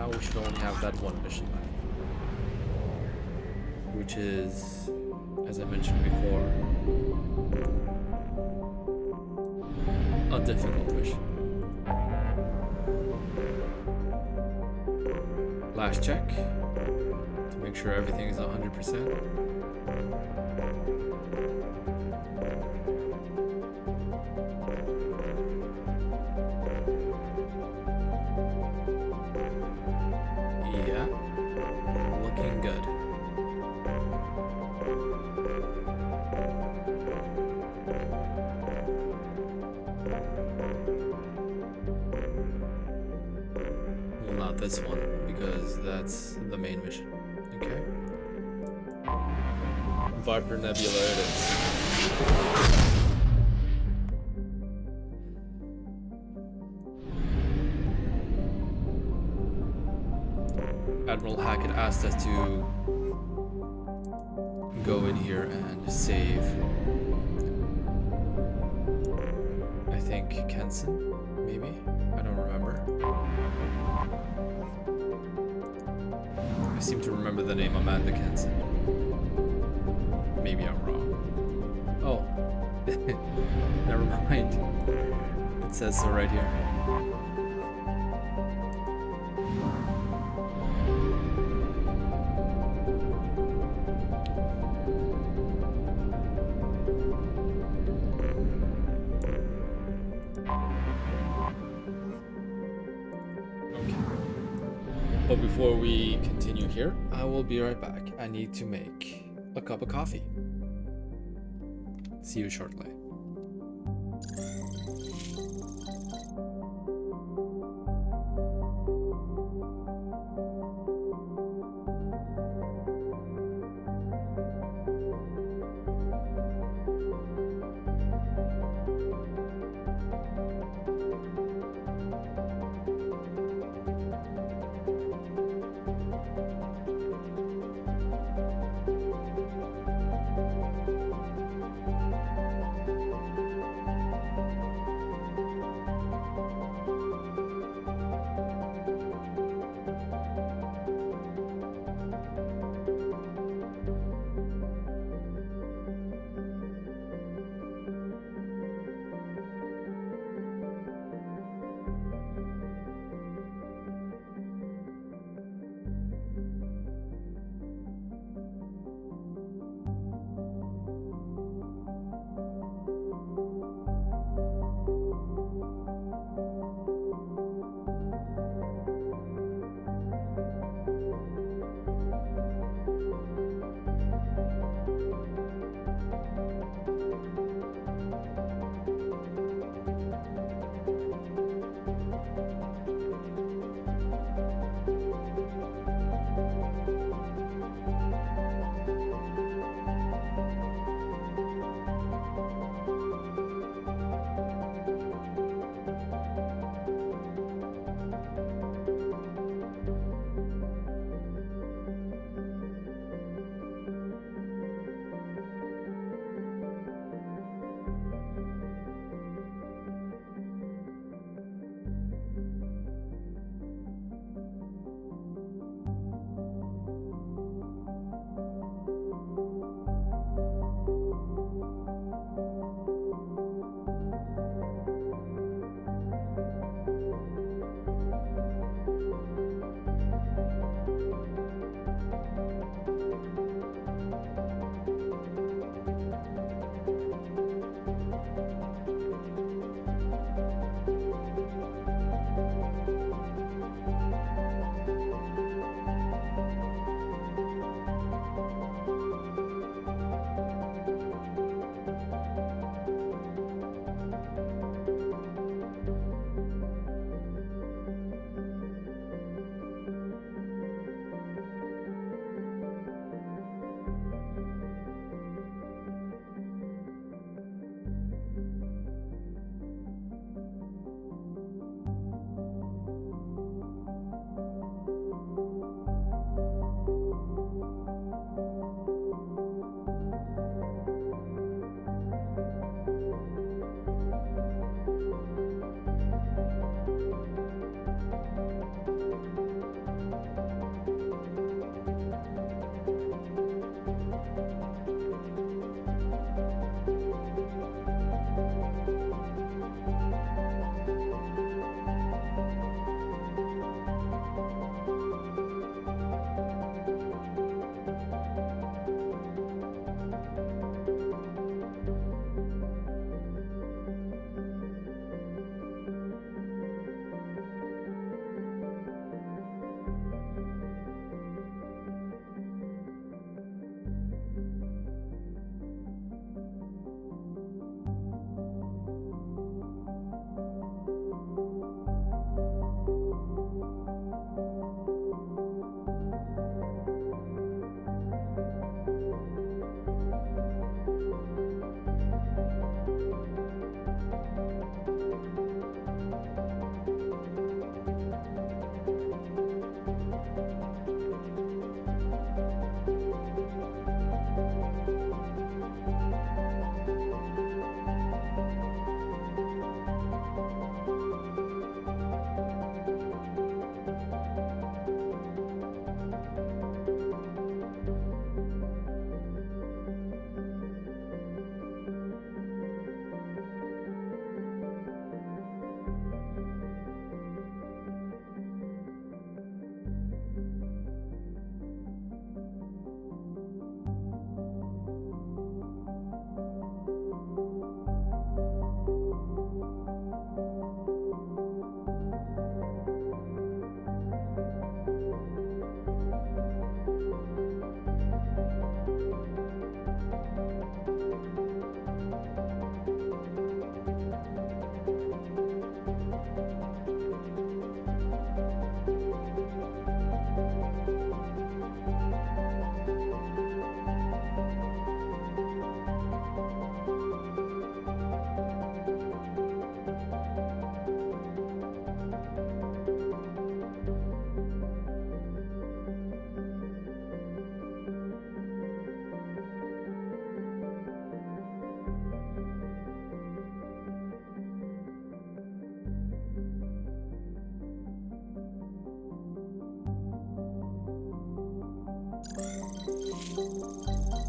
now we should only have that one mission left, which is, as I mentioned before, a difficult mission. Last check to make sure everything is 100%. Yeah, looking good. Well, not this one, because that's the main mission. Okay. Viper Nebula it is. Admiral Hackett asked us to go in here and save, I think, Kenson, maybe? I don't remember. I seem to remember the name Amanda Kenson. Maybe I'm wrong. Oh, never mind. It says so right here. But before we continue here, I will be right back. I need to make a cup of coffee. See you shortly.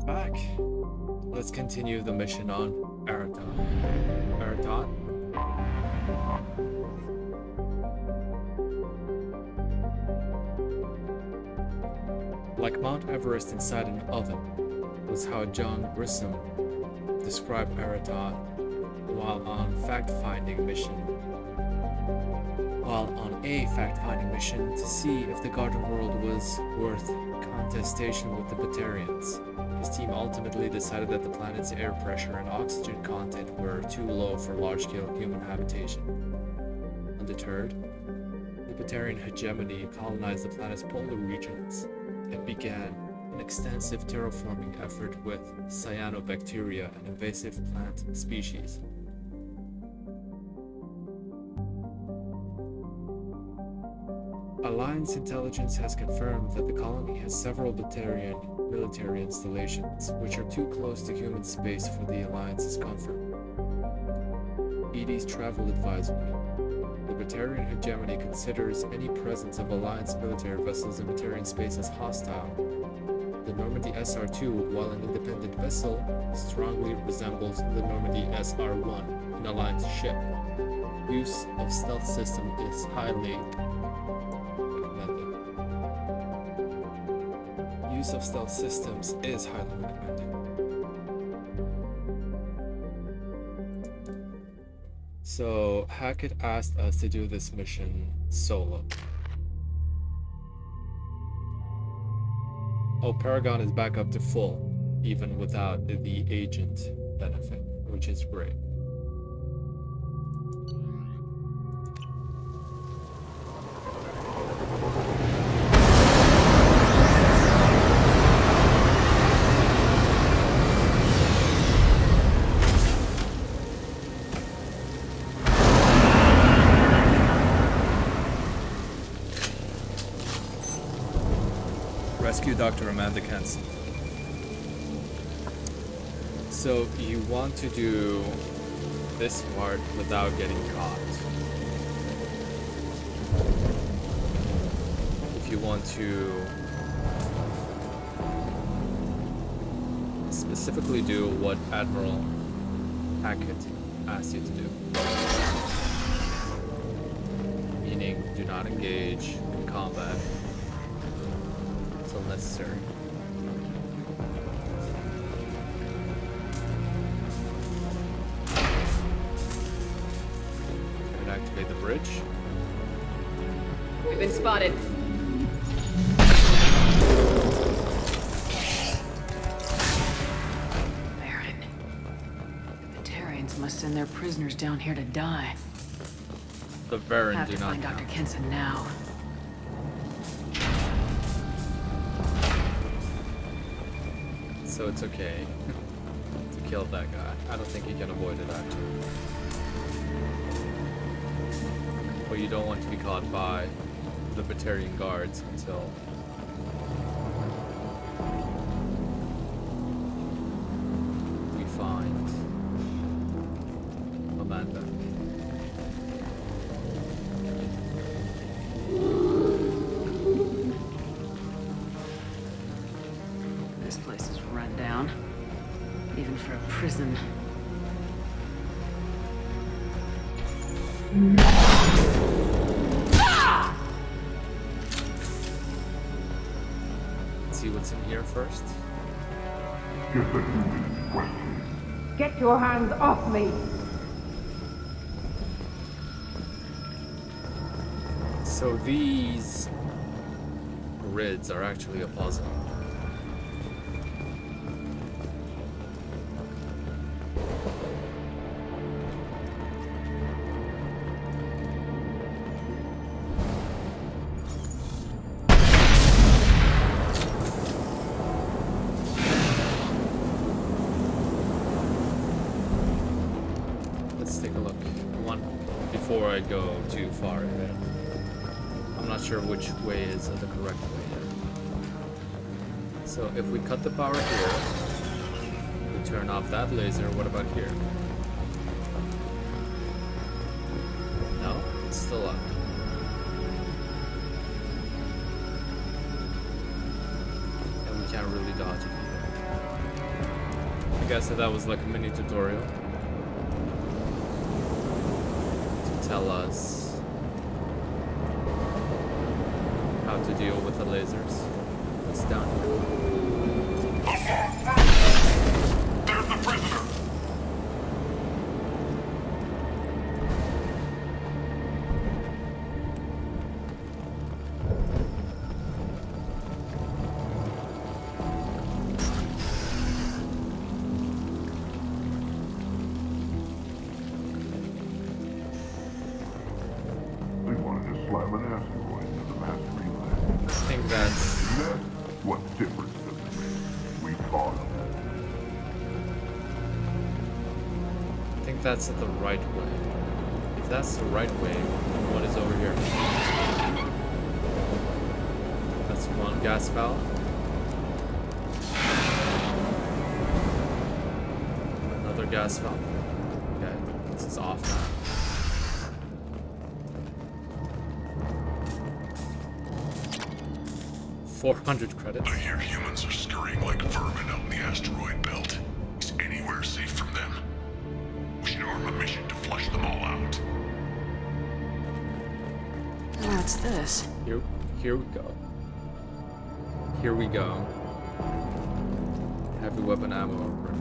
Back. Let's continue the mission on Araton. Araton? Like Mount Everest inside an oven was how John Grissom described Araton while on a fact-finding mission to see if the garden world was worth contestation with the Batarians. His team ultimately decided that the planet's air pressure and oxygen content were too low for large-scale human habitation. Undeterred, the Batarian hegemony colonized the planet's polar regions and began an extensive terraforming effort with cyanobacteria, an invasive plant species. Alliance intelligence has confirmed that the colony has several Batarian military installations, which are too close to human space for the Alliance's comfort. ED's travel advisory. The Batarian hegemony considers any presence of Alliance military vessels in Batarian space as hostile. The Normandy SR-2, while an independent vessel, strongly resembles the Normandy SR-1, an Alliance ship. Use of stealth system is highly recommended. Use of stealth systems is highly recommended. So Hackett asked us to do this mission solo. Oh, Paragon is back up to full, even without the agent benefit, which is great. Rescue Dr. Amanda Kenson. So you want to do this part without getting caught. If you want to specifically do what Admiral Hackett asked you to do. Meaning, do not engage in combat until necessary. And activate the bridge. We've been spotted. Baron. The Batarians must send their prisoners down here to die. The Baron Have do to not find know. Dr. Kenson now. So it's okay to kill that guy. I don't think you can avoid it actually. But you don't want to be caught by the Batarian guards until we find Amanda. This place is run down. Even for a prison. Let's see what's in here first. Get your hands off me! So these grids are actually a puzzle. Let's take a look. One before I go too far ahead. I'm not sure which way is the correct way here. So if we cut the power here, we turn off that laser, what about here? No, it's still up. And we can't really dodgy either. I guess that was like a mini tutorial to tell us how to deal with the lasers. What's down here? There's the prisoner! They wanted to slam an asteroid into the mass relay. I think that's... And then, what difference does it make? We fought them. I think that's the right way. If that's the right way, then what is over here? That's one gas valve. Another gas valve. Okay, this is off now. $400 credits. I hear humans are scurrying like vermin out in the asteroid belt. Is anywhere safe from them? We should arm a mission to flush them all out. What's this? Here we go. Here we go. Heavy weapon ammo upgrade.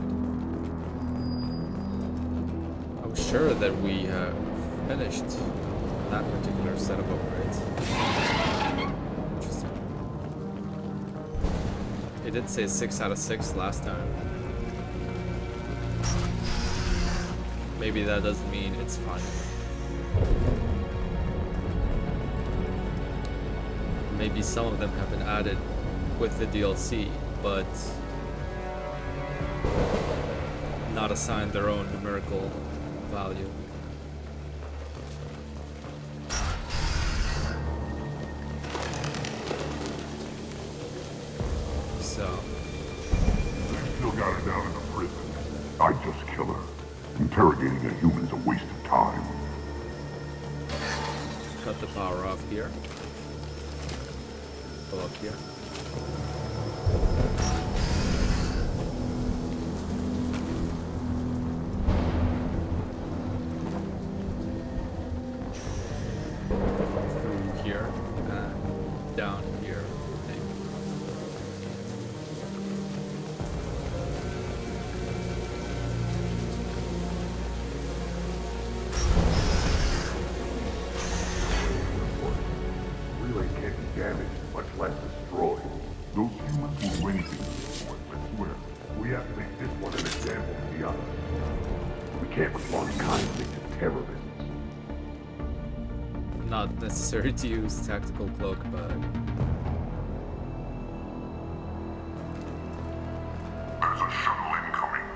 I was sure that we have finished that particular set of upgrades. Interesting. It did say 6 out of 6 last time. Maybe that doesn't mean it's fine. Maybe some of them have been added with the DLC, but not assigned their own numerical value. So, They still got her down in the prison. I'd just kill her. Interrogating a human's a waste of time. cut the power off here. Go up here. Through here and down here, I think. Relay can't be damaged, much less destroyed. Those humans will do anything to destroy it, I swear. We have to make this one an example to the others. We can't respond kindly to terrorists. Not necessary to use tactical cloak, but There's a shuttle incoming.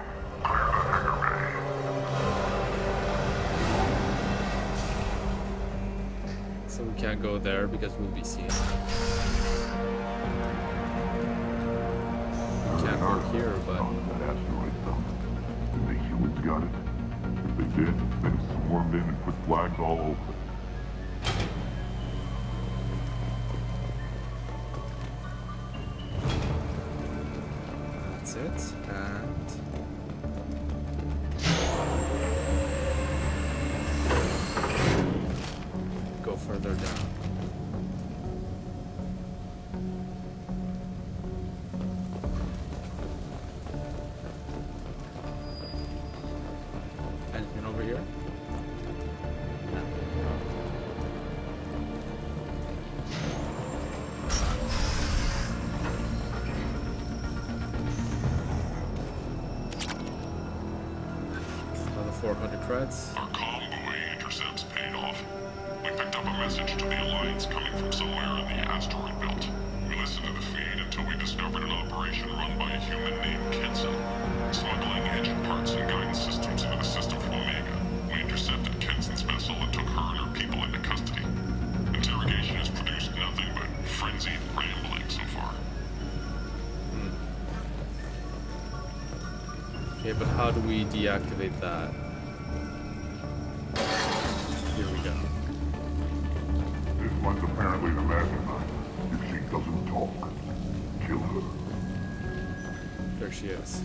Clear the hangar bay. so we can't go there because we'll be seen. We can't go here, but That asteroid belt. And the humans got it. If they did, then swarmed in and put flags all over it. that's it. And go further down. Anything over here? No. Another 400 creds. Our convoy intercepts paid off. We picked up a message to the Alliance coming from somewhere in the asteroid belt. We listened to the feed until we discovered an operation run by a human named Kenson, smuggling engine parts and guidance systems into the system from Omega. We intercepted Kenson's vessel and took her and her people into custody. Interrogation has produced nothing but frenzied rambling so far. Okay, but how do we deactivate that? Here we go. This one's apparently the mastermind. If she doesn't talk, kill her. There she is.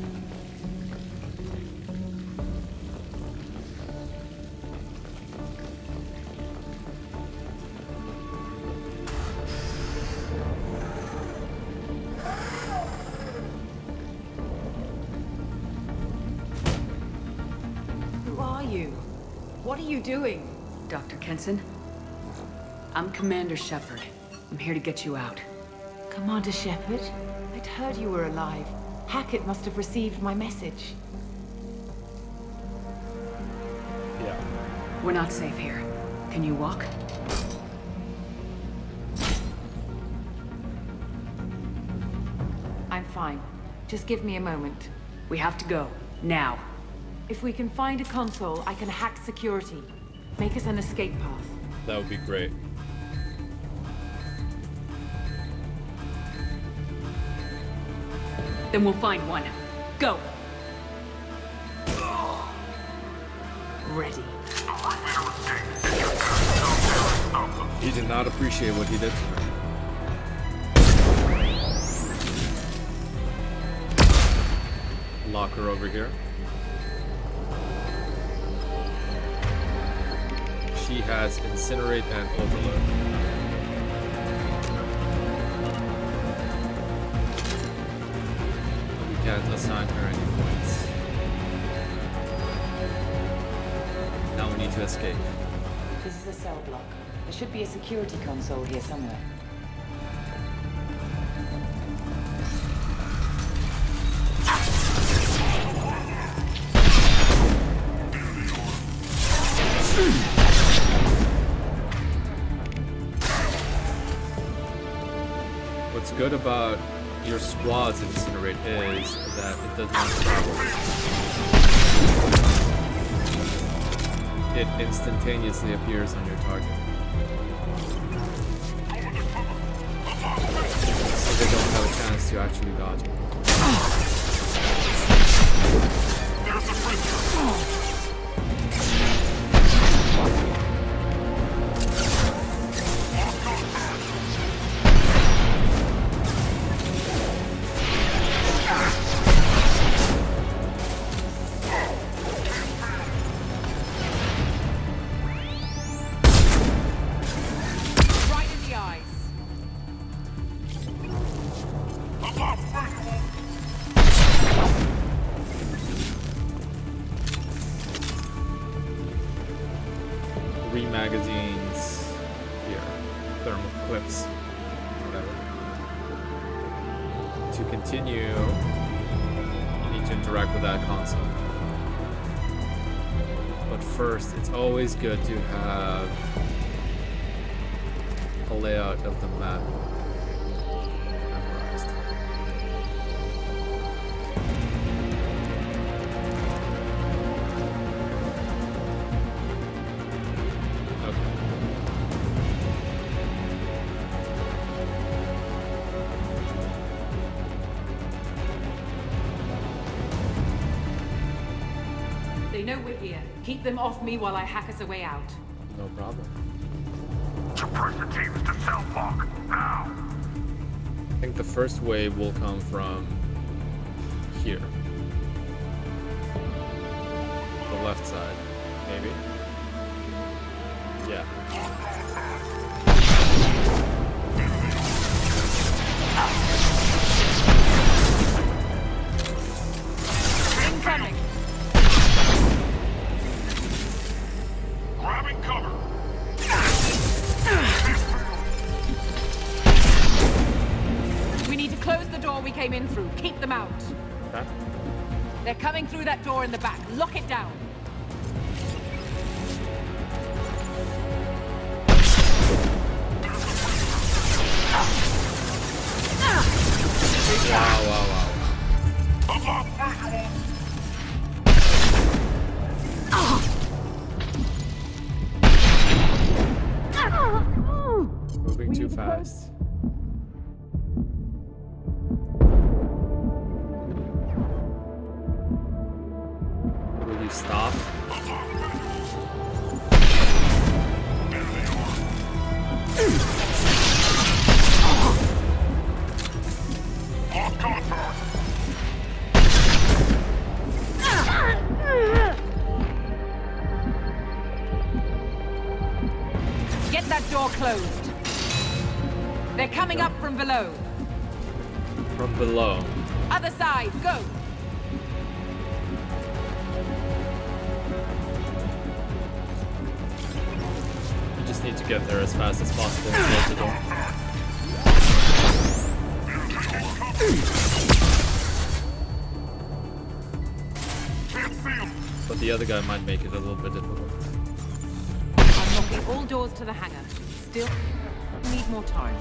Who are you? What are you doing? Dr. Kenson? I'm Commander Shepard. I'm here to get you out. Commander Shepard, I'd heard you were alive. Hackett must have received my message. Yeah. We're not safe here. Can you walk? I'm fine. Just give me a moment. We have to go. Now. If we can find a console, I can hack security. Make us an escape path. That would be great. Then we'll find one. Go! Ready. He did not appreciate what he did to her. Lock her over here. She has Incinerate and Overload. We can't assign her any points. Now we need to escape. This is a cell block. There should be a security console here somewhere. What's good about your squad's Incinerate is that it does not travel. It instantaneously appears on your target. So they don't have a chance to actually dodge it. Magazines here, thermal clips, whatever. To continue, you need to interact with that console. But first, it's always good to have a layout of the map memorized. They know we're here. Keep them off me while I hack us a way out. No problem. Suppress the teams to cell block, now! I think the first wave will come from here. The left side, maybe? Yeah. Incoming! Grabbing cover! We need to close the door we came in through. Keep them out. Okay. They're coming through that door in the back. Lock it down. Wow, wow, wow. Moving too fast. Will you stop? Get that door closed. They're coming up from below. From below. Other side, go! You just need to get there as fast as possible and close the door. But the other guy might make it a little bit difficult. Unlocking all doors to the hangar. Still need more time.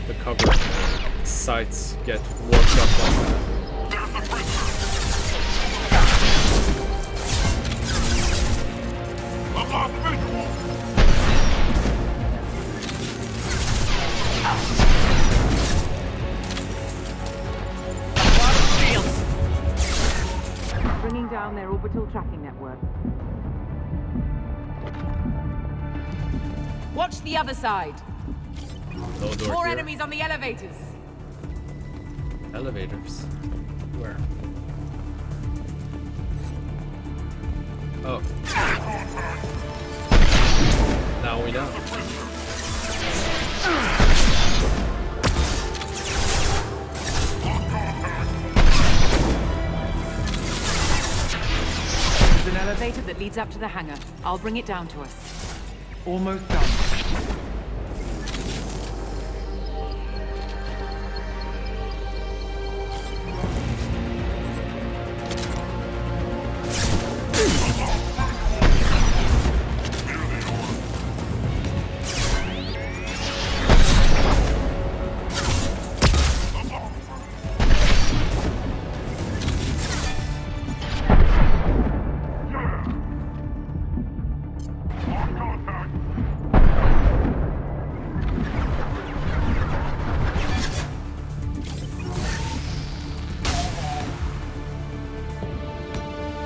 When the cover sites get warped up like that. Bringing down their orbital tracking network. Watch the other side. No door More here. enemies on the elevators. Elevators? Where? Oh. Now we know. There's an elevator that leads up to the hangar. I'll bring it down to us. Almost done.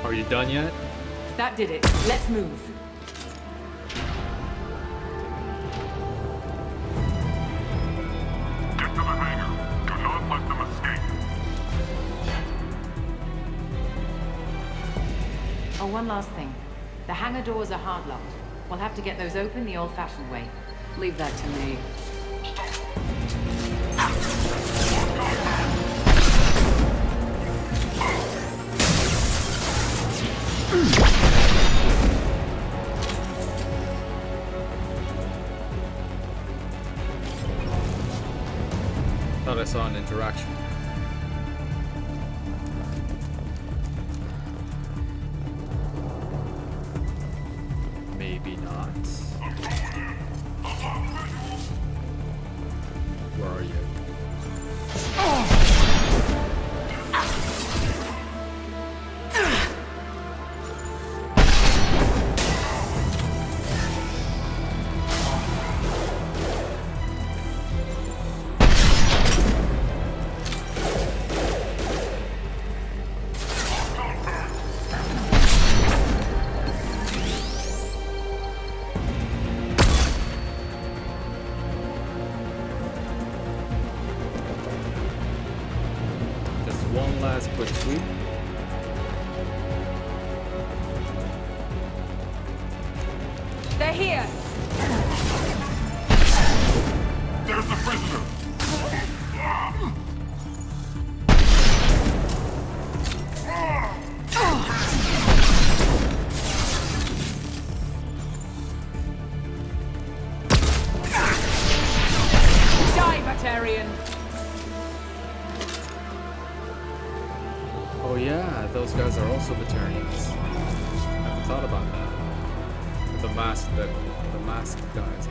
Are you done yet? That did it. Let's move. Get to the hangar. Do not let them escape. Oh, one last thing. The hangar doors are hard locked. We'll have to get those open the old-fashioned way. Leave that to me. Thought I saw an interaction. Maybe not. Where are you? Just one last quick sweep. They're here. There's the prisoner. Die, Batarian. Oh yeah, those guys are also Batarians. I haven't thought about that. The masked guys.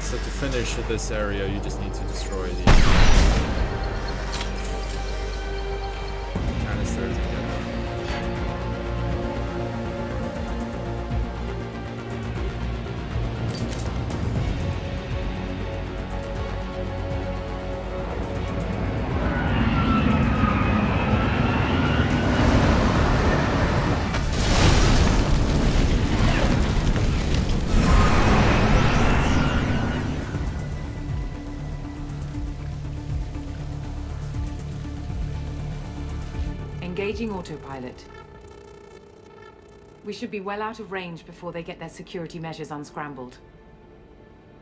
So to finish this area, you just need to destroy these canisters and get them. Engaging autopilot. We should be well out of range before they get their security measures unscrambled.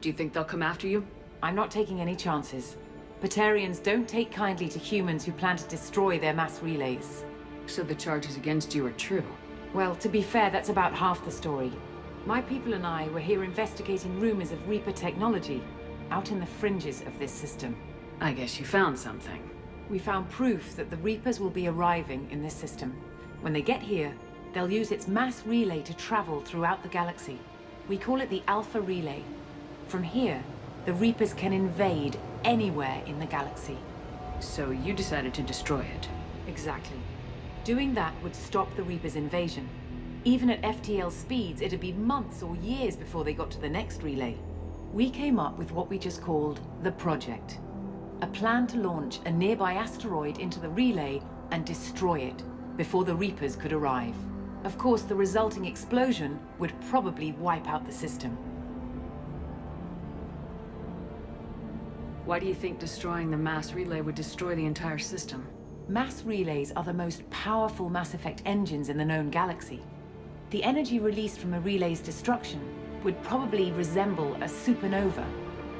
Do you think they'll come after you? I'm not taking any chances. Batarians don't take kindly to humans who plan to destroy their mass relays. So the charges against you are true. Well, to be fair, that's about half the story. My people and I were here investigating rumors of Reaper technology, out in the fringes of this system. I guess you found something. We found proof that the Reapers will be arriving in this system. When they get here, they'll use its mass relay to travel throughout the galaxy. We call it the Alpha Relay. From here, the Reapers can invade anywhere in the galaxy. So you decided to destroy it. Exactly. Doing that would stop the Reapers' invasion. Even at FTL speeds, it'd be months or years before they got to the next relay. We came up with what we just called the Project. A plan to launch a nearby asteroid into the relay and destroy it before the Reapers could arrive. Of course, the resulting explosion would probably wipe out the system. Why do you think destroying the mass relay would destroy the entire system? Mass relays are the most powerful Mass Effect engines in the known galaxy. The energy released from a relay's destruction would probably resemble a supernova.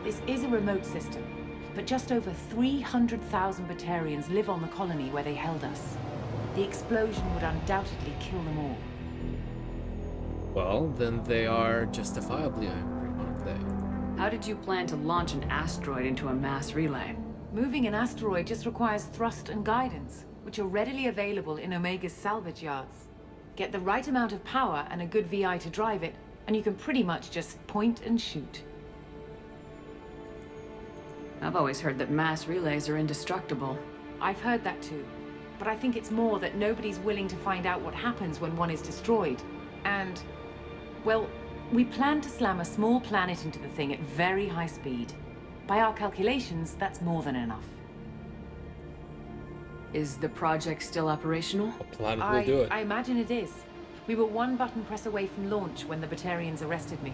This is a remote system, but just over 300,000 Batarians live on the colony where they held us. The explosion would undoubtedly kill them all. Well, then they are justifiably angry, aren't they? How did you plan to launch an asteroid into a mass relay? Moving an asteroid just requires thrust and guidance, which are readily available in Omega's salvage yards. Get the right amount of power and a good VI to drive it, and you can pretty much just point and shoot. I've always heard that mass relays are indestructible. I've heard that too. But I think it's more that nobody's willing to find out what happens when one is destroyed. And, well, we plan to slam a small planet into the thing at very high speed. By our calculations, that's more than enough. Is the project still operational? A planet will do it. I imagine it is. We were one button press away from launch when the Batarians arrested me.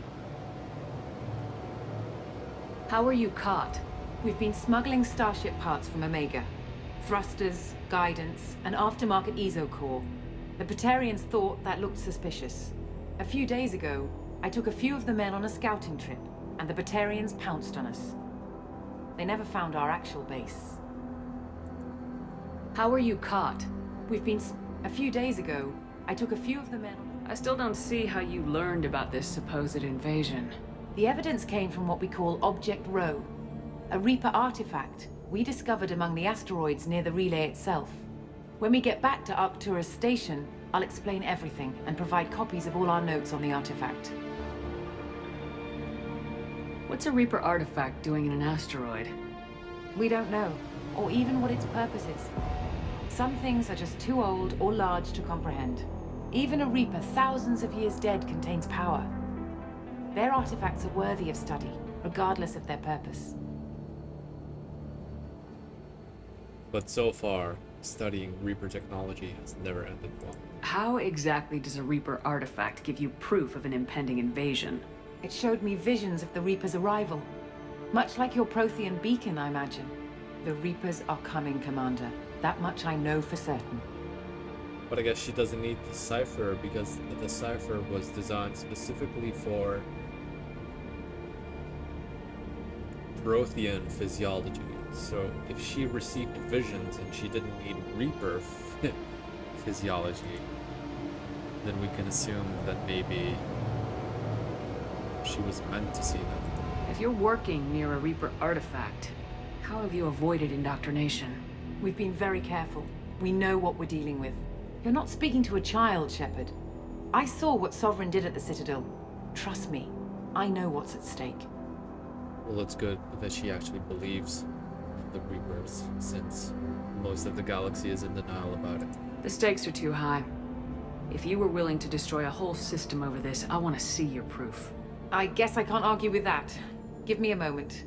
How were you caught? We've been smuggling Starship parts from Omega. Thrusters, guidance, and aftermarket ESO core. The Batarians thought that looked suspicious. A few days ago, I took a few of the men on a scouting trip, and the Batarians pounced on us. They never found our actual base. How were you caught? A few days ago, I took a few of the men on... I still don't see how you learned about this supposed invasion. The evidence came from what we call Object Rho, a Reaper artifact we discovered among the asteroids near the relay itself. When we get back to Arcturus Station, I'll explain everything and provide copies of all our notes on the artifact. What's a Reaper artifact doing in an asteroid? We don't know, or even what its purpose is. Some things are just too old or large to comprehend. Even a Reaper thousands of years dead contains power. Their artifacts are worthy of study, regardless of their purpose. But so far, studying Reaper technology has never ended well. How exactly does a Reaper artifact give you proof of an impending invasion? It showed me visions of the Reaper's arrival. Much like your Prothean beacon, I imagine. The Reapers are coming, Commander. That much I know for certain. But I guess she doesn't need the cipher because the cipher was designed specifically for Prothean physiology. So if she received visions and she didn't need Reaper physiology, then we can assume that maybe she was meant to see them. If you're working near a Reaper artifact, how have you avoided indoctrination? We've been very careful. We know what we're dealing with. You're not speaking to a child, Shepard. I saw what Sovereign did at the Citadel. Trust me, I know what's at stake. Well, it's good that she actually believes the Reapers, since most of the galaxy is in denial about it. The stakes are too high. If you were willing to destroy a whole system over this, I want to see your proof. I guess I can't argue with that. Give me a moment.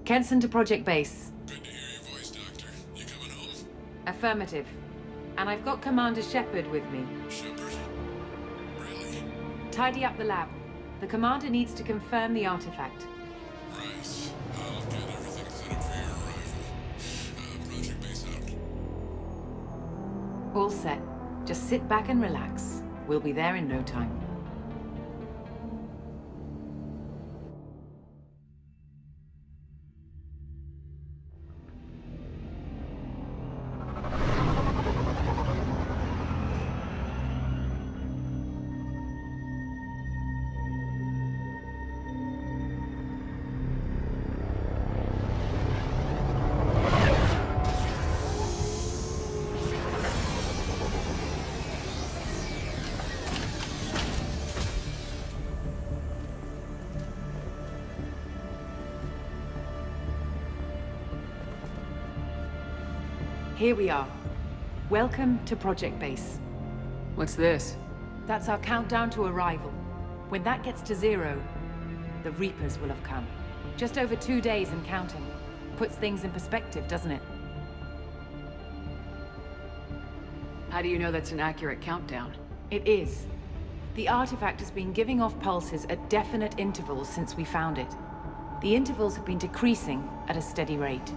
Kenson to Project Base. Good to hear your voice, Doctor. You coming home? Affirmative. And I've got Commander Shepard with me. Shepard? Really? Tidy up the lab. The Commander needs to confirm the artifact. Right. I'll get everything set up for your arrival. Project Base out. All set. Just sit back and relax. We'll be there in no time. Here we are. Welcome to Project Base. What's this? That's our countdown to arrival. When that gets to 0, the Reapers will have come. Just over 2 days and counting. Puts things in perspective, doesn't it? How do you know that's an accurate countdown? It is. The artifact has been giving off pulses at definite intervals since we found it. The intervals have been decreasing at a steady rate.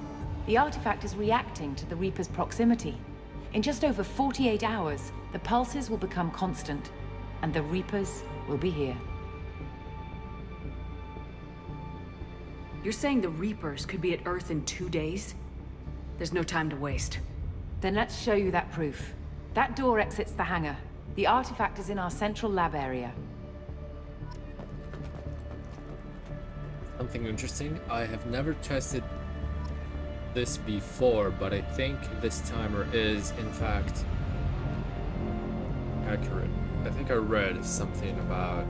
The artifact is reacting to the Reaper's proximity. In just over 48 hours, the pulses will become constant, and the Reapers will be here. You're saying the Reapers could be at Earth in 2 days? There's no time to waste. Then let's show you that proof. That door exits the hangar. The artifact is in our central lab area. Something interesting. I have never tested this before, but I think this timer is in fact accurate. I think I read something about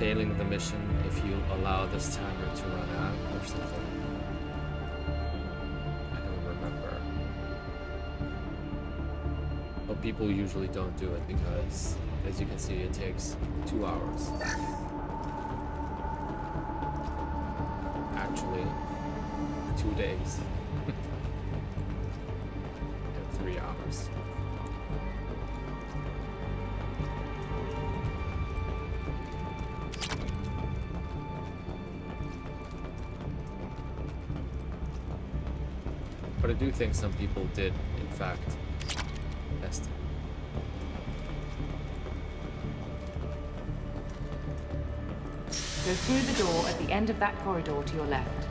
failing the mission if you allow this timer to run out or something. I don't remember. But people usually don't do it because, as you can see, it takes 2 hours. Actually, 2 days. And 3 hours. But I do think some people did, in fact, test it. Go through the door at the end of that corridor to your left.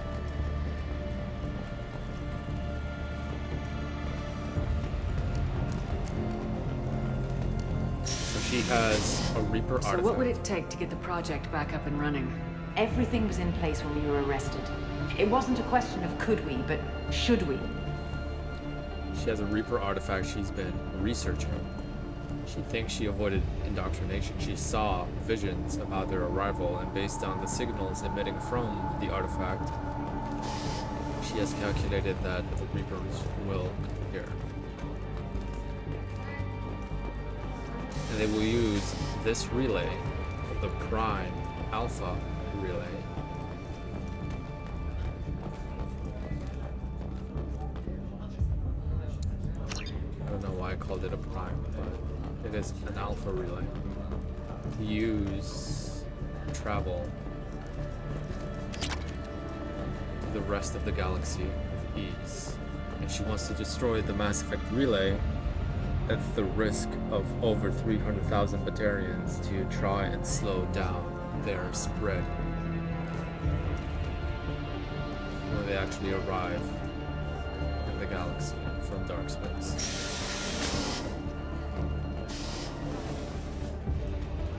She has a Reaper artifact. So what would it take to get the project back up and running? Everything was in place when we were arrested. It wasn't a question of could we, but should we. She has a Reaper artifact she's been researching. She thinks she avoided indoctrination. She saw visions about their arrival, and based on the signals emitting from the artifact, she has calculated that the Reapers will appear. And they will use this relay, the Prime Alpha relay, I don't know why I called it a Prime, but it is an Alpha relay, to use travel to the rest of the galaxy with ease. And she wants to destroy the Mass Effect relay at the risk of over 300,000 Batarians to try and slow down their spread when they actually arrive in the galaxy from dark space.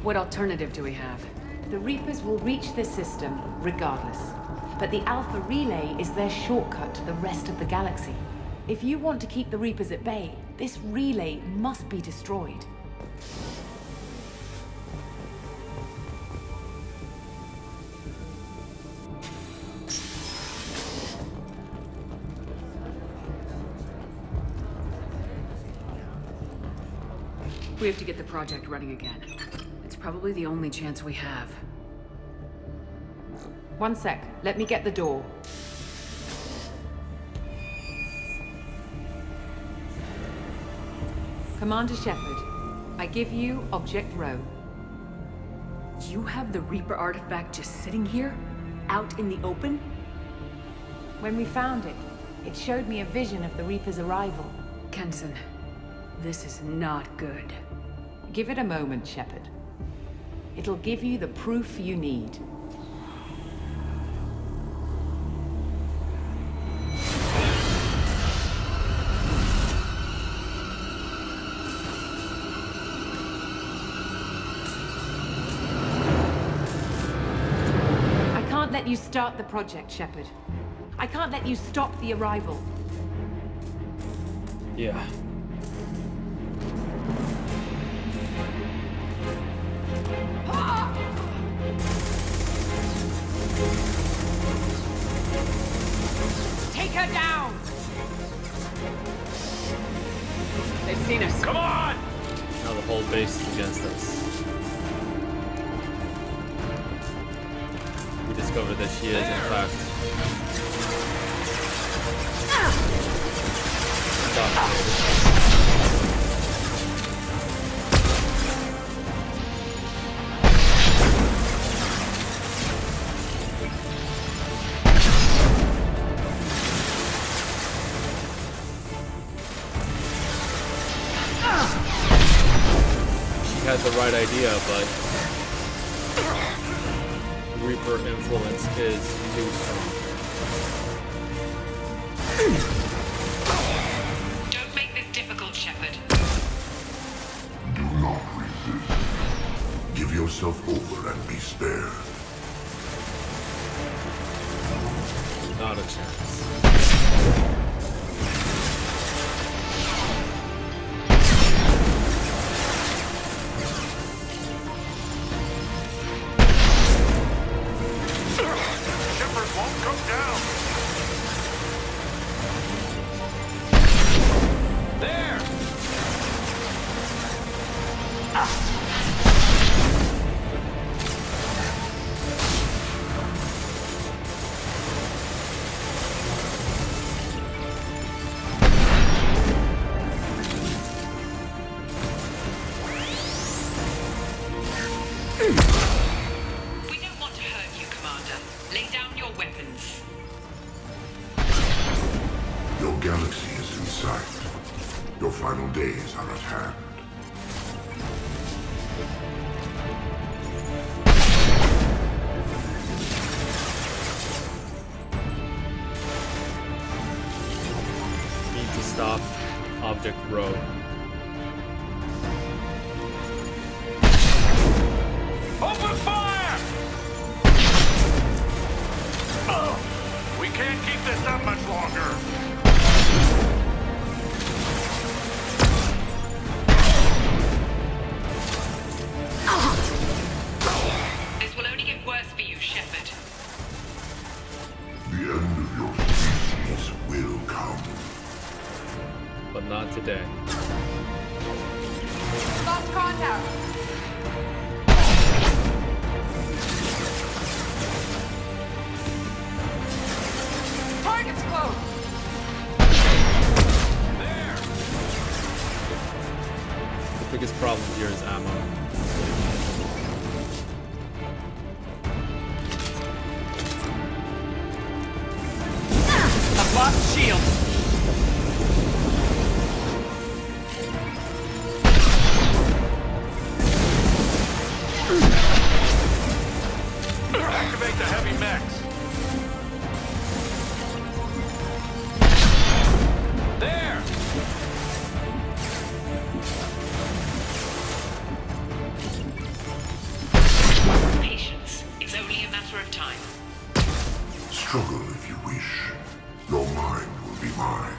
What alternative do we have? The Reapers will reach this system regardless. But the Alpha Relay is their shortcut to the rest of the galaxy. If you want to keep the Reapers at bay, this relay must be destroyed. We have to get the project running again. It's probably the only chance we have. One sec, let me get the door. Commander Shepard, I give you Object Rho. You have the Reaper artifact just sitting here? Out in the open? When we found it, it showed me a vision of the Reaper's arrival. Kenson, this is not good. Give it a moment, Shepard. It'll give you the proof you need. I can't let you start the project, Shepard. I can't let you stop the arrival. Yeah. Take her down! They've seen us. Come on! Now the whole base is against us. We discovered that she is, in fact, indoctrinated. She had the right idea, but Reaper influence is too strong. Don't make this difficult, Shepard. Do not resist. Give yourself over and be spared. Not a chance. Shepard won't come down! There! We don't want to hurt you, Commander. Lay down your weapons. Your galaxy is in sight. Your final days are at hand. Need to stop Object Row. Open fire! We can't keep this up much longer. This will only get worse for you, Shepard. The end of your species will come. But not today. Lost contact. Target's close. There! The biggest problem here is ammo. I've lost shields! Activate the heavy mechs. There! Patience. It's only a matter of time. Struggle if you wish. Your mind will be mine.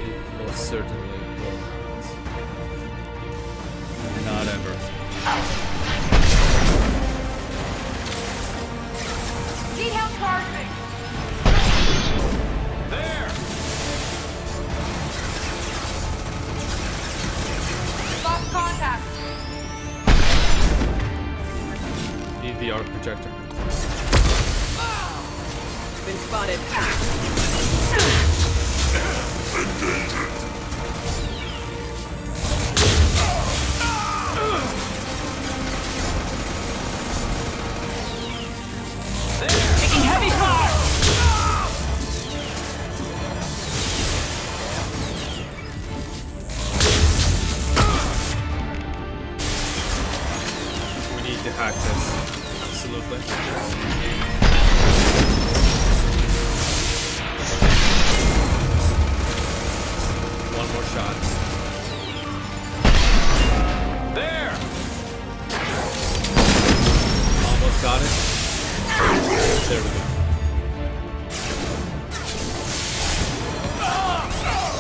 It most certainly will not. Not ever. Detail charging. There! Lost contact. Need the arc projector. Been spotted. Taking heavy fire! hack this. Absolutely. One more shot. There! Almost got it. There we go.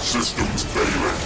Systems failing.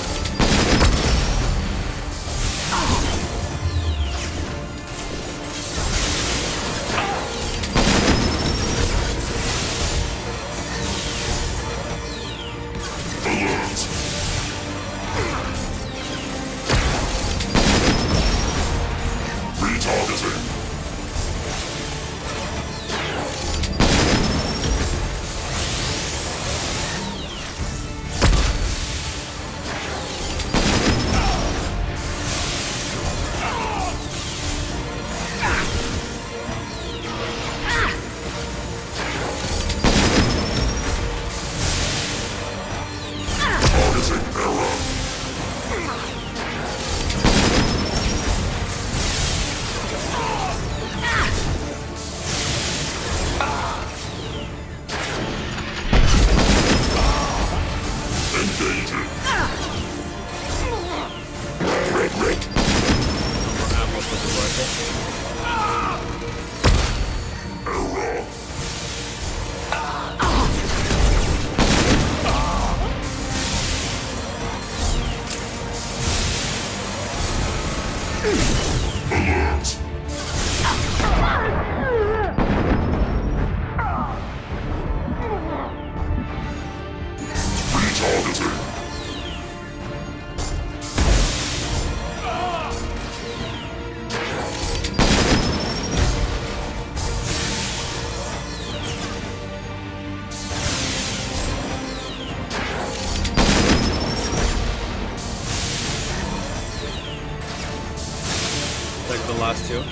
Like the last two.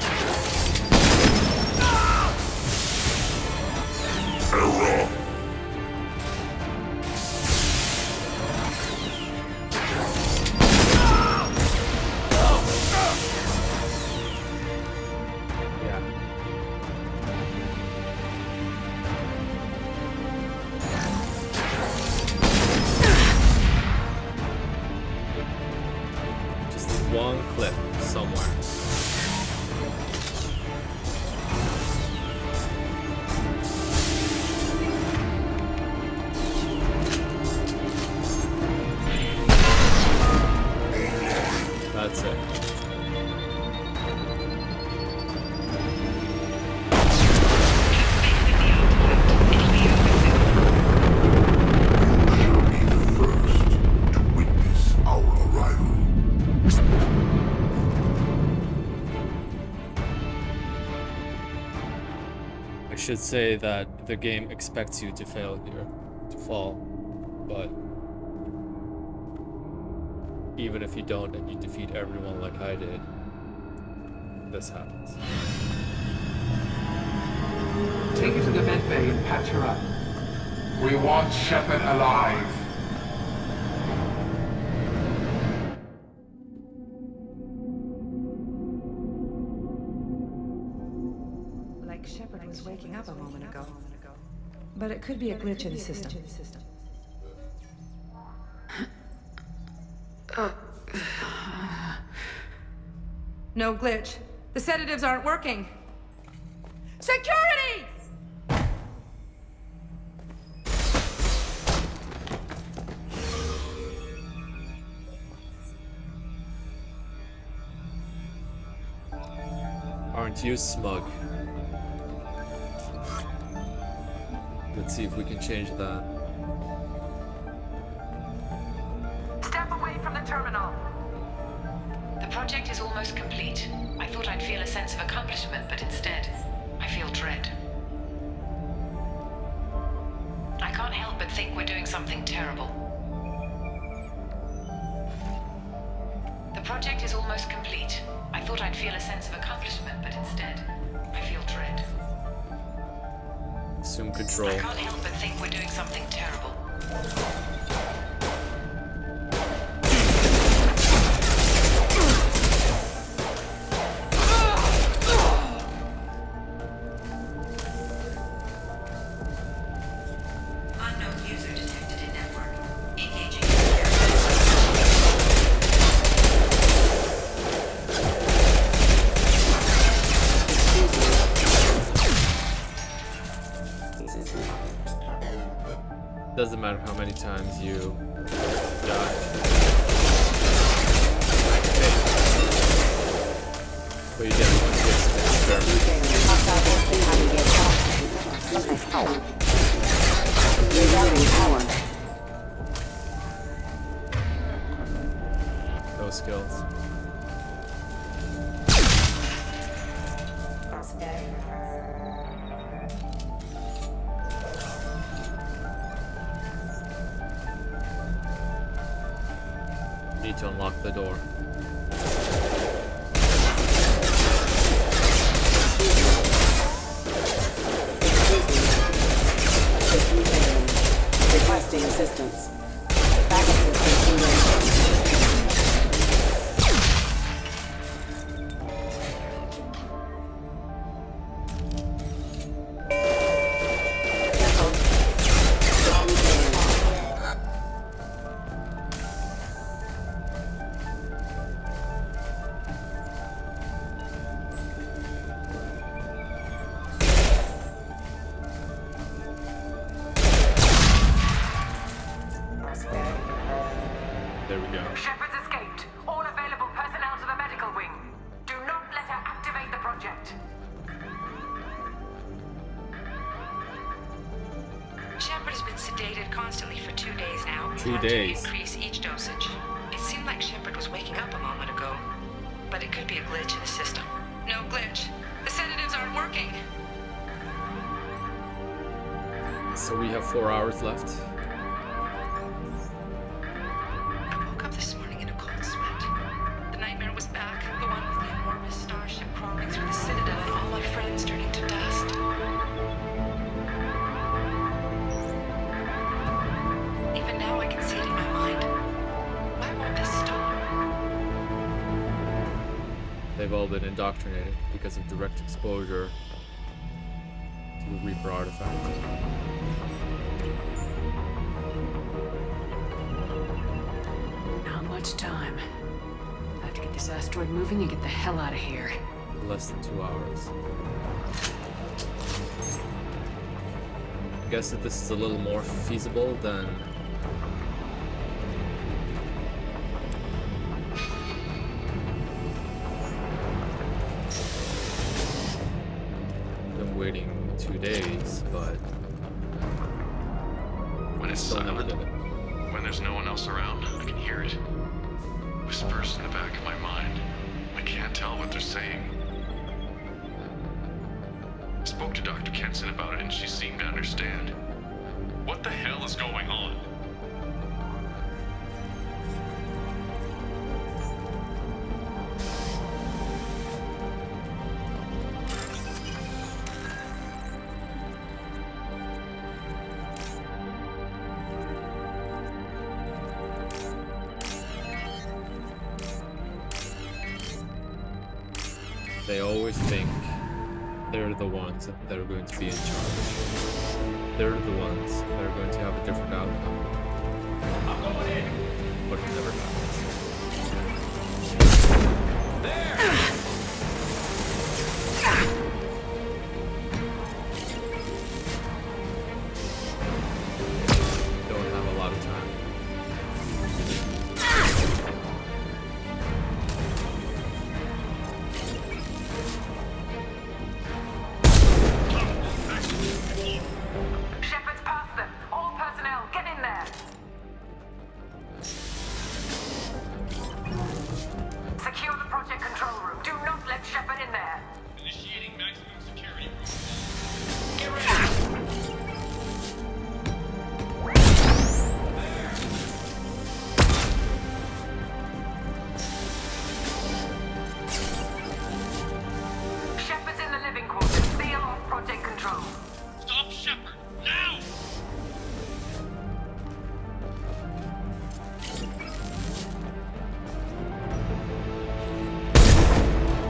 Error. Yeah. Just one clip somewhere. That's it. You shall be the first to witness our arrival. I should say that the game expects you to fail here, to fall, but even if you don't and you defeat everyone like I did, this happens. Take her to the med bay and patch her up. We want Shepard alive. Like Shepard was waking up a moment ago. But it could be a glitch in the system. No glitch. The sedatives aren't working. Security! Aren't you smug? Let's see if we can change that. Step away from the terminal. The project is almost complete. I thought I'd feel a sense of accomplishment, but instead, I feel dread. I can't help but think we're doing something terrible. The project is almost complete. I thought I'd feel a sense of accomplishment, but instead, I feel dread. Assume control. I can't help but think we're doing something terrible. doesn't matter how many times you die. But you get it once you get to the experiment. Those skills. Need to unlock the door. Requesting assistance. Backup system engaged. There we go. Shepard's escaped. All available personnel to the medical wing. Do not let her activate the project. Shepard has been sedated constantly for 2 days now. 2 Had days. to increase each dosage. It seemed like Shepard was waking up a moment ago, but it could be a glitch in the system. No glitch. The sedatives aren't working. So we have 4 hours left. I woke up this morning in a cold sweat. The nightmare was back, the one with the enormous starship crawling through the Citadel and all my friends turning to dust. Even now I can see it in my mind. Why won't this stop? They've all been indoctrinated because of direct exposure to the Reaper artifact. Not much time. I have to get this asteroid moving and get the hell out of here. Less than 2 hours. I guess that this is a little more feasible than waiting 2 days, but When it's still never silent, did it. when there's no one else around, I can hear it. Whispers in the back of my mind. I can't tell what they're saying. I spoke to Dr. Kenson about it and she seemed to understand. What the hell is going on? They always think they're the ones that are going to be in charge. They're the ones that are going to have a different outcome. I'm going in. But it never happens. Don't have a lot of time. Shepard's past them. All personnel, get in there. Secure the project control room. Do not let Shepard in there. Initiating maximum security. Get ready. Shepard's in the living quarters. Seal off project control. Stop Shepard! Now!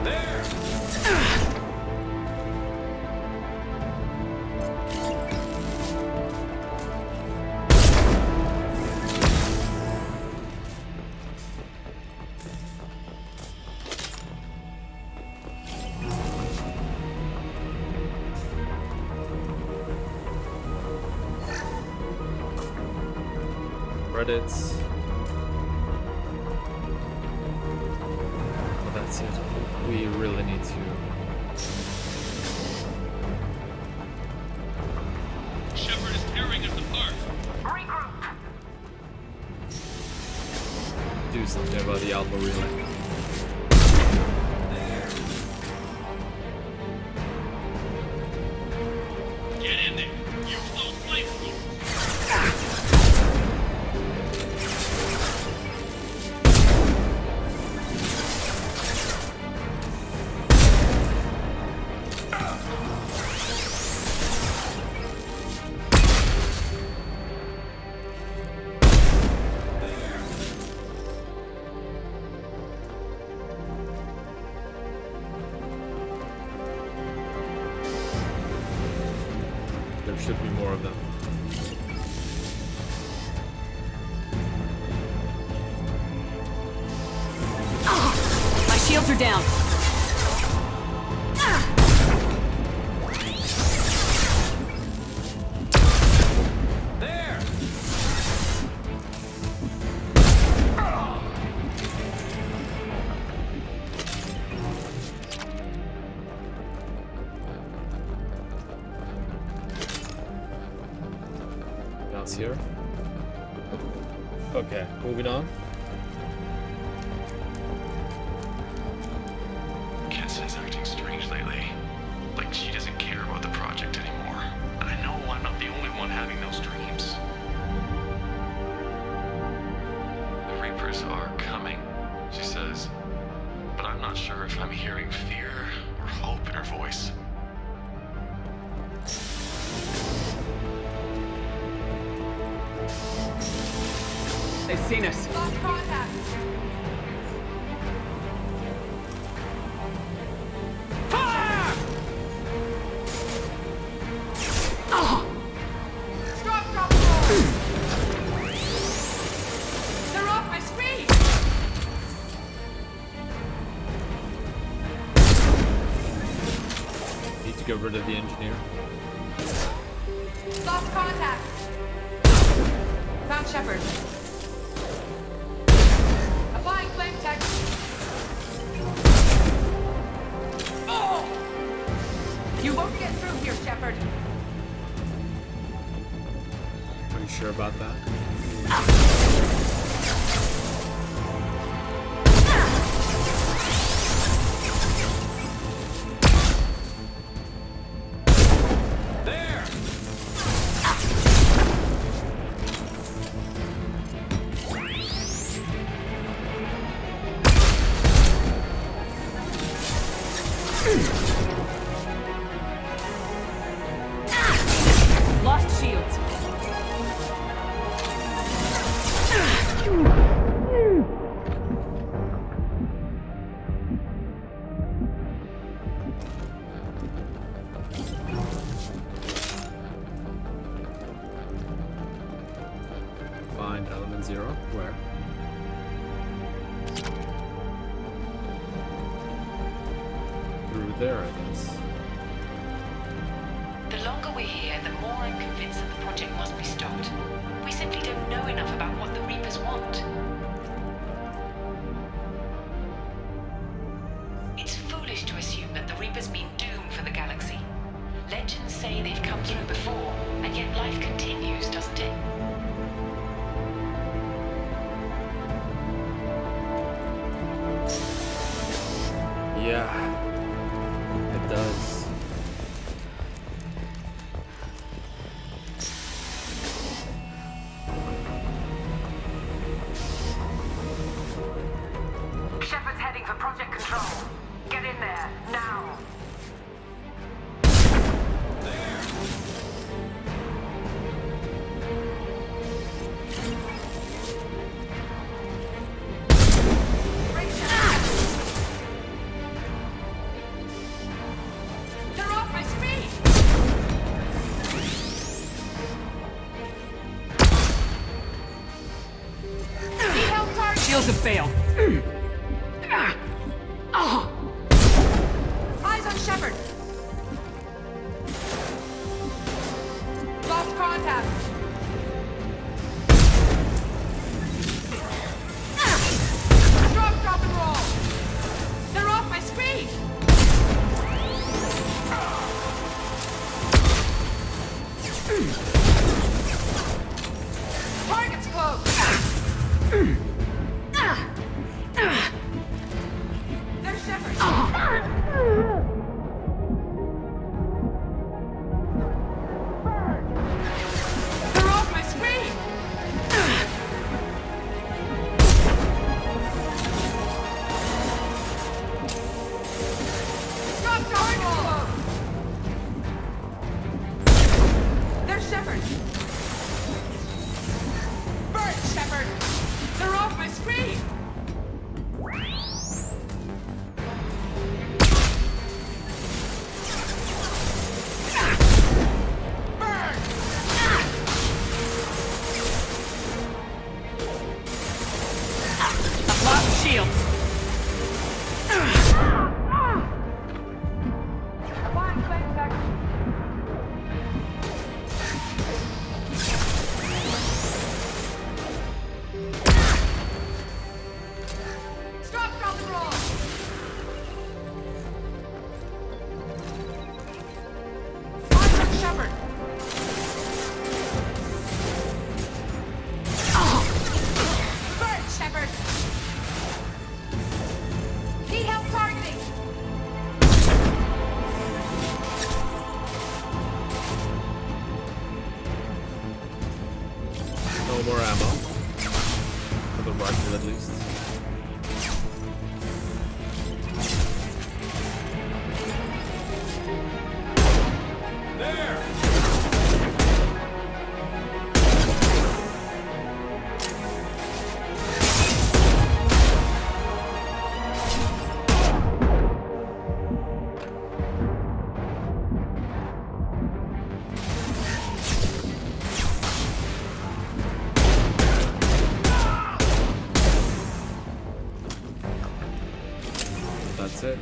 There! credits. Well, that's it. We really need to. Shepard is tearing us apart. Regroup. Do something about the Alpha relay. Get in there. Use those flamethrowers. There should be more of them. My shields are down. There! Else here. Okay, moving on. Kenson's acting strange lately. Like she doesn't care about the project anymore. And I know I'm not the only one having those dreams. The Reapers are coming, she says. But I'm not sure if I'm hearing fear or hope in her voice. They've seen us. Lost contact. Drop roll. They're off my screen. Need to get rid of the engineer. Lost contact. Found Shepard. Applying flame tech. Oh! You won't get through here, Shepard. Are you sure about that? There! Lost shields. Find element 0. Where? Through there, I guess. The longer we're here, the more I'm convinced that the project must be stopped. We simply don't know enough about what the Reapers want. It's foolish to assume that the Reapers mean doom for the galaxy. Legends say they've come through before, and yet life continues, doesn't it? Yeah, it does. Shepard's heading for Project Control. Get in there, now. They're off my screen. Need help, target. Shields have failed. Eyes on Shepard. Lost contact. That's it.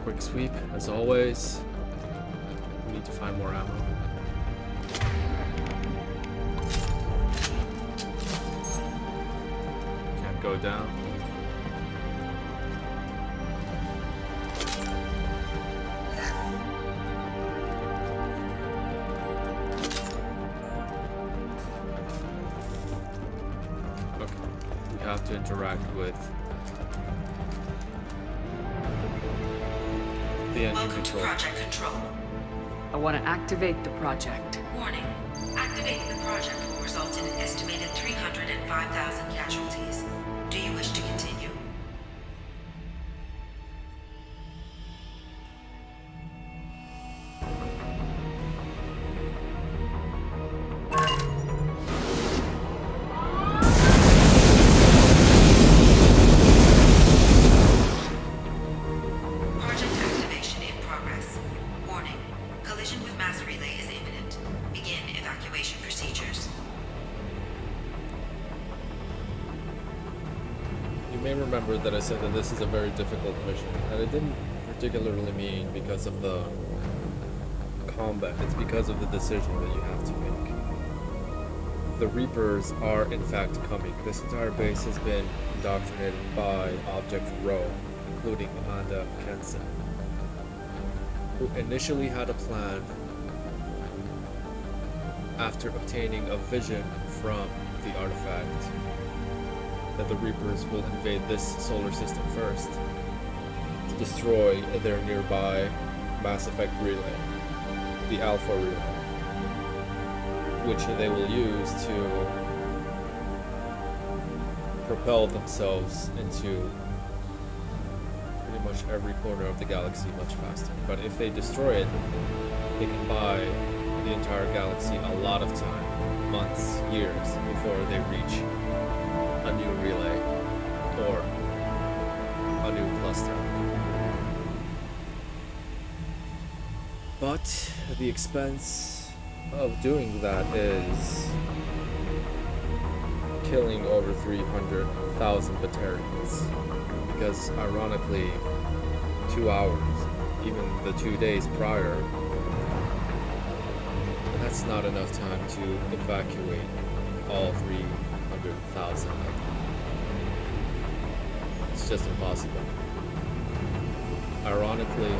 Quick sweep, as always. We need to find more ammo. Can't go down. Have to interact with the engine Welcome control. to Project Control. I want to activate the project. Warning. Activating the project will result in an estimated 305,000 casualties. Do you wish to continue? Remember that I said that this is a very difficult mission, and it didn't particularly mean because of the combat, it's because of the decision that you have to make. The Reapers are in fact coming. This entire base has been indoctrinated by Object Rho, including Amanda Kenson, who initially had a plan after obtaining a vision from the artifact that the Reapers will invade this solar system first to destroy their nearby Mass Effect relay, the Alpha relay, which they will use to propel themselves into pretty much every corner of the galaxy much faster. But if they destroy it, they can buy the entire galaxy a lot of time, months, years, before they reach a new relay or a new cluster. But the expense of doing that is killing over 300,000 Batarians, because ironically 2 hours, even the 2 days prior, that's not enough time to evacuate all 300,000 of them. It's just impossible. Ironically,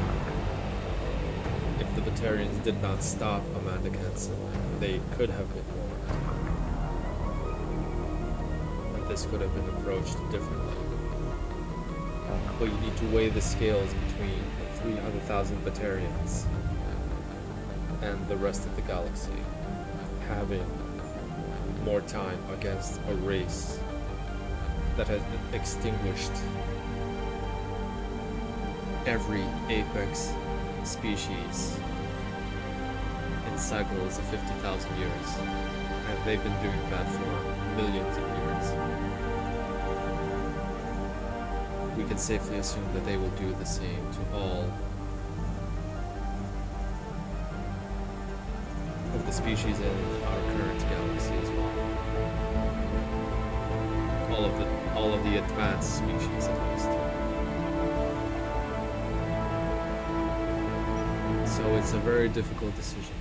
if the Batarians did not stop Amanda Kenson, they could have been warned. And this could have been approached differently. But you need to weigh the scales between 300,000 Batarians and the rest of the galaxy having more time against a race that has extinguished every apex species in cycles of 50,000 years, and they've been doing that for millions of years. We can safely assume that they will do the same to all of the species in our current galaxy as well. All of the advanced species, at least. So it's a very difficult decision,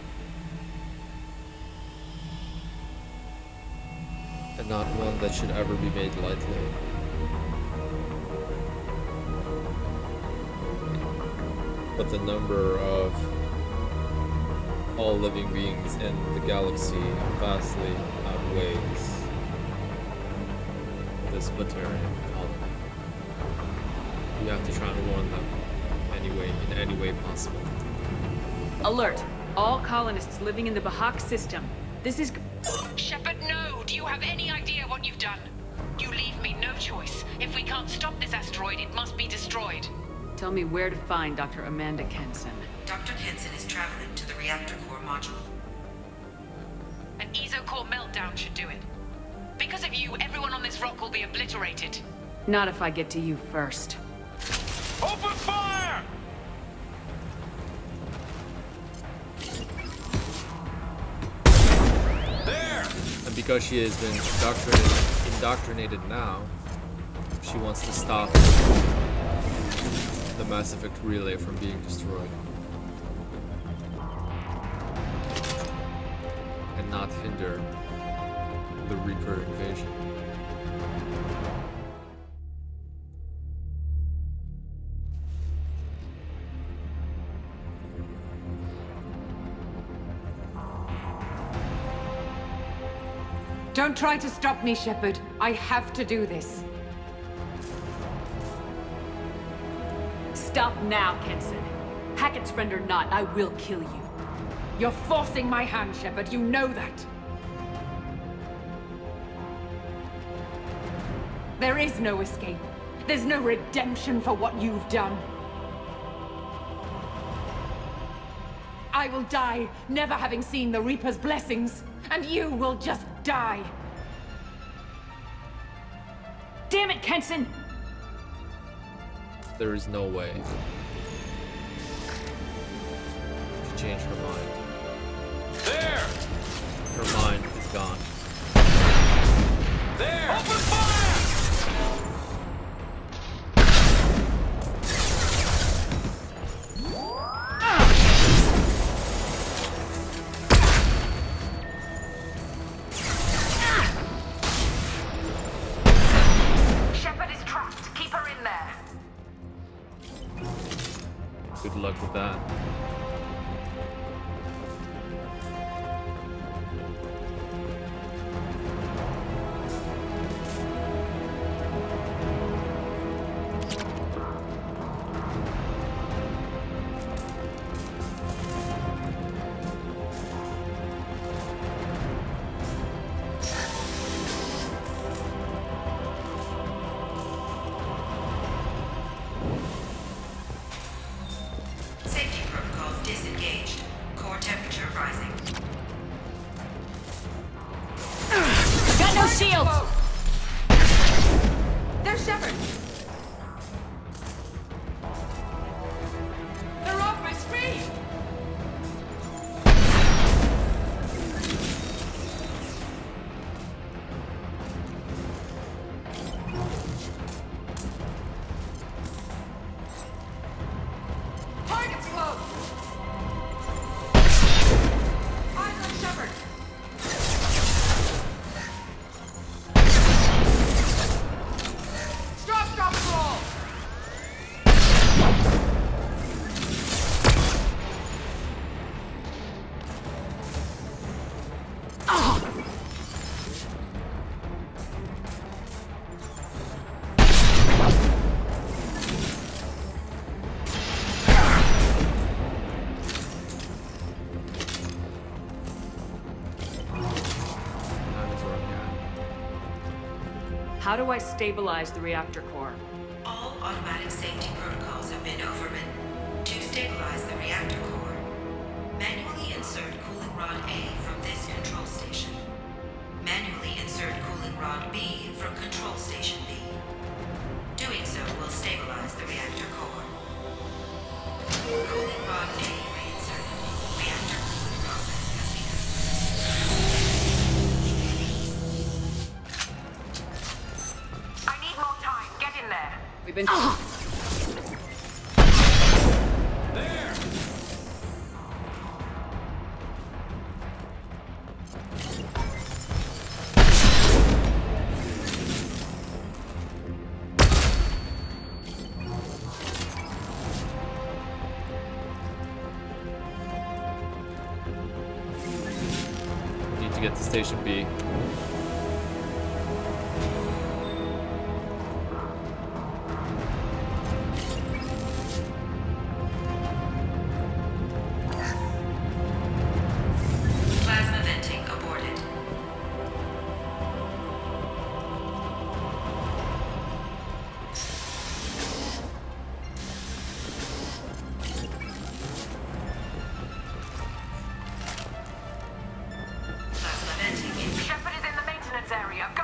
and not one that should ever be made lightly. But the number of all living beings in the galaxy vastly outweighs this Batarian colony. You have to try and warn them anyway, in any way possible. Alert! All colonists living in the Bahak system. This is... Shepard, no! Do you have any idea what you've done? You leave me no choice. If we can't stop this asteroid, it must be destroyed. Tell me where to find Dr. Amanda Kenson. Dr. Kenson is traveling to the reactor core module. An ESO-core meltdown should do it. Because of you, everyone on this rock will be obliterated. Not if I get to you first. Open fire! There! And because she has been indoctrinated now, she wants to stop the Mass Effect relay from being destroyed. And not hinder the Reaper invasion. Don't try to stop me, Shepard. I have to do this. Stop now, Kenson. Hackett's friend or not, I will kill you. You're forcing my hand, Shepard. You know that. There is no escape. There's no redemption for what you've done. I will die, never having seen the Reaper's blessings, and you will just die. Damn it, Kenson! There is no way to change her mind. There! Her mind is gone. There! Open fire! Shepard is trapped. Keep her in there. Good luck with that. Safety protocols disengaged. Core temperature rising. Got no shields! There's Shepard! They're off my screen! Target's close! Eyes on Shepard! Drop, drop, roll! Time is running out. How do I stabilize the reactor core? All automatic safety protocols have been overridden. To stabilize the reactor core, manually insert cooling rod A from this control station. Manually insert cooling rod B from control station B. Doing so will stabilize the reactor core. Cooling rod A reinserted. Reactor cooling process has begun. I need more time. Get in there. We've been... There! Need to get to Station B. Plasma venting aborted. Plasma venting in. Shepard is in the maintenance area. Go.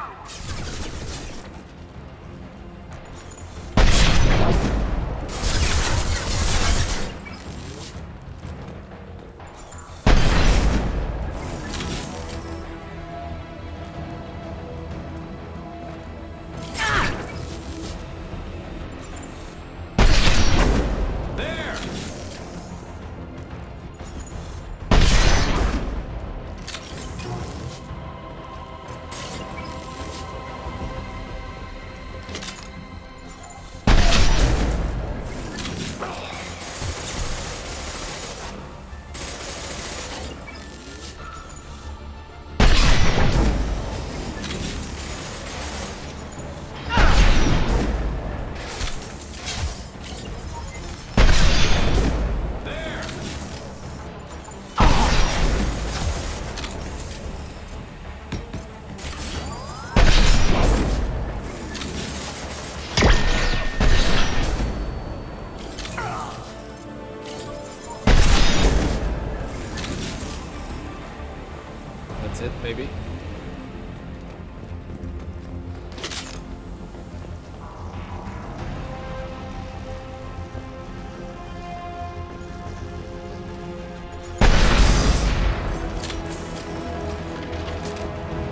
maybe.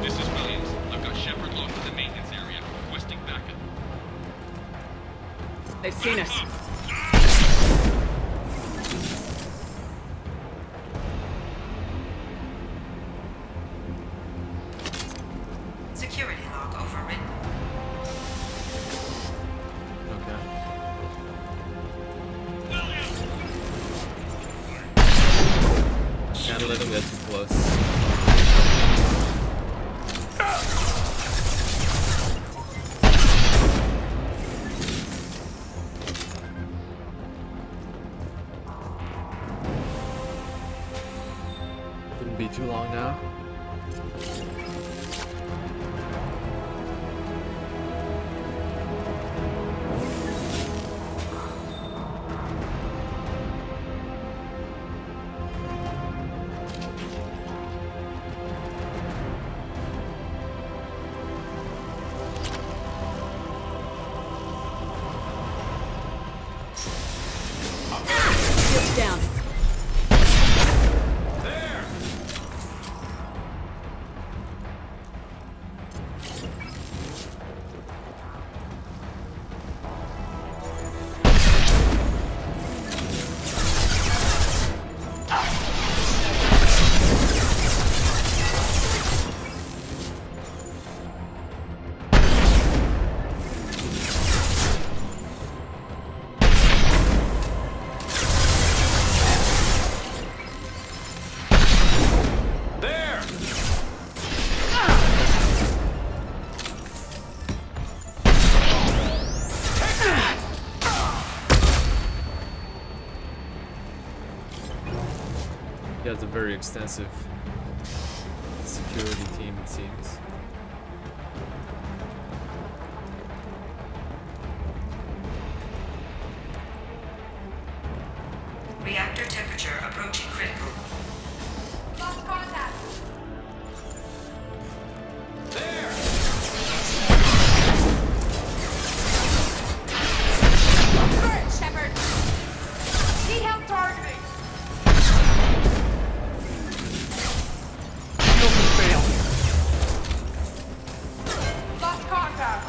This is Williams. I've got Shepard locked in the maintenance area, requesting backup. They've seen us. Security log overridden. Okay. Can't let them get too close. Wouldn't be too long now. Switch down. He has a very extensive security team, it seems. Reactor temperature approaching critical. Lost contact. Hurt, Shepard. Need help targeting. Lost contact.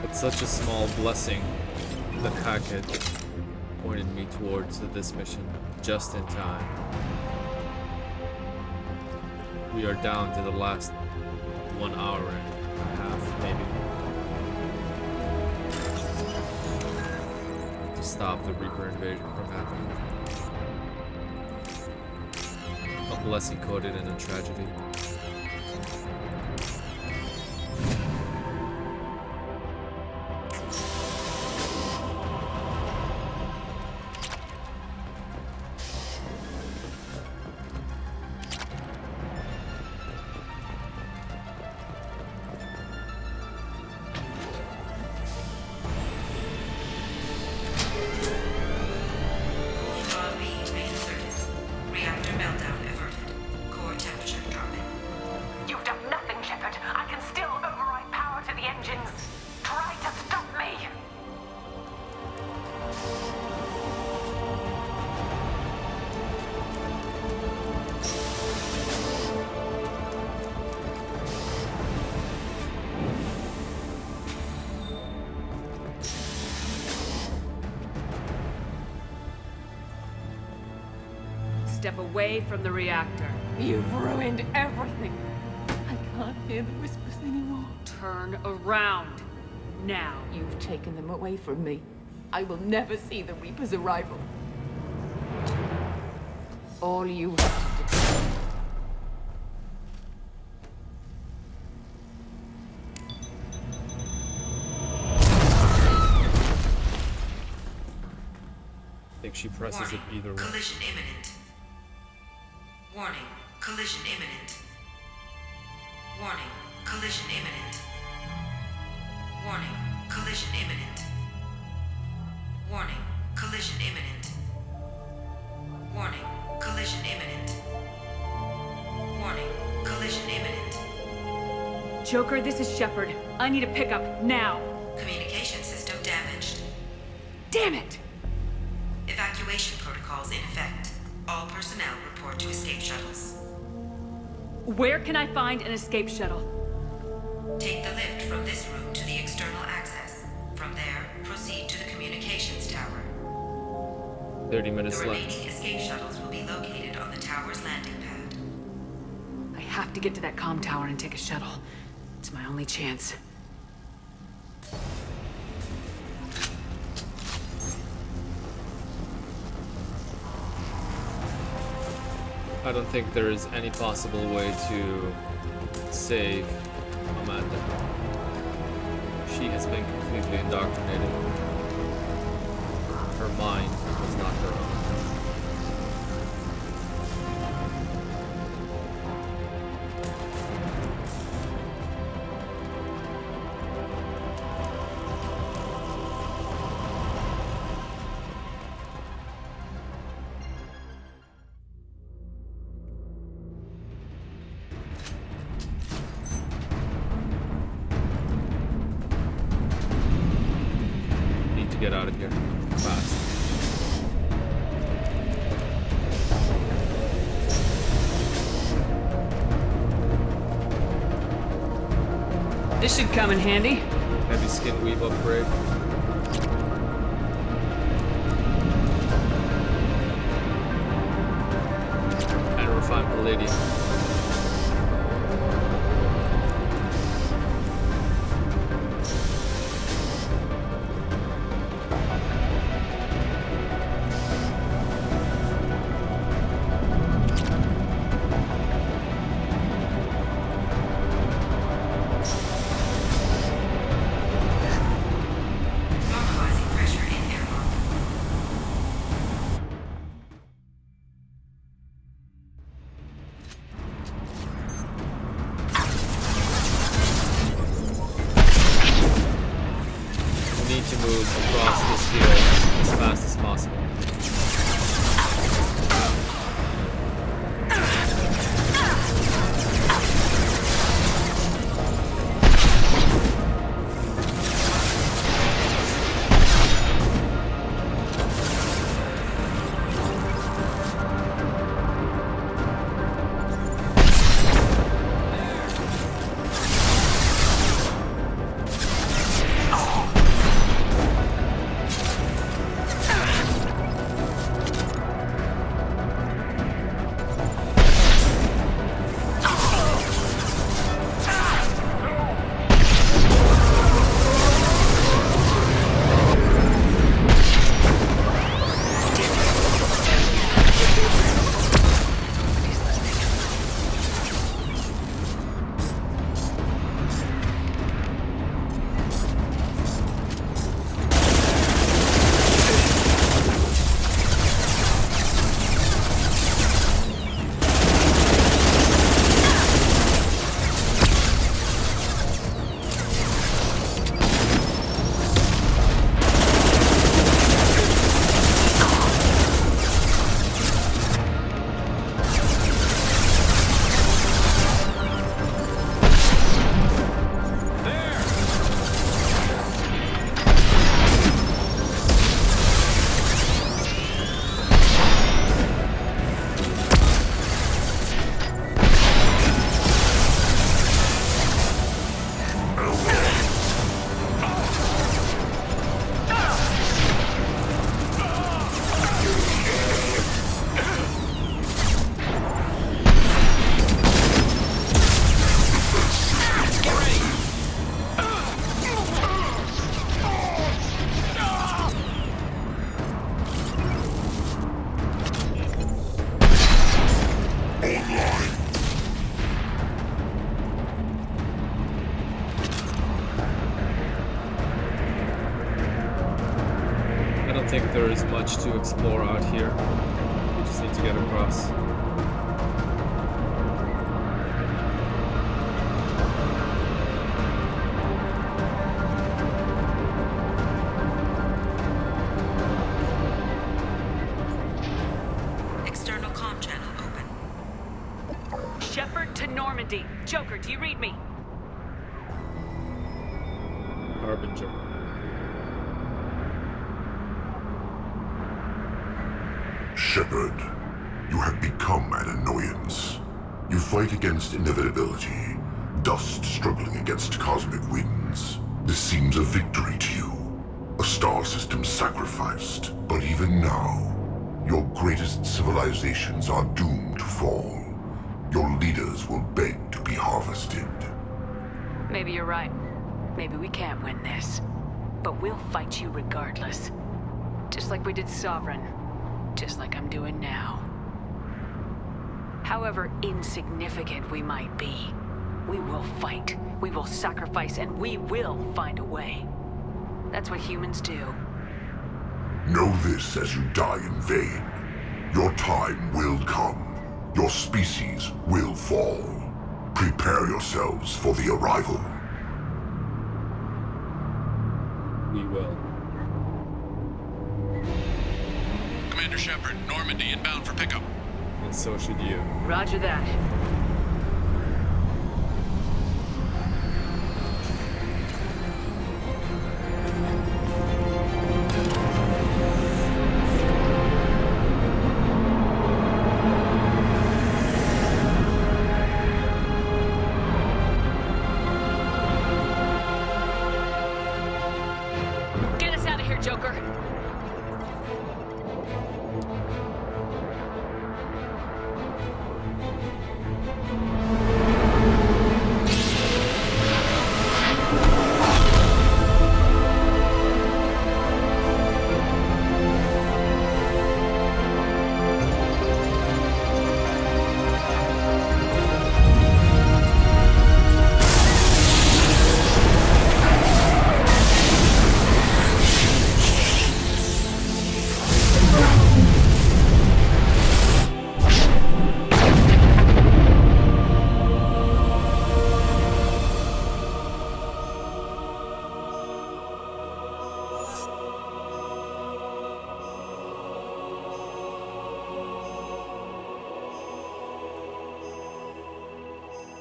It's such a small blessing that Hack had pointed me towards this mission just in time. We are down to the last 1 hour and a half, maybe, to stop the Reaper invasion from happening. A blessing coded in a tragedy. Rod B reinserted. Reactor meltdown averted. Core temperature dropping. You've done nothing, Shepard. I can still override power to the engines. Try to stop me. Step away from the reactor. You've ruined everything. I can't hear the whispers anymore. Turn around. Now. You've taken them away from me. I will never see the Reaper's arrival. All you have to do. I think she presses it Warning. either way. Collision imminent. Warning, collision imminent. Warning, collision imminent. Warning, collision imminent. Warning, collision imminent. Warning, collision imminent. Warning, collision imminent. Joker, this is Shepard. I need a pickup, now. Communication system damaged. Damn it! Evacuation protocols in effect. All personnel report to escape shuttles. Where can I find an escape shuttle? Take the lift from this room to the external access. From there, proceed to the communications tower. 30 minutes The left. remaining escape shuttles will be located on the tower's landing pad. I have to get to that comm tower and take a shuttle. It's my only chance. I don't think there is any possible way to save Amanda. She has been completely indoctrinated. Her mind was not her own. Get out of here fast. This should come in handy. Heavy skin weave upgrade. And refined palladium. To move across this field as fast as possible. think there is much to explore out here. We just need to get across. Shepard to Normandy. Joker, do you read me? Harbinger. Shepard, you have become an annoyance. You fight against inevitability, dust struggling against cosmic winds. This seems a victory to you. A star system sacrificed. But even now, your greatest civilizations are doomed to fall. Your leaders will beg to be harvested. Maybe you're right. Maybe we can't win this. But we'll fight you regardless. Just like we did Sovereign. Just like I'm doing now. However insignificant we might be, we will fight, we will sacrifice, and we will find a way. That's what humans do. Know this as you die in vain. Your time will come. Your species will fall. Prepare yourselves for the arrival. We will. Commander Shepard, Normandy inbound for pickup. And so should you. Roger that. Get us out of here, Joker.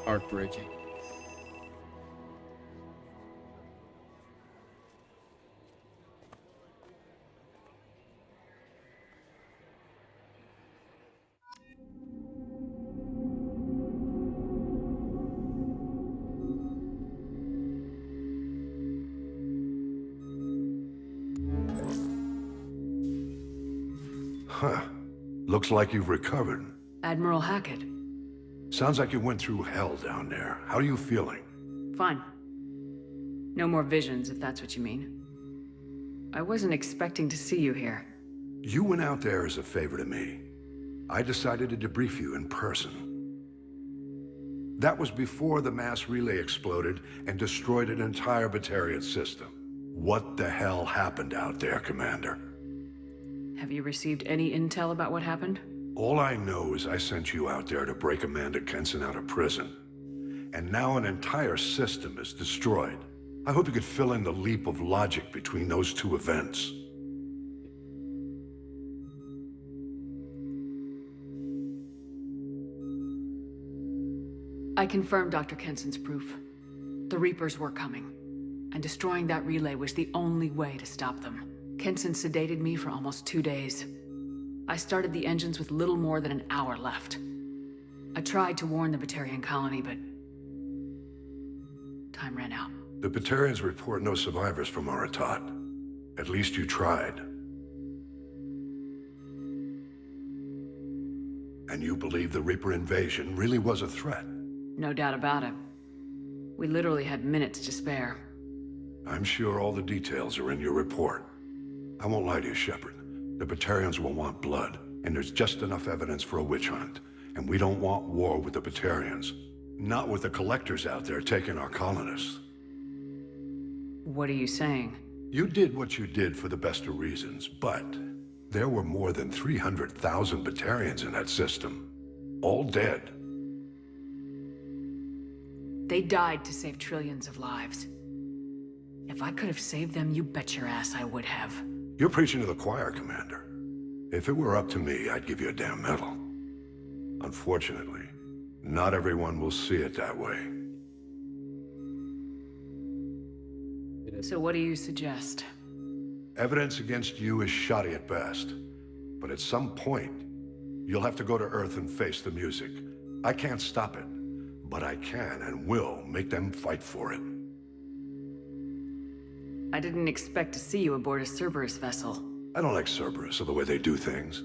Heartbreaking. Huh. Looks like you've recovered. Admiral Hackett. Sounds like you went through hell down there. How are you feeling? Fine. No more visions, if that's what you mean. I wasn't expecting to see you here. You went out there as a favor to me. I decided to debrief you in person. That was before the mass relay exploded and destroyed an entire Batarian system. What the hell happened out there, Commander? Have you received any intel about what happened? All I know is I sent you out there to break Amanda Kenson out of prison. And now an entire system is destroyed. I hope you could fill in the leap of logic between those two events. I confirmed Dr. Kenson's proof. The Reapers were coming, and destroying that relay was the only way to stop them. Kenson sedated me for almost 2 days. I started the engines with little more than an hour left. I tried to warn the Batarian colony, but time ran out. The Batarians report no survivors from Aratat. At least you tried. And you believe the Reaper invasion really was a threat? No doubt about it. We literally had minutes to spare. I'm sure all the details are in your report. I won't lie to you, Shepard. The Batarians will want blood, and there's just enough evidence for a witch hunt. And we don't want war with the Batarians. Not with the collectors out there taking our colonists. What are you saying? You did what you did for the best of reasons, but there were more than 300,000 Batarians in that system. All dead. They died to save trillions of lives. If I could have saved them, you bet your ass I would have. You're preaching to the choir, Commander. If it were up to me, I'd give you a damn medal. Unfortunately, Not everyone will see it that way. So what do you suggest? Evidence against you is shoddy at best. But at some point, you'll have to go to Earth and face the music. I can't stop it, but I can and will make them fight for it. I didn't expect to see you aboard a Cerberus vessel. I don't like Cerberus or the way they do things.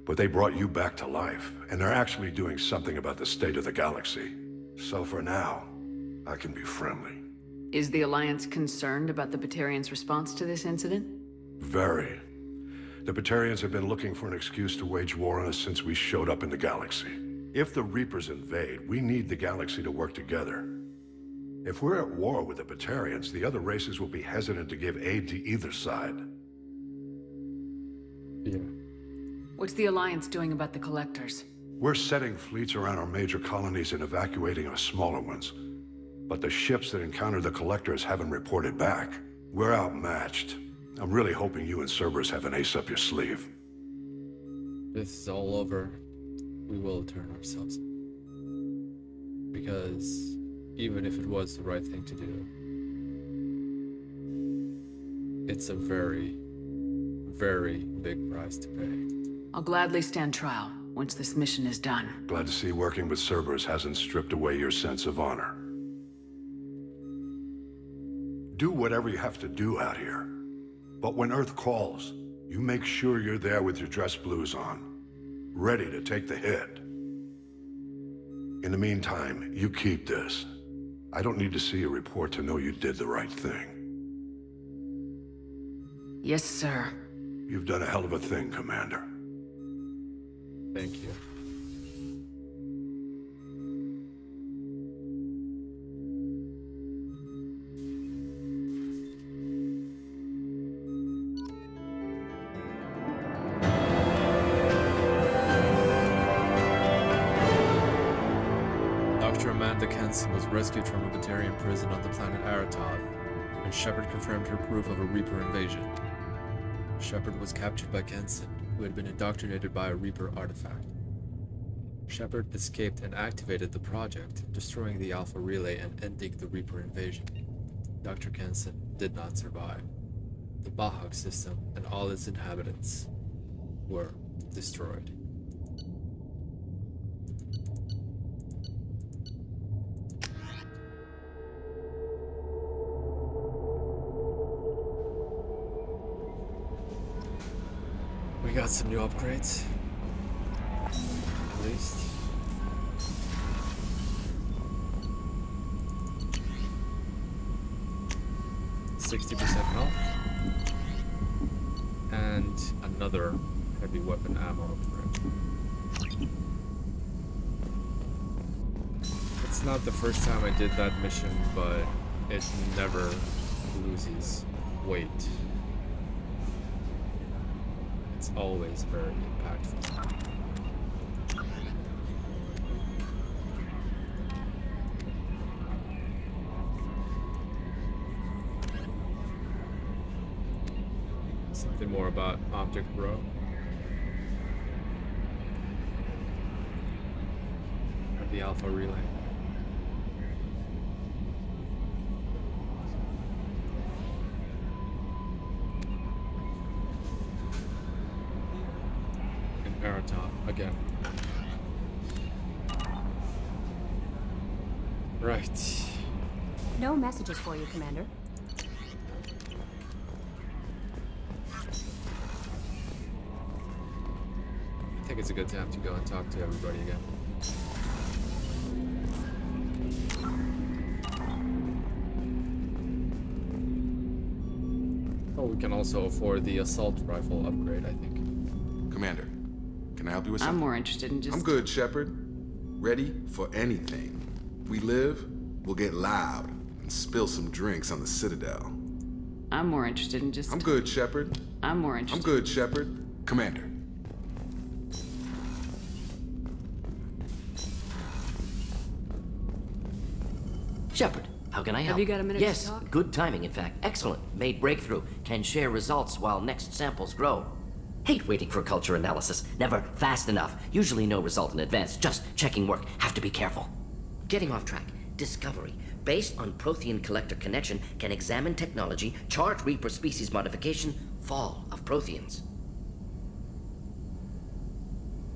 But they brought you back to life, and they're actually doing something about the state of the galaxy. So for now, I can be friendly. Is the Alliance concerned about the Batarians' response to this incident? Very. The Batarians have been looking for an excuse to wage war on us since we showed up in the galaxy. If the Reapers invade, we need the galaxy to work together. If we're at war with the Batarians, the other races will be hesitant to give aid to either side. Yeah. What's the Alliance doing about the Collectors? We're setting fleets around our major colonies and evacuating our smaller ones. But the ships that encountered the Collectors haven't reported back. We're outmatched. I'm really hoping you and Cerberus have an ace up your sleeve. This is all over. We will turn ourselves in. Because even if it was the right thing to do, it's a very, very big price to pay. I'll gladly stand trial once this mission is done. Glad to see working with Cerberus hasn't stripped away your sense of honor. Do whatever you have to do out here. But when Earth calls, you make sure you're there with your dress blues on, ready to take the hit. In the meantime, you keep this. I don't need to see a report to know you did the right thing. Yes, sir. You've done a hell of a thing, Commander. Thank you. Dr. Amanda Kenson was rescued from a Batarian prison on the planet Aratod, and Shepard confirmed her proof of a Reaper invasion. Shepard was captured by Kenson, who had been indoctrinated by a Reaper artifact. Shepard escaped and activated the project, destroying the Alpha Relay and ending the Reaper invasion. Dr. Kenson did not survive. The Bahag system and all its inhabitants were destroyed. We got some new upgrades. At least. $60% health. And another heavy weapon ammo upgrade. It's not the first time I did that mission, but it never loses weight. It's always very impactful. Something more about Object Row. Or the Alpha Relay. Paragon again. Right. No messages for you, Commander. I think it's a good time to go and talk to everybody again. Oh, we can also afford the assault rifle upgrade, I think. Commander, can I help you with something? I'm more interested in just... I'm good, Shepard. Ready for anything. If we live, we'll get loud and spill some drinks on the Citadel. I'm more interested in just... I'm good, Shepard. I'm more interested... I'm good, Shepard. Commander. Shepard, how can I help? Have you got a minute yes, to talk? Good timing, in fact. Excellent. Made breakthrough. Can share results while next samples grow. Hate waiting for culture analysis. Never fast enough. Usually no result in advance. Just checking work. Have to be careful. Getting off track. Discovery. Based on Prothean collector connection, can examine technology, chart Reaper species modification, fall of Protheans.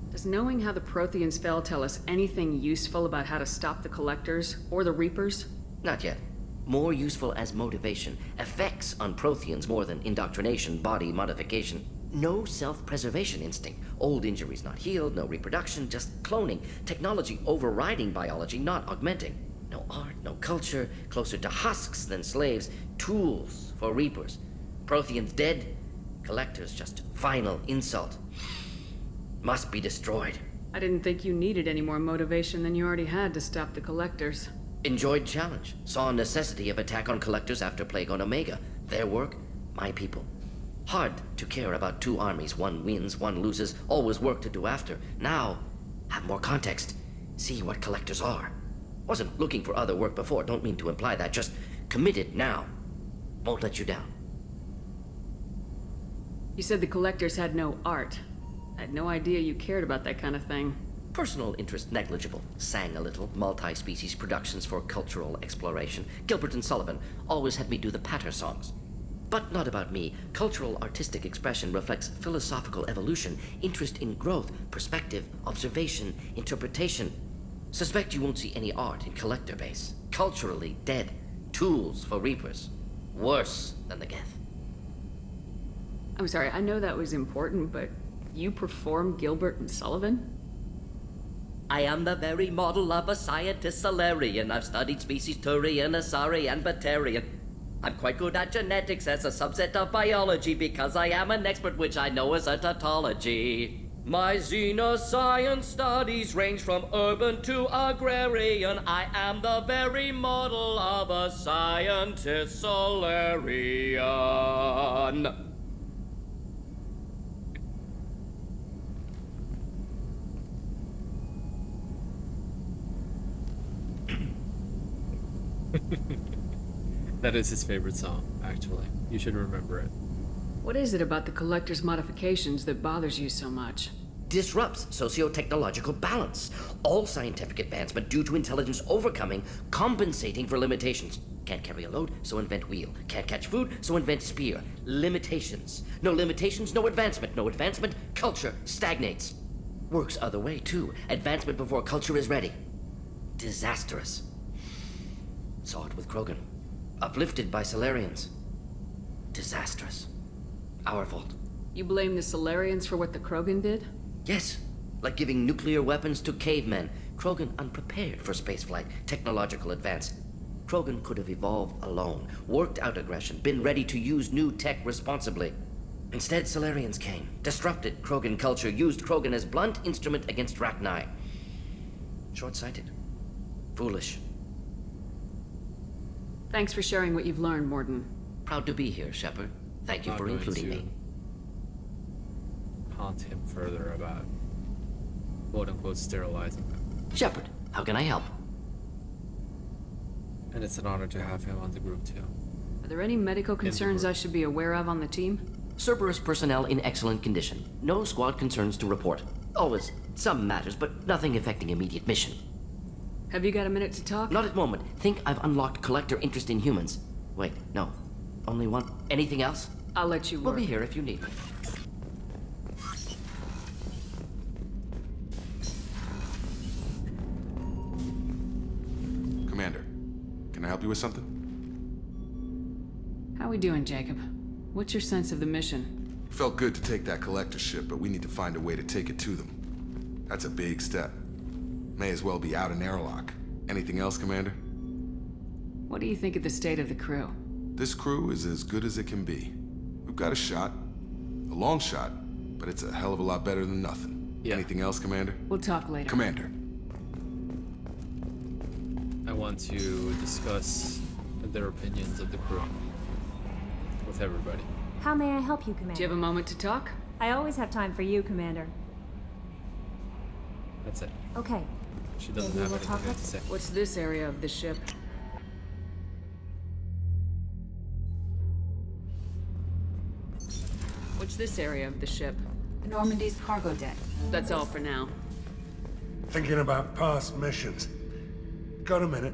Does knowing how the Protheans fell tell us anything useful about how to stop the Collectors or the Reapers? Not yet. More useful as motivation. Effects on Protheans more than indoctrination, body modification. No self-preservation instinct. Old injuries not healed, no reproduction, just cloning. Technology overriding biology, not augmenting. No art, no culture, closer to husks than slaves. Tools for Reapers. Protheans dead, Collectors just final insult. Must be destroyed. I didn't think you needed any more motivation than you already had to stop the Collectors. Enjoyed challenge. Saw necessity of attack on Collectors after Plague on Omega. Their work, my people. Hard to care about two armies. One wins, one loses. Always work to do after. Now, have more context. See what Collectors are. Wasn't looking for other work before. Don't mean to imply that. Just committed now. Won't let you down. You said the Collectors had no art. I had no idea you cared about that kind of thing. Personal interest negligible. Sang a little. Multi-species productions for cultural exploration. Gilbert and Sullivan always had me do the patter songs. But not about me. Cultural artistic expression reflects philosophical evolution, interest in growth, perspective, observation, interpretation. Suspect you won't see any art in Collector base. Culturally dead. Tools for Reapers. Worse than the Geth. I'm sorry, I know that was important, but you perform Gilbert and Sullivan? I am the very model of a scientist Solarian. I've studied species Turian, Asari, and Batarian. I'm quite good at genetics as a subset of biology because I am an expert, which I know is a tautology. My xenoscience studies range from urban to agrarian. I am the very model of a scientist Solarian. That is his favorite song, actually. You should remember it. What is it about the Collector's modifications that bothers you so much? Disrupts socio-technological balance. All scientific advancement due to intelligence overcoming, compensating for limitations. Can't carry a load, so invent wheel. Can't catch food, so invent spear. Limitations. No limitations, no advancement. No advancement, culture stagnates. Works other way, too. Advancement before culture is ready. Disastrous. Saw it with Krogan. Uplifted by Solarians. Disastrous. Our fault. You blame the Solarians for what the Krogan did? Yes. Like giving nuclear weapons to cavemen. Krogan unprepared for spaceflight. Technological advance. Krogan could have evolved alone. Worked out aggression. Been ready to use new tech responsibly. Instead, Solarians came. Disrupted Krogan culture. Used Krogan as blunt instrument against Rachni. Short-sighted. Foolish. Thanks for sharing what you've learned, Morden. Proud to be here, Shepard. Thank you for including me. Haunt him further about quote-unquote sterilizing them. Shepard, how can I help? And it's an honor to have him on the group too. Are there any medical concerns I should be aware of on the team? Cerberus personnel in excellent condition. No squad concerns to report. Always some matters, but nothing affecting immediate mission. Have you got a minute to talk? Not at moment. Think I've unlocked Collector interest in humans. Wait, no. Only one. Anything else? I'll let you work. We'll be here if you need me. Commander, can I help you with something? How we doing, Jacob? What's your sense of the mission? Felt good to take that Collector ship, but we need to find a way to take it to them. That's a big step. May as well be out in airlock. Anything else, Commander? What do you think of the state of the crew? This crew is as good as it can be. We've got a shot. A long shot, but it's a hell of a lot better than nothing. Yeah. Anything else, Commander? We'll talk later. Commander. I want to discuss their opinions of the crew with everybody. How may I help you, Commander? Do you have a moment to talk? I always have time for you, Commander. That's it. Okay. She doesn't have anything to say. What's this area of the ship? What's this area of the ship? The Normandy's cargo deck. That's all for now. Thinking about past missions. Got a minute?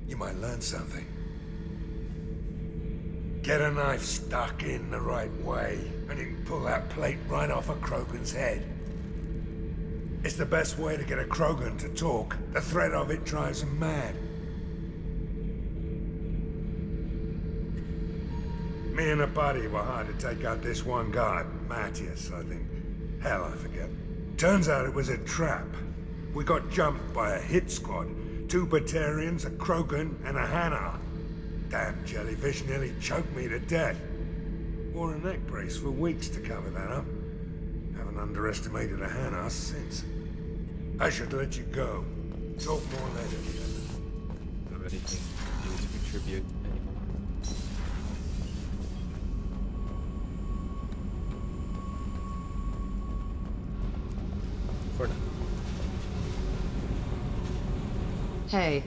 You might learn something. Get a knife stuck in the right way, and you can pull that plate right off a Krogan's head. It's the best way to get a Krogan to talk. The threat of it drives him mad. Me and a buddy were hired to take out this one guy, Matthias, I think. Hell, I forget. Turns out it was a trap. We got jumped by a hit squad. 2 Batarians, a Krogan, and a Hanar. Damn jellyfish nearly choked me to death. Wore a neck brace for weeks to cover that up. Haven't underestimated a Hanar since. I should let you go. Talk more later. Have anything new to contribute anymore? For now. Hey.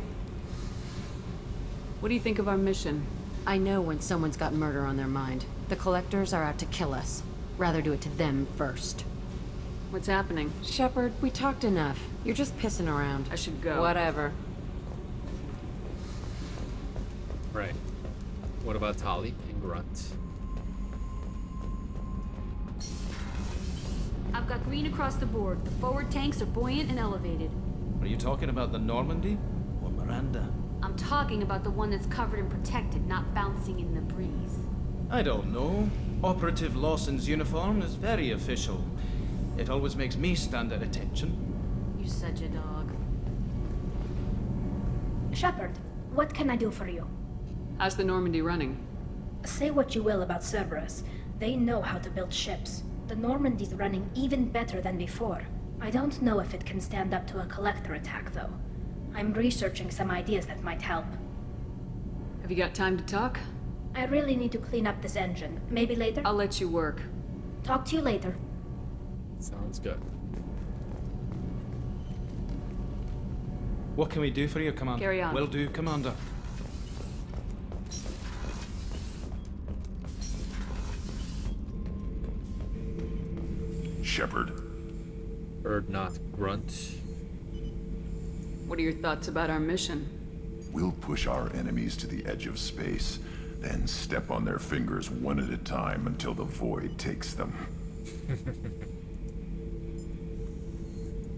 What do you think of our mission? I know when someone's got murder on their mind. The Collectors are out to kill us. Rather do it to them first. What's happening? Shepard, we talked enough. You're just pissing around. I should go. Whatever. Right. What about Tali and Grunt? I've got green across the board. The forward tanks are buoyant and elevated. Are you talking about the Normandy? Or Miranda? I'm talking about the one that's covered and protected, not bouncing in the breeze. I don't know. Operative Lawson's uniform is very official. It always makes me stand at attention. You're such a dog. Shepard, what can I do for you? How's the Normandy running? Say what you will about Cerberus. They know how to build ships. The Normandy's running even better than before. I don't know if it can stand up to a Collector attack, though. I'm researching some ideas that might help. Have you got time to talk? I really need to clean up this engine. Maybe later? I'll let you work. Talk to you later. Sounds good. What can we do for you, Commander? Carry on. Will do, Commander. Shepard. Bird, not Grunt. What are your thoughts about our mission? We'll push our enemies to the edge of space, then step on their fingers one at a time until the void takes them.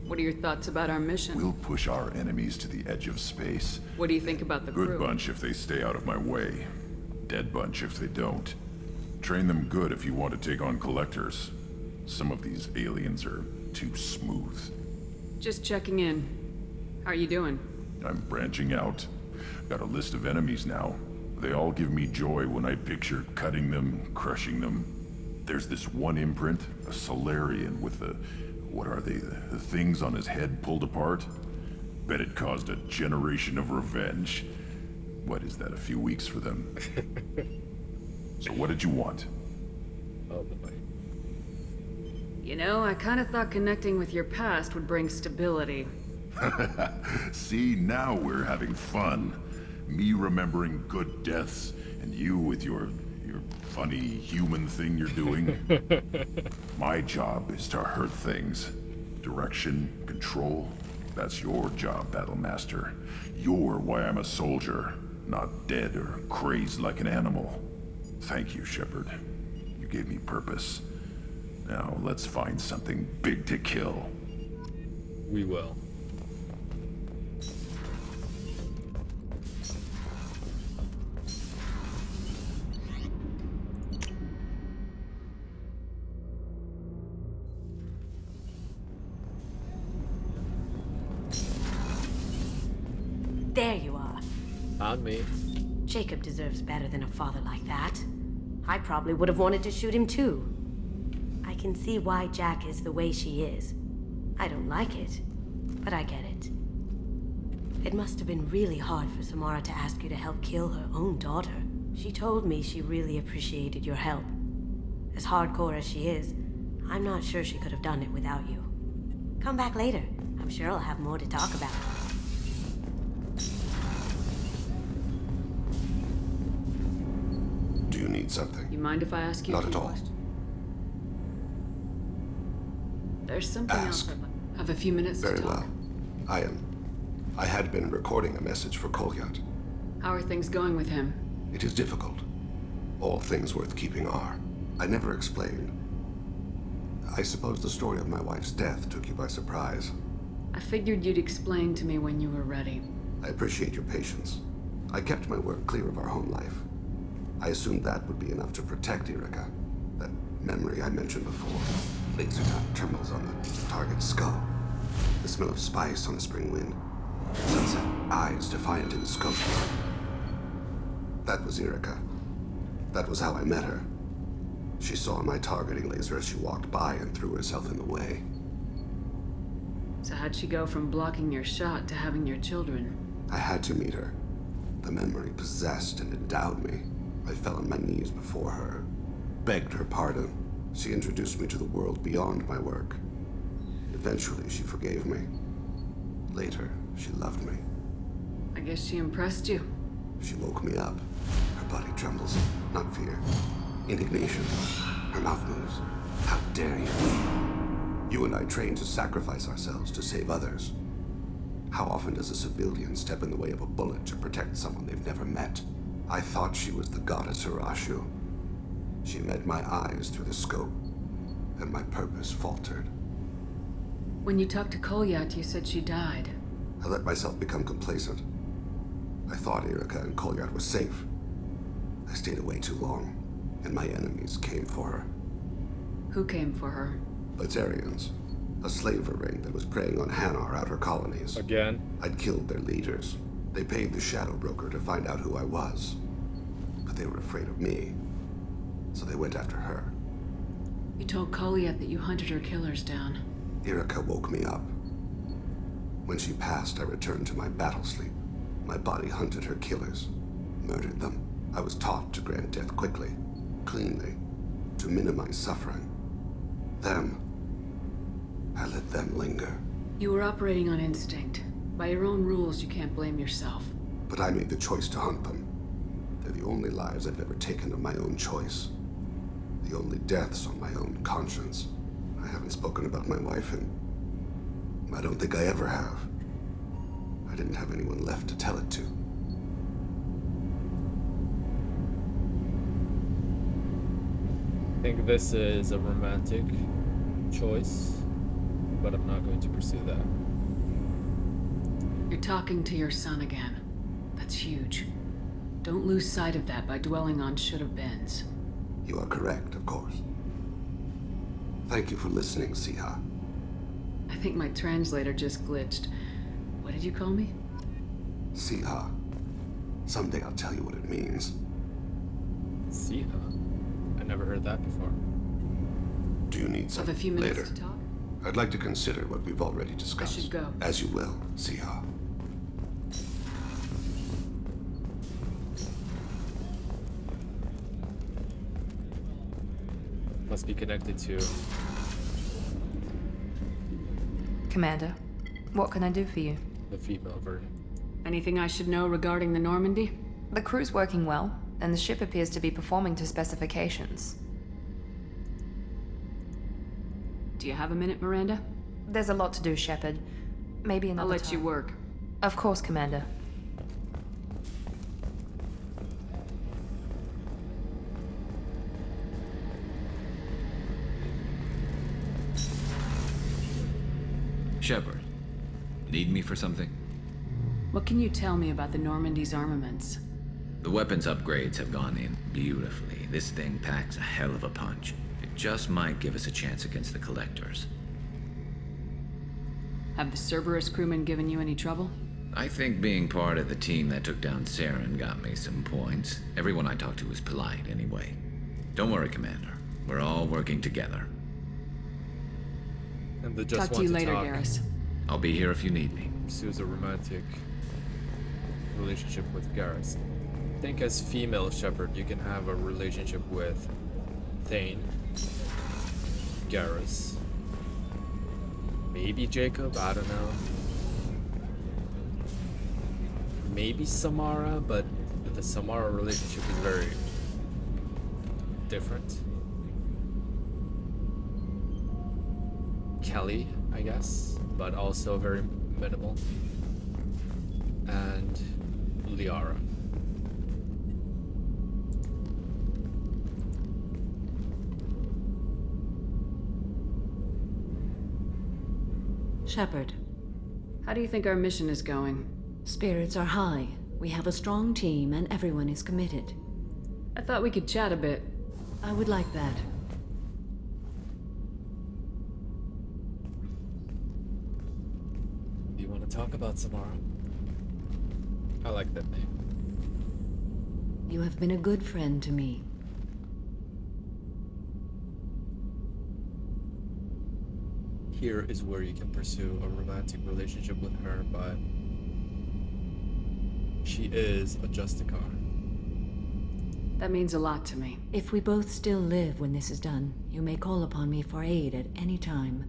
What are your thoughts about our mission? We'll push our enemies to the edge of space. What do you think about the crew? Good bunch if they stay out of my way. Dead bunch if they don't. Train them good if you want to take on Collectors. Some of these aliens are too smooth. Just checking in. How are you doing? I'm branching out. Got a list of enemies now. They all give me joy when I picture cutting them, crushing them. There's this one imprint, a Solarian with the... what are they? The things on his head pulled apart? Bet it caused a generation of revenge. What is that, a few weeks for them? So what did you want? Oh boy. You know, I kind of thought connecting with your past would bring stability. See, now we're having fun. Me remembering good deaths, and you with your funny human thing you're doing. My job is to hurt things. Direction, control, that's your job, Battlemaster. You're why I'm a soldier, not dead or crazed like an animal. Thank you, Shepard. You gave me purpose. Now let's find something big to kill. We will. There you are. On me. Jacob deserves better than a father like that. I probably would have wanted to shoot him too. I can see why Jack is the way she is. I don't like it, but I get it. It must have been really hard for Samara to ask you to help kill her own daughter. She told me she really appreciated your help. As hardcore as she is, I'm not sure she could have done it without you. Come back later. I'm sure I'll have more to talk about. Do you need something? You mind if I ask you a Not few at all. questions? There's something else I'd like. Have a few minutes Very to talk. well. I had been recording a message for Kolyat. How are things going with him? It is difficult. All things worth keeping are. I never explained. I suppose the story of my wife's death took you by surprise. I figured you'd explain to me when you were ready. I appreciate your patience. I kept my work clear of our home life. I assumed that would be enough to protect Erica. That memory I mentioned before. Laser dot trembles on the target's skull. The smell of spice on the spring wind. Sunset eyes defiant in the scope. That was Erica. That was how I met her. She saw my targeting laser as she walked by and threw herself in the way. So how'd she go from blocking your shot to having your children? I had to meet her. The memory possessed and endowed me. I fell on my knees before her, begged her pardon. She introduced me to the world beyond my work. Eventually, she forgave me. Later, she loved me. I guess she impressed you. She woke me up. Her body trembles, not fear. Indignation. Her mouth moves. How dare you? You and I trained to sacrifice ourselves to save others. How often does a civilian step in the way of a bullet to protect someone they've never met? I thought she was the goddess Hirashu. She met my eyes through the scope, and my purpose faltered. When you talked to Kolyat, you said she died. I let myself become complacent. I thought Erica and Kolyat were safe. I stayed away too long, and my enemies came for her. Who came for her? Batarians. A slaver ring that was preying on Hanar outer colonies. Again? I'd killed their leaders. They paid the Shadow Broker to find out who I was. But they were afraid of me, so they went after her. You told Kolyat that you hunted her killers down. Erica woke me up. When she passed, I returned to my battle sleep. My body hunted her killers, murdered them. I was taught to grant death quickly, cleanly, to minimize suffering. I let them linger. You were operating on instinct. By your own rules, you can't blame yourself. But I made the choice to hunt them. They're the only lives I've ever taken of my own choice. The only deaths on my own conscience. I haven't spoken about my wife, and I don't think I ever have. I didn't have anyone left to tell it to. I think this is a romantic choice, but I'm not going to pursue that. You're talking to your son again. That's huge. Don't lose sight of that by dwelling on should-have-beens. You are correct, of course. Thank you for listening, Siha. I think my translator just glitched. What did you call me? Siha. Someday I'll tell you what it means. Siha? I never heard that before. Do you need some Have a few minutes later? to talk? I'd like to consider what we've already discussed. I should go. As you will, Siha. Must be connected to... Commander, what can I do for you? the female version. Anything I should know regarding the Normandy? The crew's working well, and the ship appears to be performing to specifications. Do you have a minute, Miranda? There's a lot to do, Shepard. Maybe another I'll let time. you work. Of course, Commander. Shepard, need me for something? What can you tell me about the Normandy's armaments? The weapons upgrades have gone in beautifully. This thing packs a hell of a punch. It just might give us a chance against the Collectors. Have the Cerberus crewmen given you any trouble? I think being part of the team that took down Saren got me some points. Everyone I talked to was polite anyway. Don't worry, Commander. We're all working together. And they just Talk to want you to later, talk. Garrus. I'll be here if you need me. Pursues a romantic relationship with Garrus. I think as female Shepard, you can have a relationship with Thane, Garrus, maybe Jacob, I don't know. Maybe Samara, but the Samara relationship is very different. Kelly, I guess, but also very minimal. And Liara. Shepard, how do you think our mission is going? Spirits are high. We have a strong team and everyone is committed. I thought we could chat a bit. I would like that. Do you want to talk about Samara? I like that name. You have been a good friend to me. Here is where you can pursue a romantic relationship with her, but she is a Justicar. That means a lot to me. If we both still live when this is done, you may call upon me for aid at any time.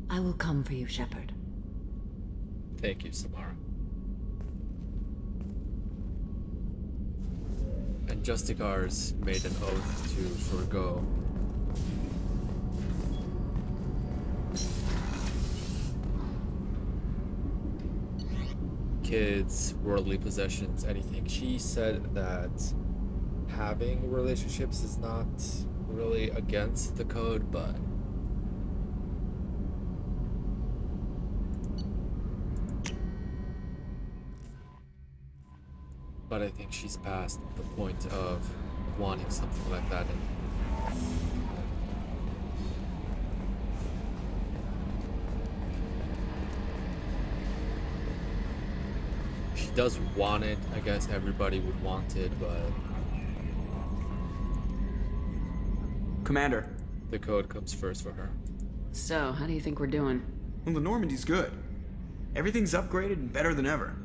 I will come for you, Shepard. Thank you, Samara. And Justicars made an oath to forego kids, worldly possessions, anything. She said that having relationships is not really against the code, but I think she's past the point of wanting something like that. She does want it. I guess everybody would want it, but Commander. The code comes first for her. So, how do you think we're doing? Well, the Normandy's good. Everything's upgraded and better than ever.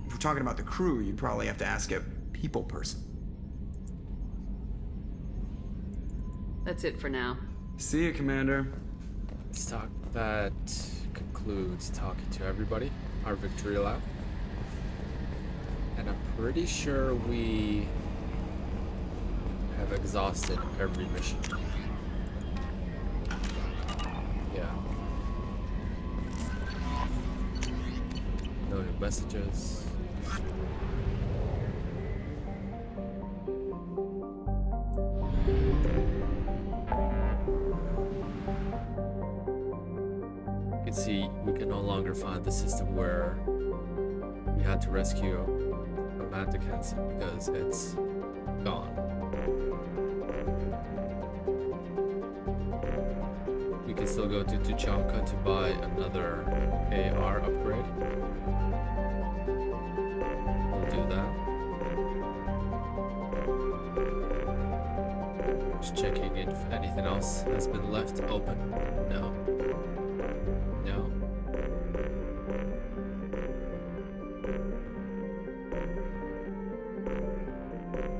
If we're talking about the crew, you'd probably have to ask a people person. That's it for now. See you, Commander. That concludes talking to everybody. Our victory lap. And I'm pretty sure we have exhausted every mission. Yeah. No new messages. You can see we can no longer find the system where we had to rescue Amanda Kenson because it's gone. We can still go to Tuchanka to buy another AR upgrade. We'll do that. Just checking if anything else has been left open. No. No.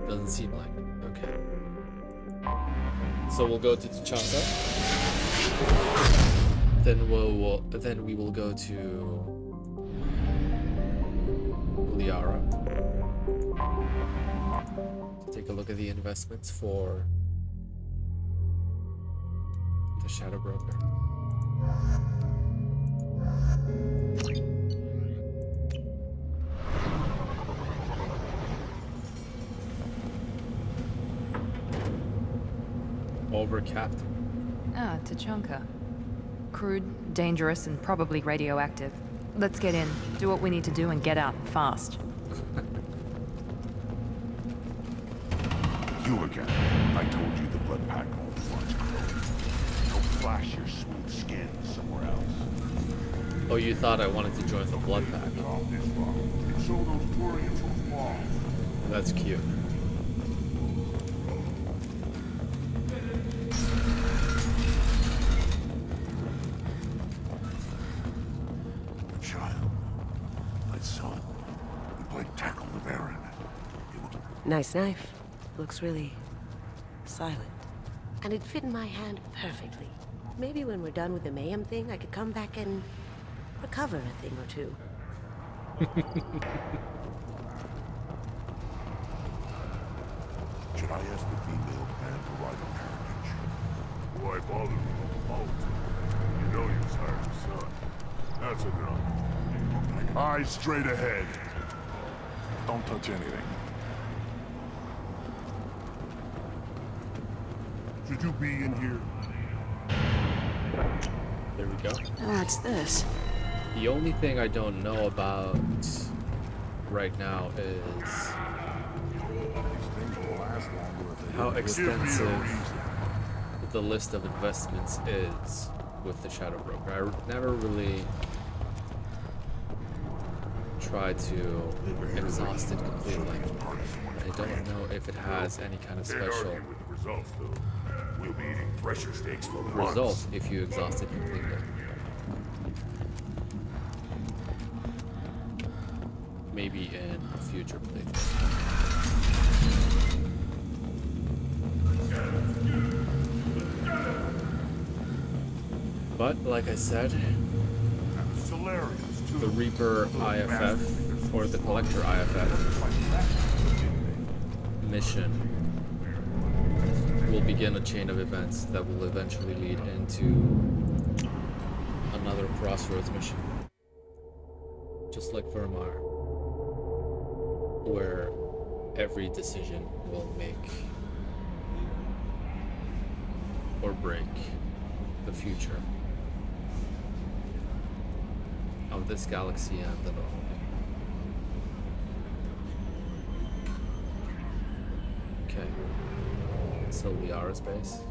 Doesn't seem like it. Okay. So we'll go to Tuchanka. Then we will go to Liara to take a look at the investments for the Shadow Broker. Over Captain. Ah, Tuchanka. Crude, dangerous, and probably radioactive. Let's get in, do what we need to do, and get out fast. You again. I told you the blood pack only wants growth. Go flash your smooth skin somewhere else. Oh, you thought I wanted to join the blood pack. That's cute. Nice knife. Looks really silent. And it'd fit in my hand perfectly. Maybe when we're done with the mayhem thing, I could come back and recover a thing or two. Should I ask the female band to ride a Paragon ship? why I bothered with the politics. You know you tired of son. That's enough. Eyes straight ahead. Don't touch anything. Should you be in here? There we go. What's this? The only thing I don't know about right now is how extensive the list of investments is with the Shadow Broker. I never really tried to exhaust it completely. I don't know if it has any kind of special Results, though. We'll be eating pressure steaks for result months. if you exhaust it completely. Maybe in a future playthrough. But like I said, the Reaper IFF or the Collector IFF mission will begin a chain of events that will eventually lead into another Crossroads mission. Just like Vermeer, where every decision will make or break the future of this galaxy and the North. Okay. So Liara's base.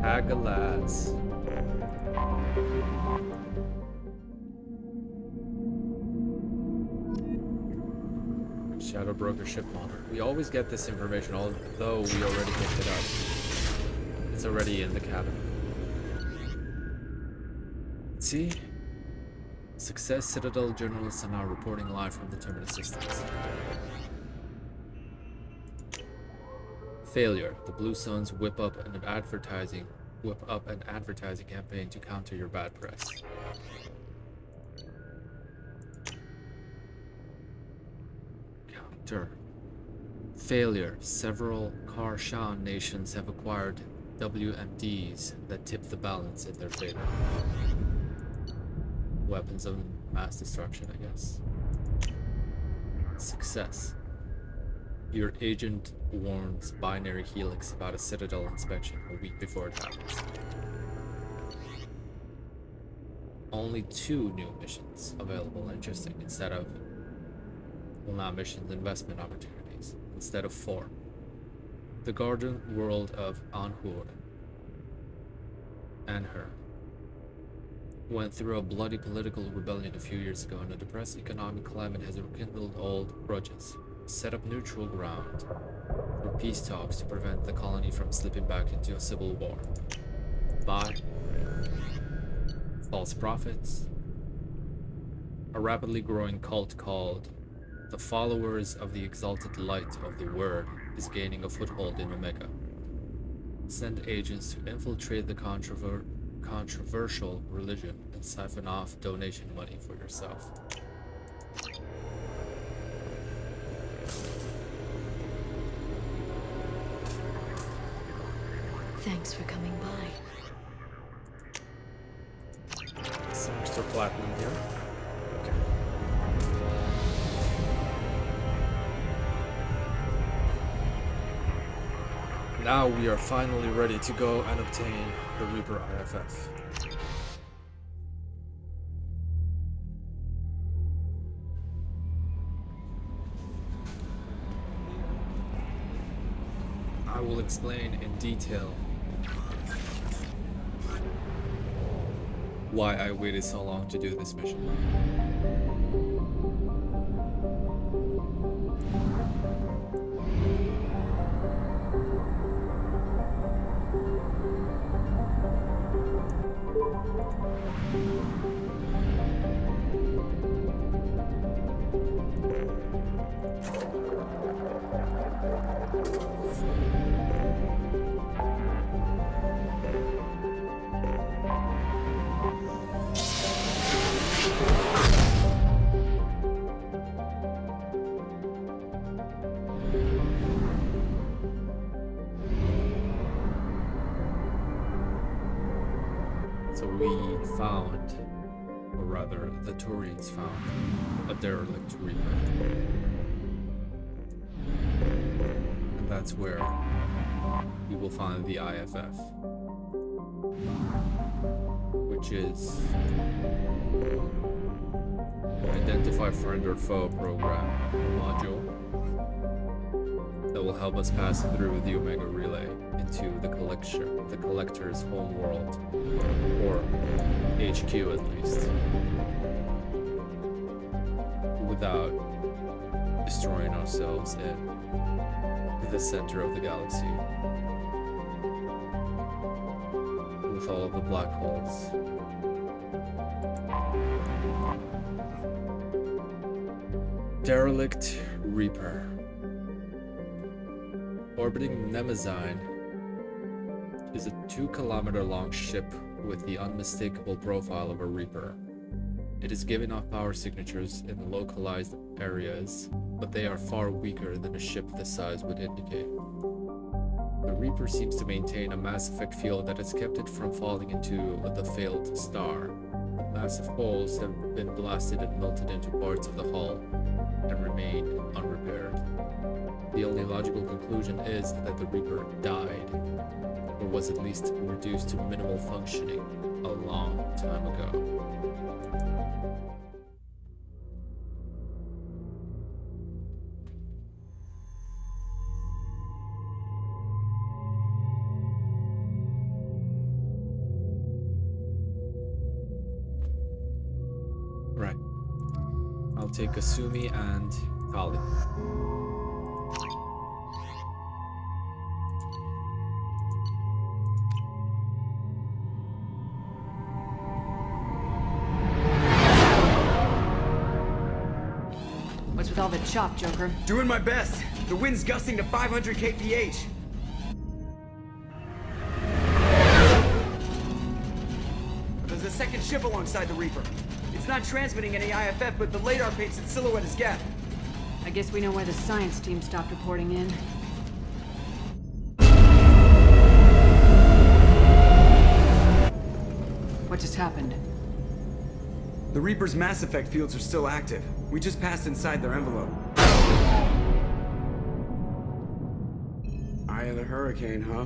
Agalas. Shadow Broker ship model. We always get this information, although we already picked it up. It's already in the cabin. See? Success Citadel journalists are now reporting live from the Terminus systems. Failure. The Blue Suns whip up an advertising campaign to counter your bad press. Counter. Failure. Several Karshan nations have acquired WMDs that tip the balance in their favor. Weapons of mass destruction, I guess. Success. Your agent warns Binary Helix about a Citadel inspection a week before it happens. Only 2 new missions available. Interesting. Instead of, well, not missions, investment opportunities. Instead of 4. The garden world of Anhur went through a bloody political rebellion a few years ago, and a depressed economic climate has rekindled old grudges. Set up neutral ground for peace talks to prevent the colony from slipping back into a civil war. By false prophets, a rapidly growing cult called the Followers of the Exalted Light of the Word is gaining a foothold in Omega. Send agents to infiltrate the controversial religion and siphon off donation money for yourself. Thanks for coming by. Semester Platinum here. Okay. Now we are finally ready to go and obtain the Reaper IFF. I will explain in detail why I waited so long to do this mission. So we found, or rather, the Turians found a derelict Reaper. And that's where we will find the IFF, which is an Identify Friend or Foe program module that will help us pass through the Omega Relay into the Collector's home world, or HQ at least, without destroying ourselves in the center of the galaxy with all of the black holes. Derelict Reaper. Orbiting Nemazine is a 2-kilometer long ship with the unmistakable profile of a Reaper. It is giving off power signatures in localized areas, but they are far weaker than a ship this size would indicate. The Reaper seems to maintain a mass effect field that has kept it from falling into the failed star. Massive holes have been blasted and melted into parts of the hull and remain unrepaired. The only logical conclusion is that the Reaper died, or was at least reduced to minimal functioning a long time ago. Right. I'll take Kasumi and Kali. What's with all the chop, Joker? Doing my best. The wind's gusting to 500 kph. There's a second ship alongside the Reaper. It's not transmitting any IFF, but the radar paints its silhouette as Geth. I guess we know why the science team stopped reporting in. What just happened? The Reaper's mass effect fields are still active. We just passed inside their envelope. Eye of the hurricane, huh?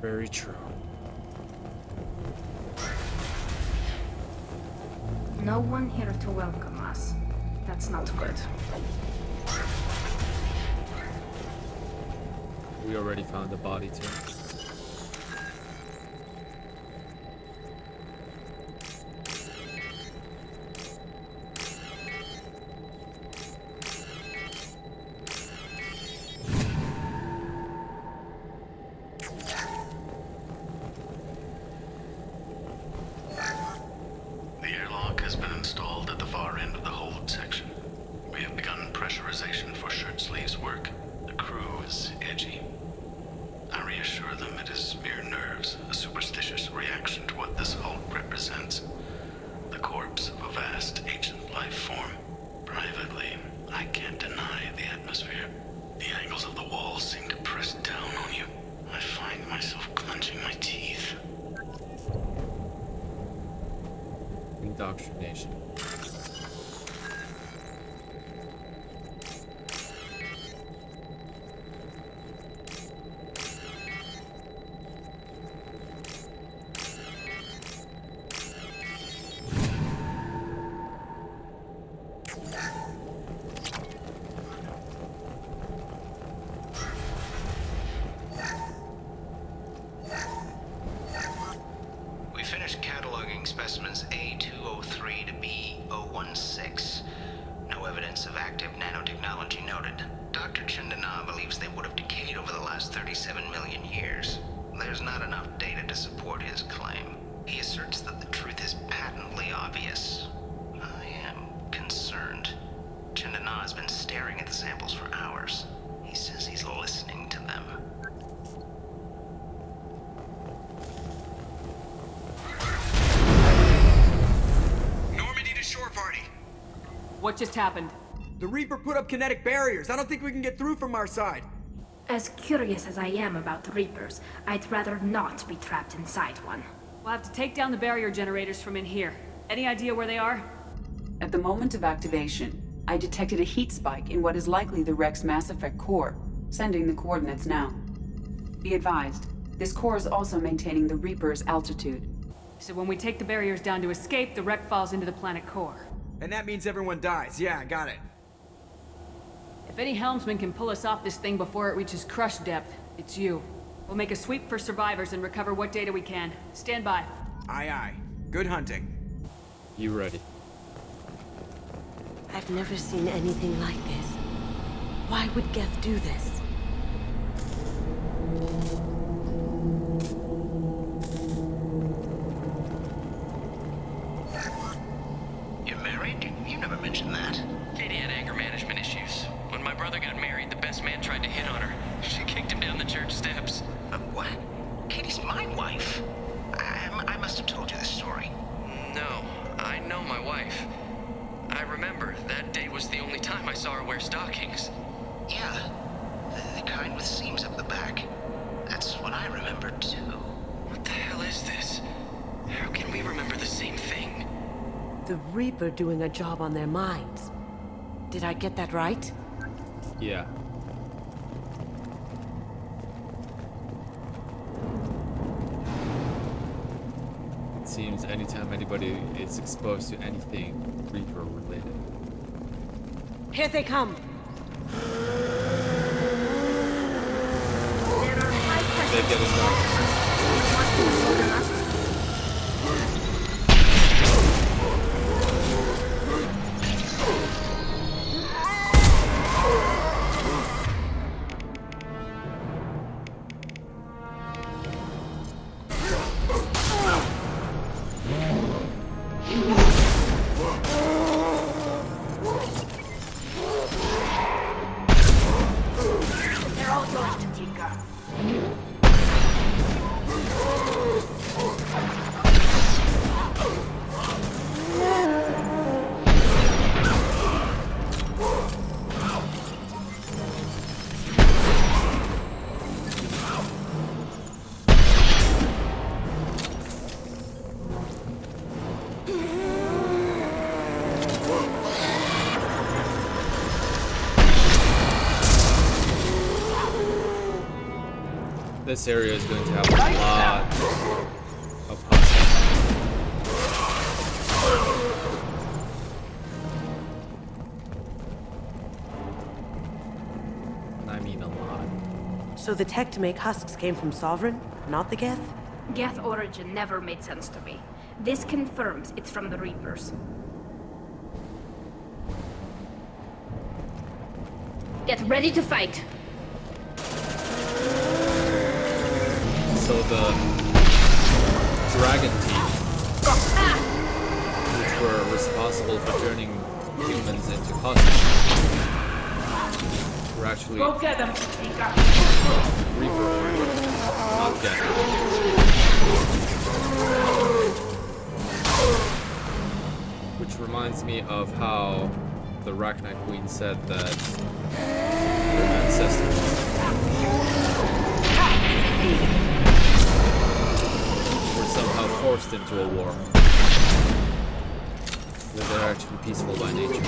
Very true. No one here to welcome us. That's not good. We already found the body too. The airlock has been installed at the far end of the hold section. We have begun pressurization for shirt sleeves work. The crew is edgy. I reassure them it is mere nerves, a superstitious reaction to what this hold represents. The corpse of a vast ancient life form. Privately, I can't deny the atmosphere. The angles of the walls seem to press down on you. I find myself clenching my teeth. Indoctrination. We finished cataloging specimens A203 to B016. No evidence of active nanotechnology noted. Dr. Chandana believes they would have decayed over the last 30 37 million years. There's not enough data to support his claim. He asserts that the truth is patently obvious. I am concerned. Chandana has been staring at the samples for hours. He says he's listening to them. Normandy to shore party. What just happened? The Reaper put up kinetic barriers. I don't think we can get through from our side. As curious as I am about the Reapers, I'd rather not be trapped inside one. We'll have to take down the barrier generators from in here. Any idea where they are? At the moment of activation, I detected a heat spike in what is likely the wreck's Mass Effect core, sending the coordinates now. Be advised, this core is also maintaining the Reaper's altitude. So when we take the barriers down to escape, the wreck falls into the planet core. And that means everyone dies. Yeah, I got it. If any helmsman can pull us off this thing before it reaches crush depth, it's you. We'll make a sweep for survivors and recover what data we can. Stand by. Aye, aye. Good hunting. You ready? I've never seen anything like this. Why would Geth do this? You're married? You never mentioned that. Katie had anger management issues. When my brother got married, the best man tried to hit on her. She kicked him down the church steps. What? Katie's my wife. I must have told you this story. No, I know my wife. I remember that day was the only time I saw her wear stockings. Yeah, the kind with seams up the back. That's what I remember too. What the hell is this? How can we remember the same thing? The Reaper doing a job on their minds. Did I get that right? Yeah. It seems anytime anybody is exposed to anything Reaper related. Here they come! They get us done. They're all yours, Tatika. This area is going to have a lot of hustling. I mean a lot. So the tech to make husks came from Sovereign, not the Geth? Geth origin never made sense to me. This confirms it's from the Reapers. Get ready to fight! So the Dragon team, which were responsible for turning humans into husks, were actually Go get them! Reaper origin, not Geth. Which reminds me of how the Rachni Queen said that her ancestors were somehow forced into a war. That they're actually peaceful by nature.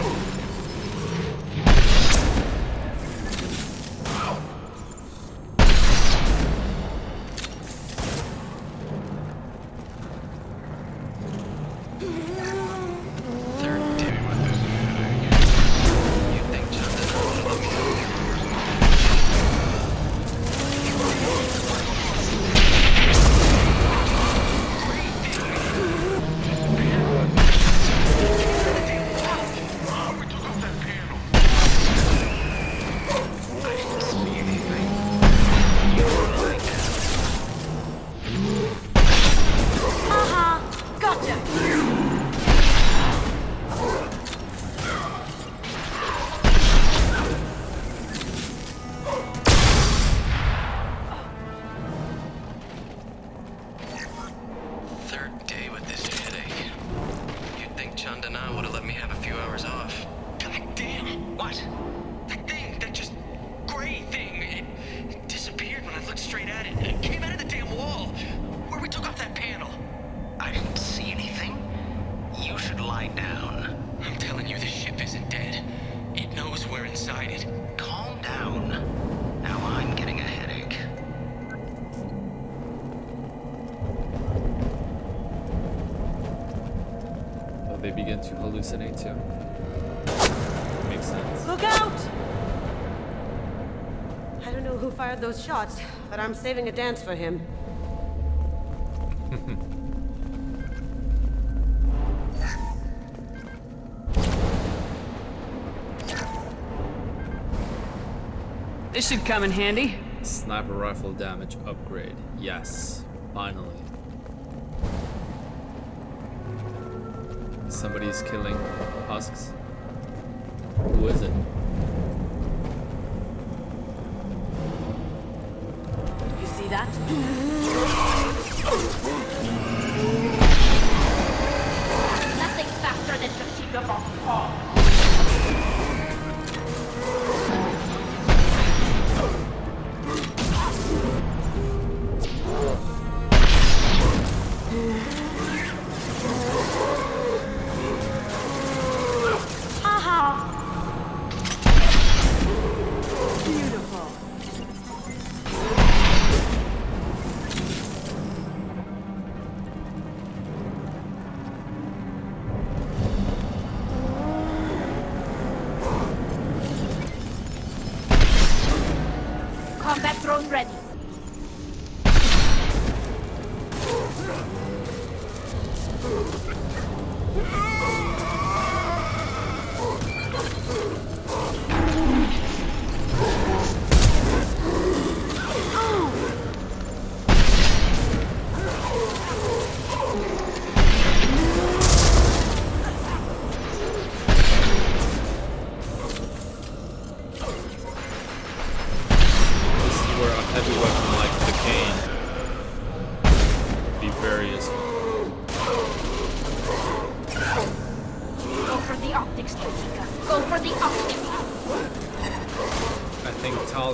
they begin to hallucinate too. Makes sense. Look out! I don't know who fired those shots, but I'm saving a dance for him. This should come in handy. Sniper rifle damage upgrade. Yes, finally. Somebody's killing husks. Who is it? You see that? Nothing faster than to keep your ball. Combat drone ready.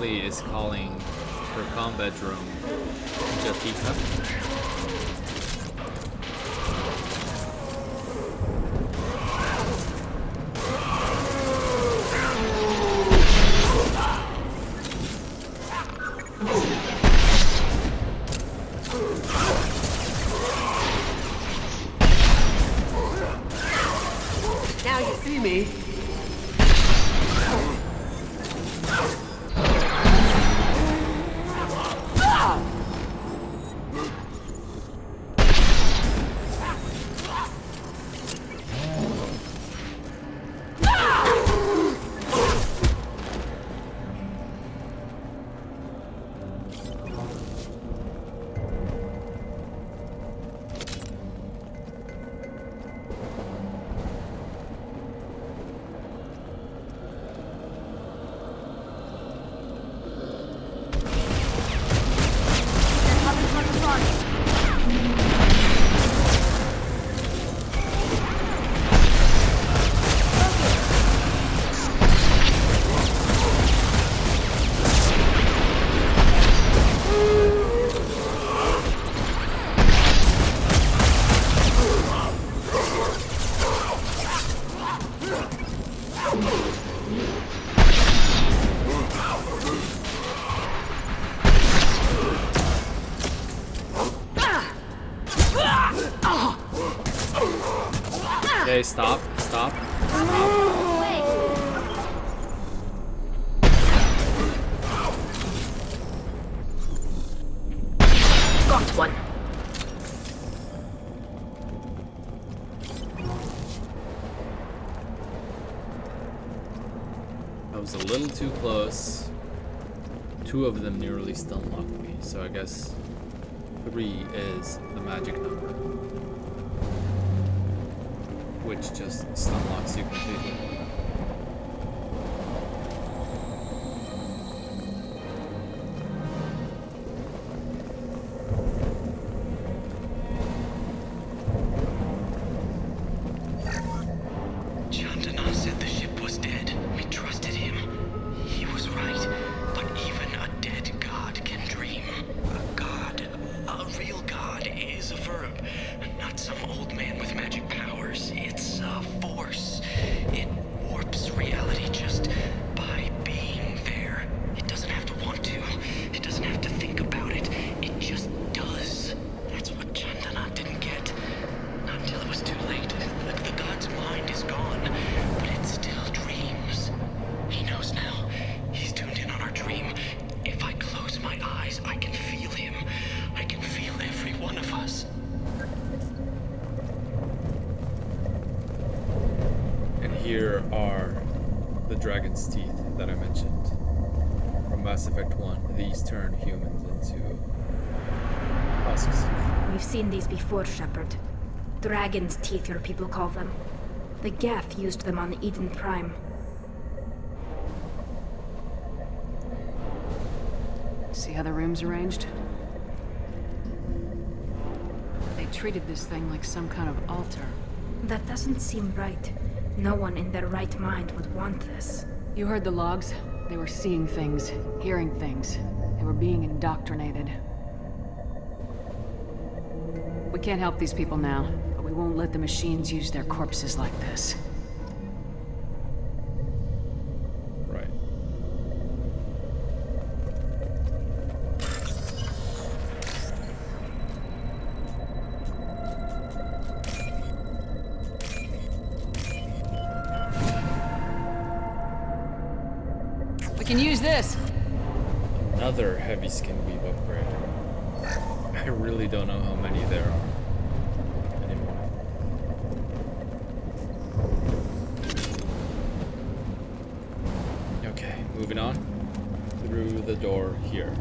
Is calling her combat drone Jatika. Now you see me. Okay, stop. Got one. I was a little too close. Two of them nearly stun-locked me, so I guess 3 is the magic number, which just stun-locks you completely. Chandana said the ship was dead. We trusted him. He was right. But even a dead god can dream. A god, a real god, is a verb. Not some old man with magic powers. It's a force. It warps reality just by being there. It doesn't have to want to. It doesn't have to think about it. It just does. That's what Chandana didn't get. Not until it was too late. The gods here are the dragon's teeth that I mentioned. From Mass Effect 1, these turn humans into husks. We've seen these before, Shepard. Dragon's teeth, your people call them. The Geth used them on Eden Prime. See how the room's arranged? They treated this thing like some kind of altar. That doesn't seem right. No one in their right mind would want this. You heard the logs? They were seeing things, hearing things. They were being indoctrinated. We can't help these people now, but we won't let the machines use their corpses like this. Right. We can use this! Another heavy skin weave upgrade. I really don't know how many there are anymore. Okay, moving on through the door here.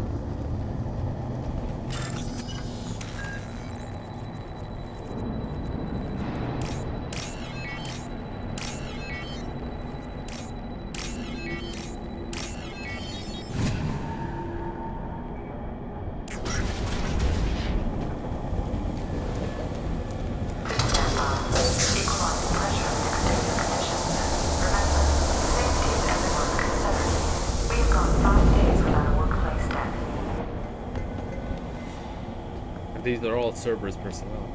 These are all Cerberus personnel.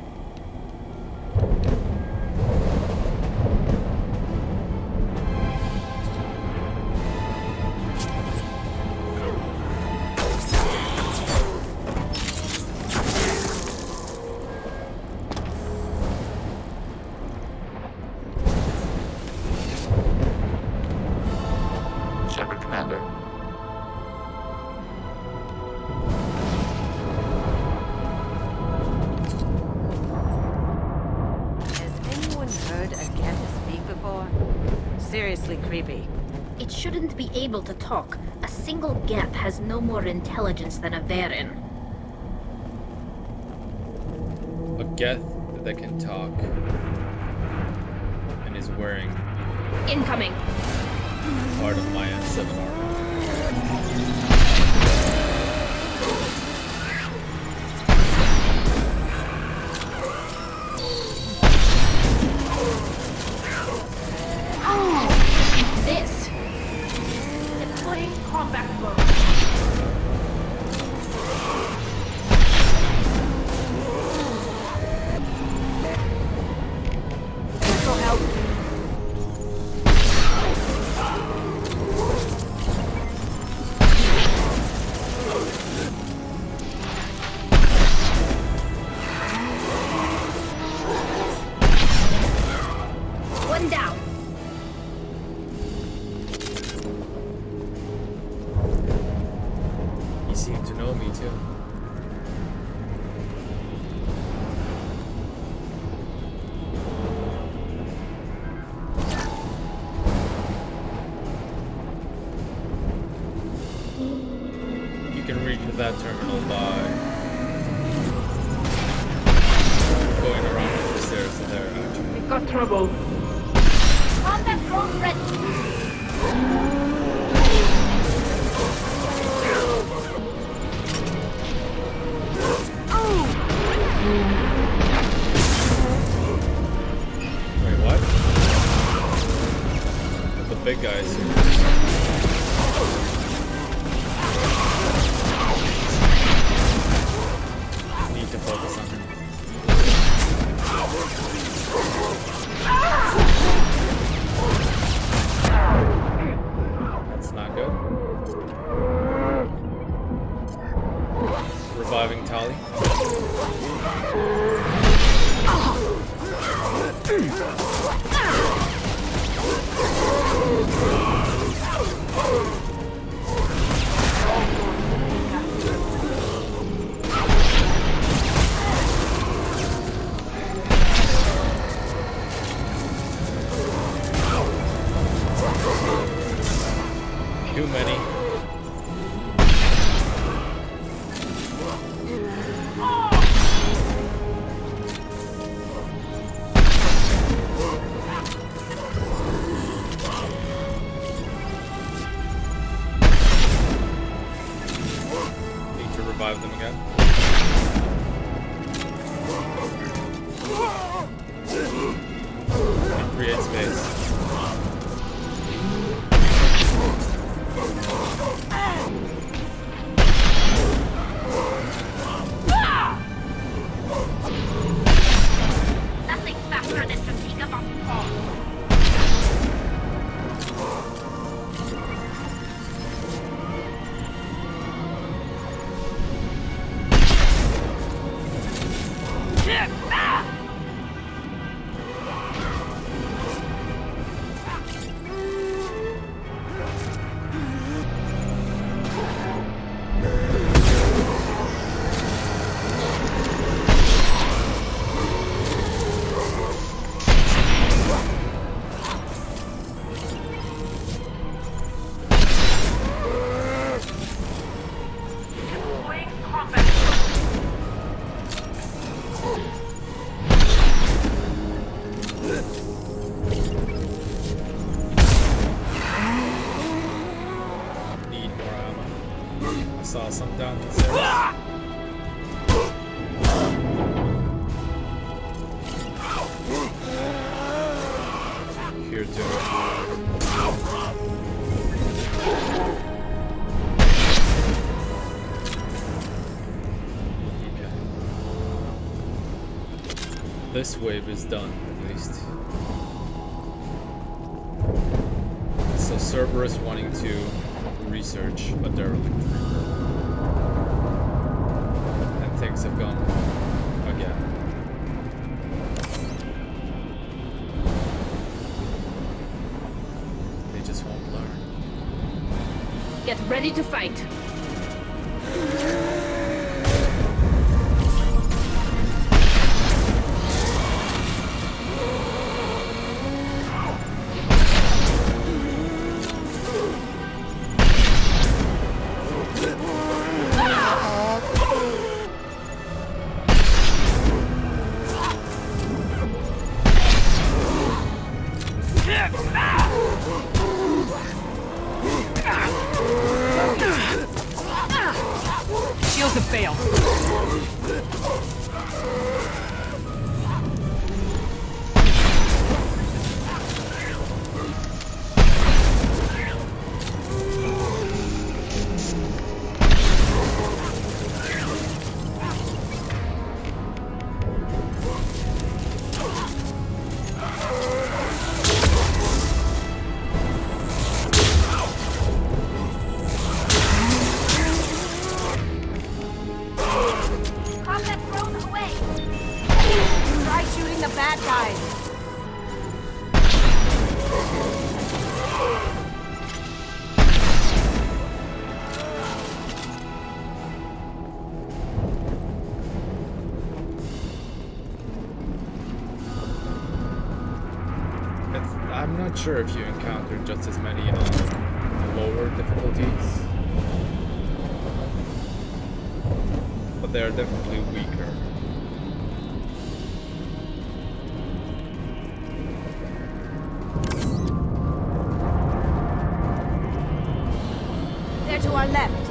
Shepard, Commander. Seriously creepy. It shouldn't be able to talk. A single Geth has no more intelligence than a Varen. A Geth that can talk and is wearing Incoming! part of my M7 armor. This! Deploying combat mode. This'll help. One down. You seem to know me too. You can reach that terminal by going around the stairs there. Actually. We've got trouble. Combat drone ready. Wait, what? The big guys here. Need to focus on him. That's not good. Reviving Tali. Create space. Nothing faster than to take up a call. Saw some down the stairs. Here too. Okay. This wave is done, at least. So Cerberus wanting to research a derelict reaper. And things have gone wrong again. They just won't learn. Get ready to fight. Shields have failed. Combat thrown away. Try shooting the bad guys. I'm not sure if you encountered just as many lower difficulties, but they are definitely weaker. They're to our left.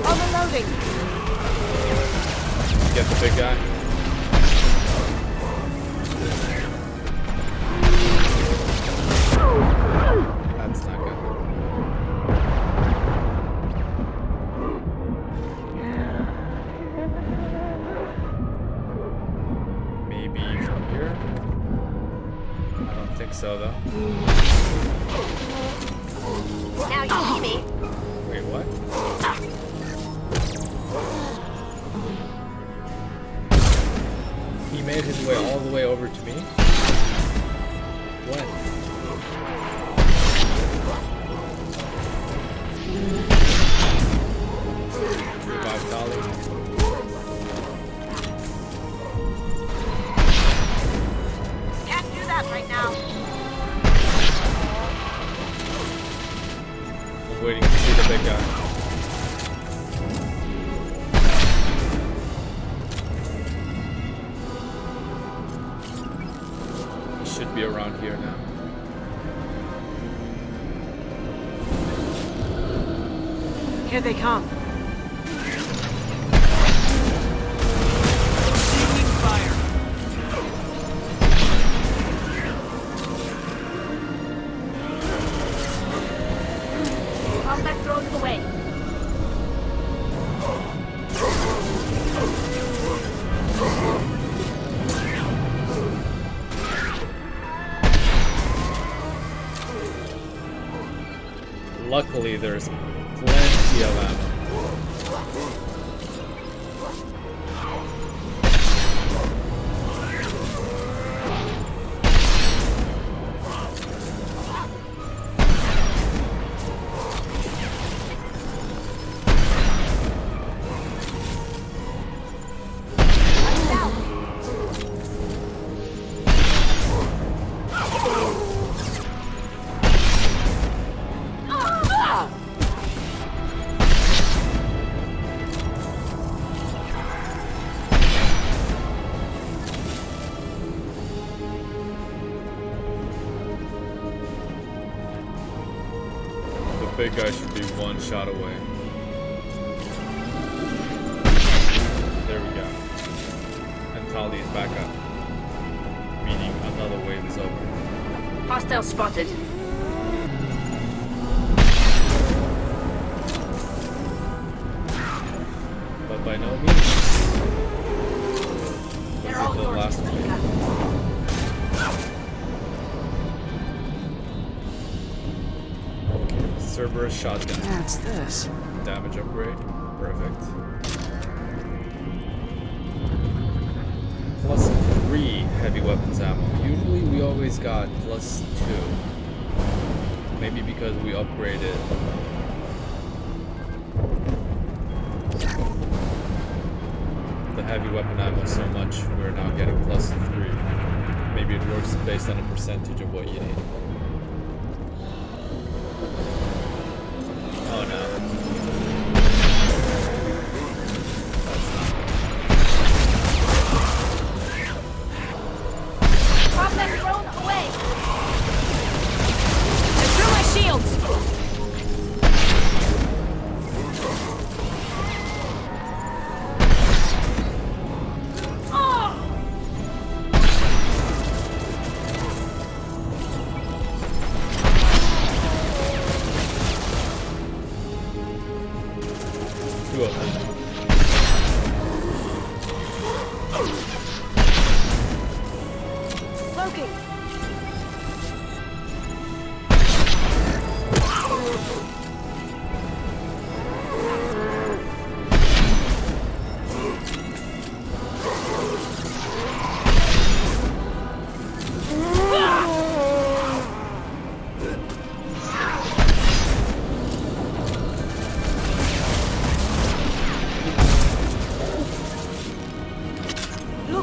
Overloading. Get the big guy. That's not good. Maybe from here? I don't think so, though. Now you see me. Wait, what? He made his way all the way over to me? When? Revive Dolly. Can't do that right now. I'm waiting to see the big guy. Should be around here now. Here they come. Luckily, there's plenty of ammo. Big guy should be one shot away. There we go. And Tali is back up. Meaning another wave is over. Hostile spotted. But by no means was it the last wave. Cerberus shotgun. That's this. Damage upgrade. Perfect. Plus 3 heavy weapons ammo. Usually we always got plus 2. Maybe because we upgraded. The heavy weapon ammo so much we're now getting plus 3. Maybe it works based on a percentage of what you need. Oh no. Drop that drone away! I threw my shields!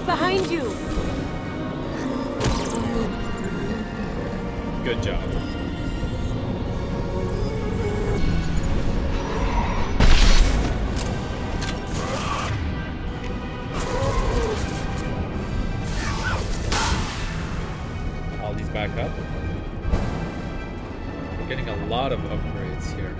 Behind you! Good job. All these back up. We're getting a lot of upgrades here.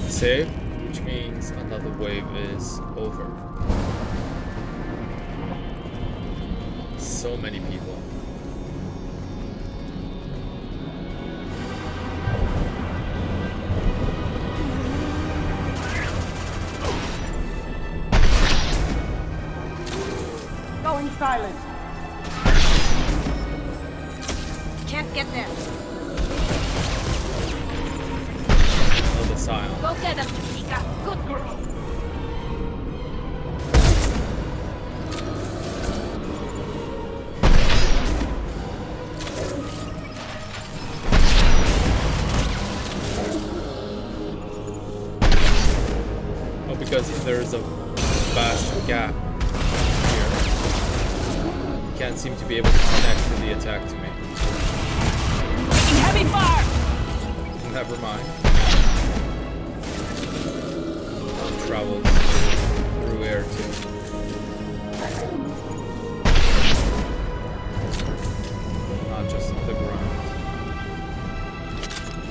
Save, which means another wave is over. So many people. Going silent. Can't get there. Another Scion. Go get them, Chica. Good girl. because there's a vast gap here. He can't seem to be able to connect to the attack to me. Heavy fire! Never mind. Travels through air too. Not just the ground.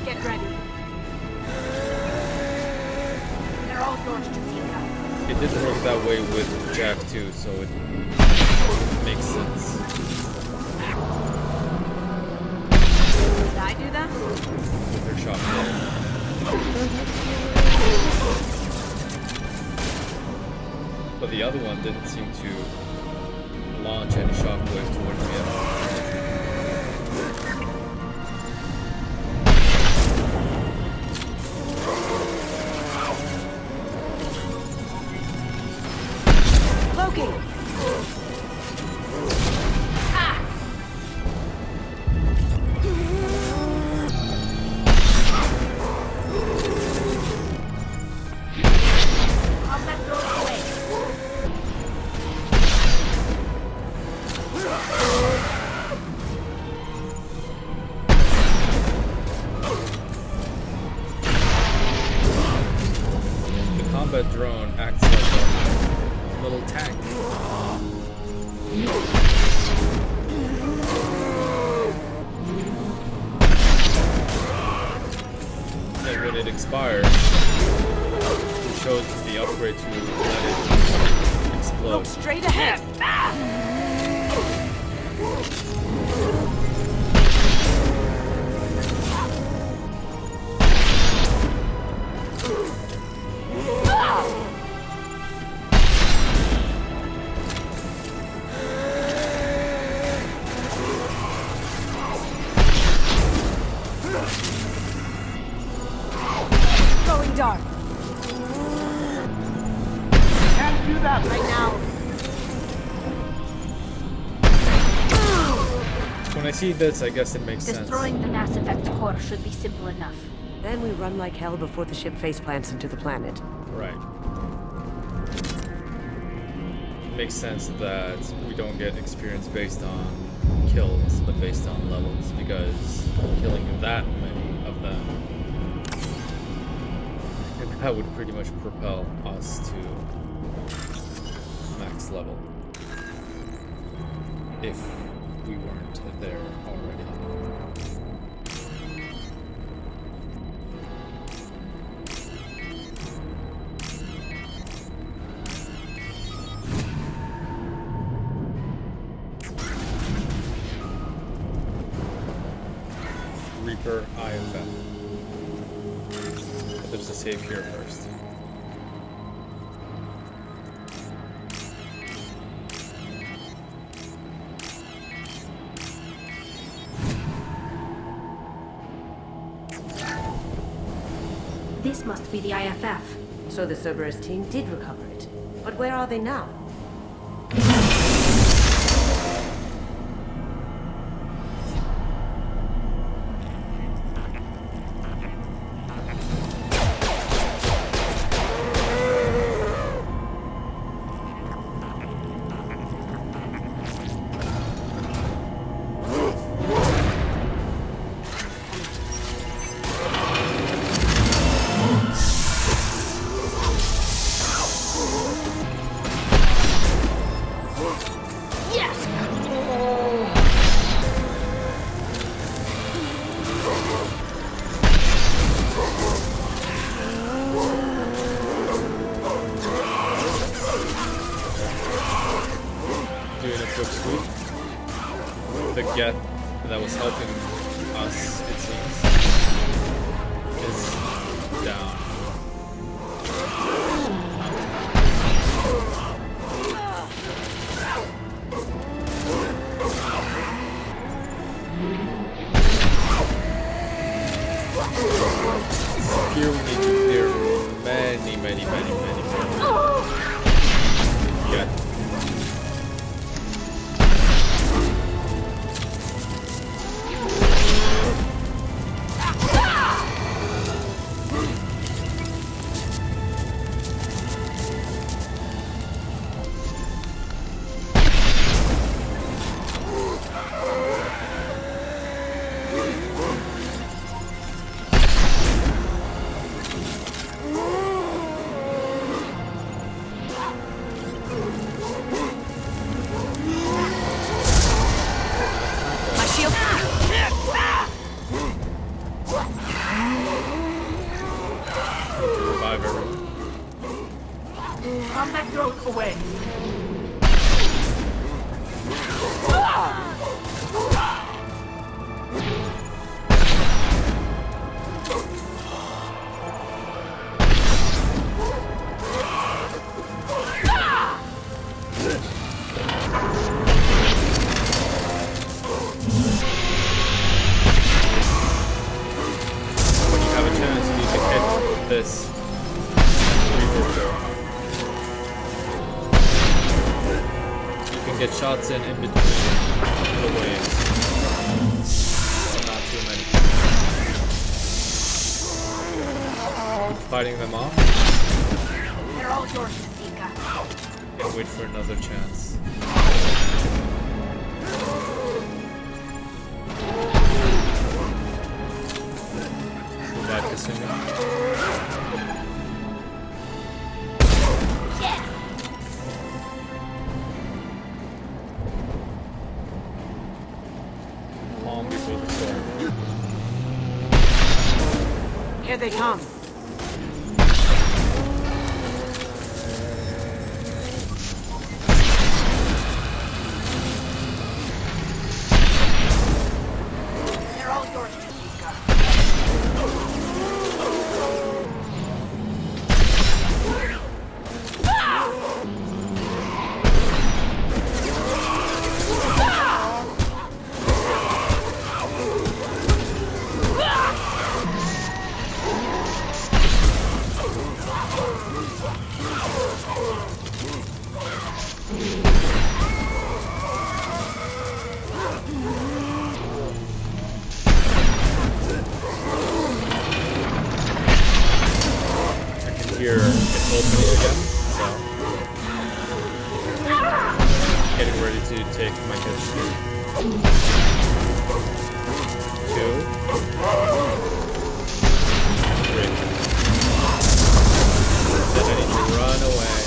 Get ready. They're all yours, Jatika. It didn't work that way with Jack too, so it makes sense. Did I do that? With her shotgun. But the other one didn't seem to launch any shockwaves towards me at all. Loki! The combat drone acts like a little tank. And when it expires, it shows the upgrade to let it explode. Look straight ahead. Going dark. Can't do that right now. When I see this, I guess it makes sense. Destroying the Mass Effect core should be simple enough. Then we run like hell before the ship face plants into the planet. Right. Makes sense that we don't get experience based on kills, but based on levels, because killing that many of them, that would pretty much propel us to max level. If we weren't there already. Reaper IFF. But there's a save here first. This must be the IFF. So the Cerberus team did recover it. But where are they now? The Geth that was helping us, it seems, is down. Here we need to clear many Geth. Combat drone away. When you have a chance, you need to hit this Reaper door. You can get shots in between the waves. But not too many. Fighting them off. They're all yours, Zika. And wait for another chance. Back to Sunni. Calm before the storm. Here they come. They're all yours, Zika. Here it's opening again, so getting ready to take my hits here. 2, 3. Then I need to run away.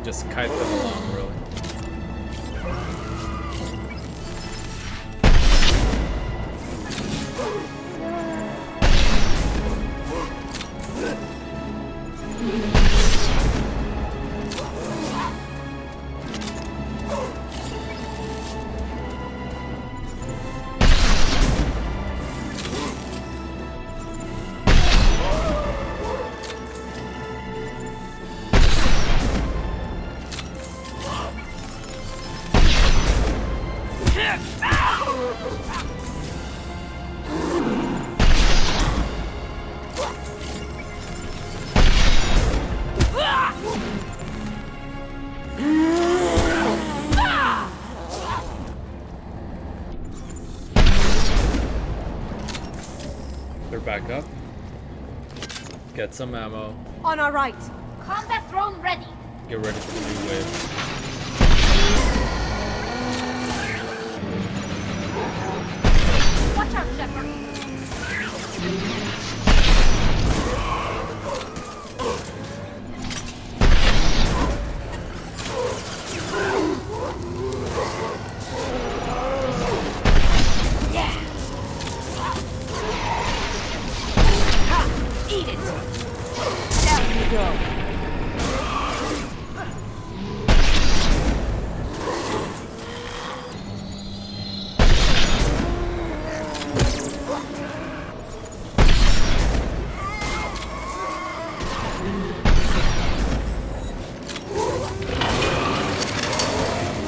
Just kite them along, really. They're back up. Get some ammo. On our right. Combat drone ready. Get ready for the new wave. Watch out, Shepard. Eat it! Down you go!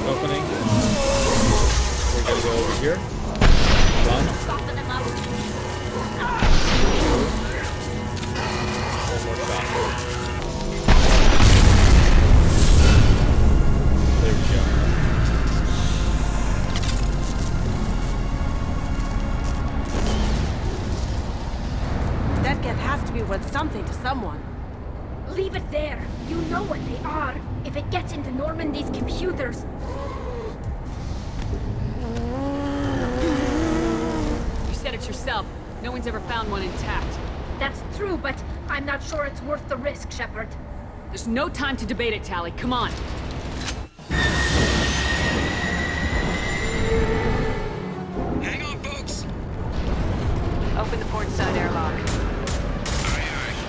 Opening. We're gonna go over here. Run. Soften them up. One more shot. There we go. That gift has to be worth something to someone. Leave it there. You know what they are. If it gets into Normandy's computers... You said it yourself. No one's ever found one intact. That's true, but I'm not sure it's worth the risk, Shepard. There's no time to debate it, Tally. Come on. Hang on, folks. Open the port side airlock. Aye, aye.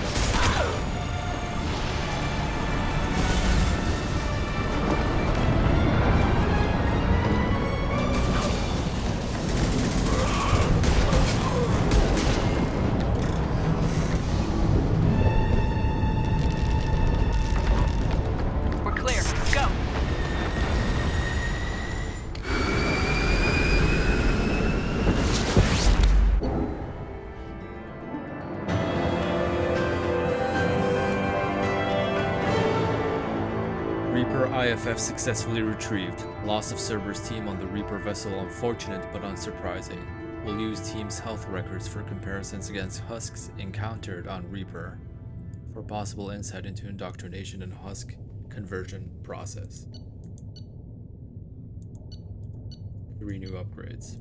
IFF successfully retrieved. Loss of Cerberus team on the Reaper vessel unfortunate but unsurprising. We'll use team's health records for comparisons against Husks encountered on Reaper for possible insight into indoctrination and Husk conversion process. 3 new upgrades.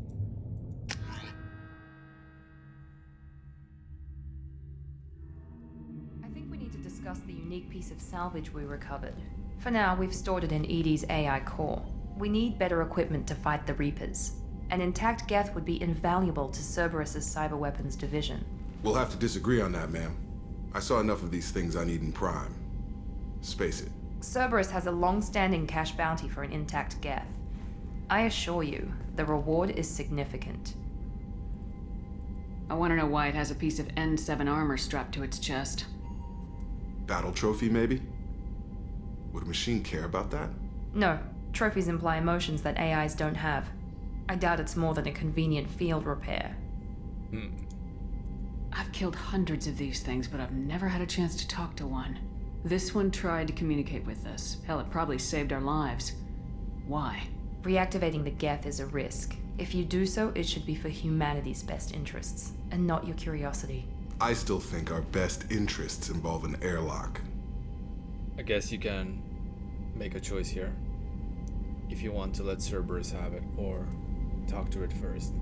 I think we need to discuss the unique piece of salvage we recovered. For now, we've stored it in Edie's AI core. We need better equipment to fight the Reapers. An intact Geth would be invaluable to Cerberus's cyber weapons division. We'll have to disagree on that, ma'am. I saw enough of these things on Eden Prime. Space it. Cerberus has a long-standing cash bounty for an intact Geth. I assure you, the reward is significant. I want to know why it has a piece of N7 armor strapped to its chest. Battle trophy, maybe? Would a machine care about that? No, trophies imply emotions that AIs don't have. I doubt it's more than a convenient field repair. I've killed hundreds of these things, but I've never had a chance to talk to one. This one tried to communicate with us. Hell, it probably saved our lives. Why? Reactivating the Geth is a risk. If you do so, it should be for humanity's best interests, and not your curiosity. I still think our best interests involve an airlock. I guess you can make a choice here. If you want to let Cerberus have it, or talk to it first.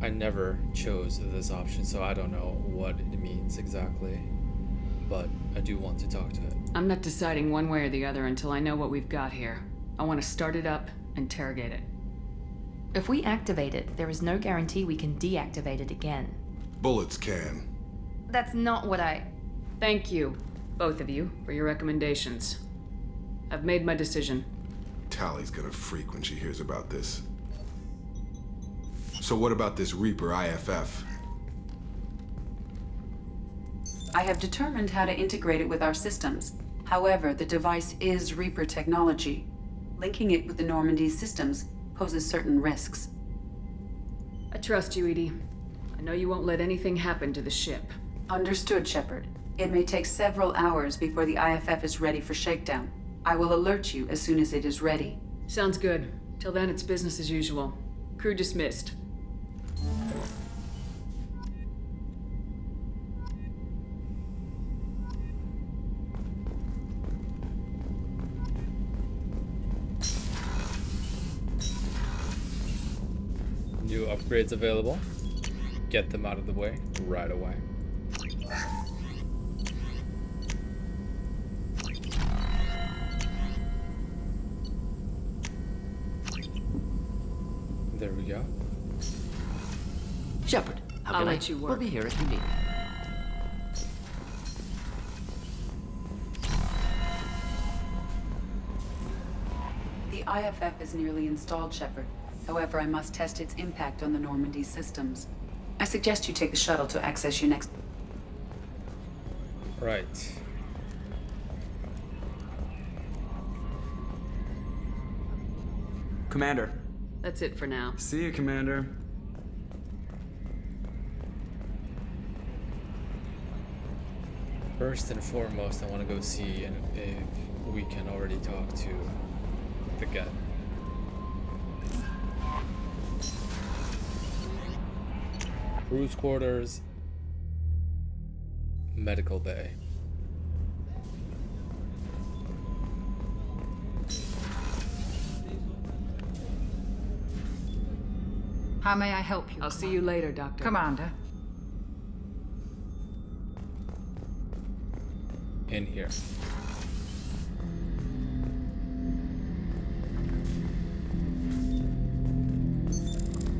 I never chose this option, so I don't know what it means exactly. But I do want to talk to it. I'm not deciding one way or the other until I know what we've got here. I want to start it up, interrogate it. If we activate it, there is no guarantee we can deactivate it again. Bullets can. That's not what I... Thank you, both of you, for your recommendations. I've made my decision. Tally's gonna freak when she hears about this. So what about this Reaper IFF? I have determined how to integrate it with our systems. However, the device is Reaper technology. Linking it with the Normandy's systems poses certain risks. I trust you, Edie. I know you won't let anything happen to the ship. Understood, Shepard. It may take several hours before the IFF is ready for shakedown. I will alert you as soon as it is ready. Sounds good. Till then, it's business as usual. Crew dismissed. New upgrades available. Get them out of the way right away. There we go. Shepard, how I'll can let you work. We'll be here if you need. The IFF is nearly installed, Shepard. However, I must test its impact on the Normandy systems. I suggest you take the shuttle to access your next... Right. Commander. That's it for now. See you, Commander. First and foremost, I want to go see if we can already talk to the Geth. Crew's quarters, medical bay. How may I help you? I'll see you later, Doctor. Commander. In here.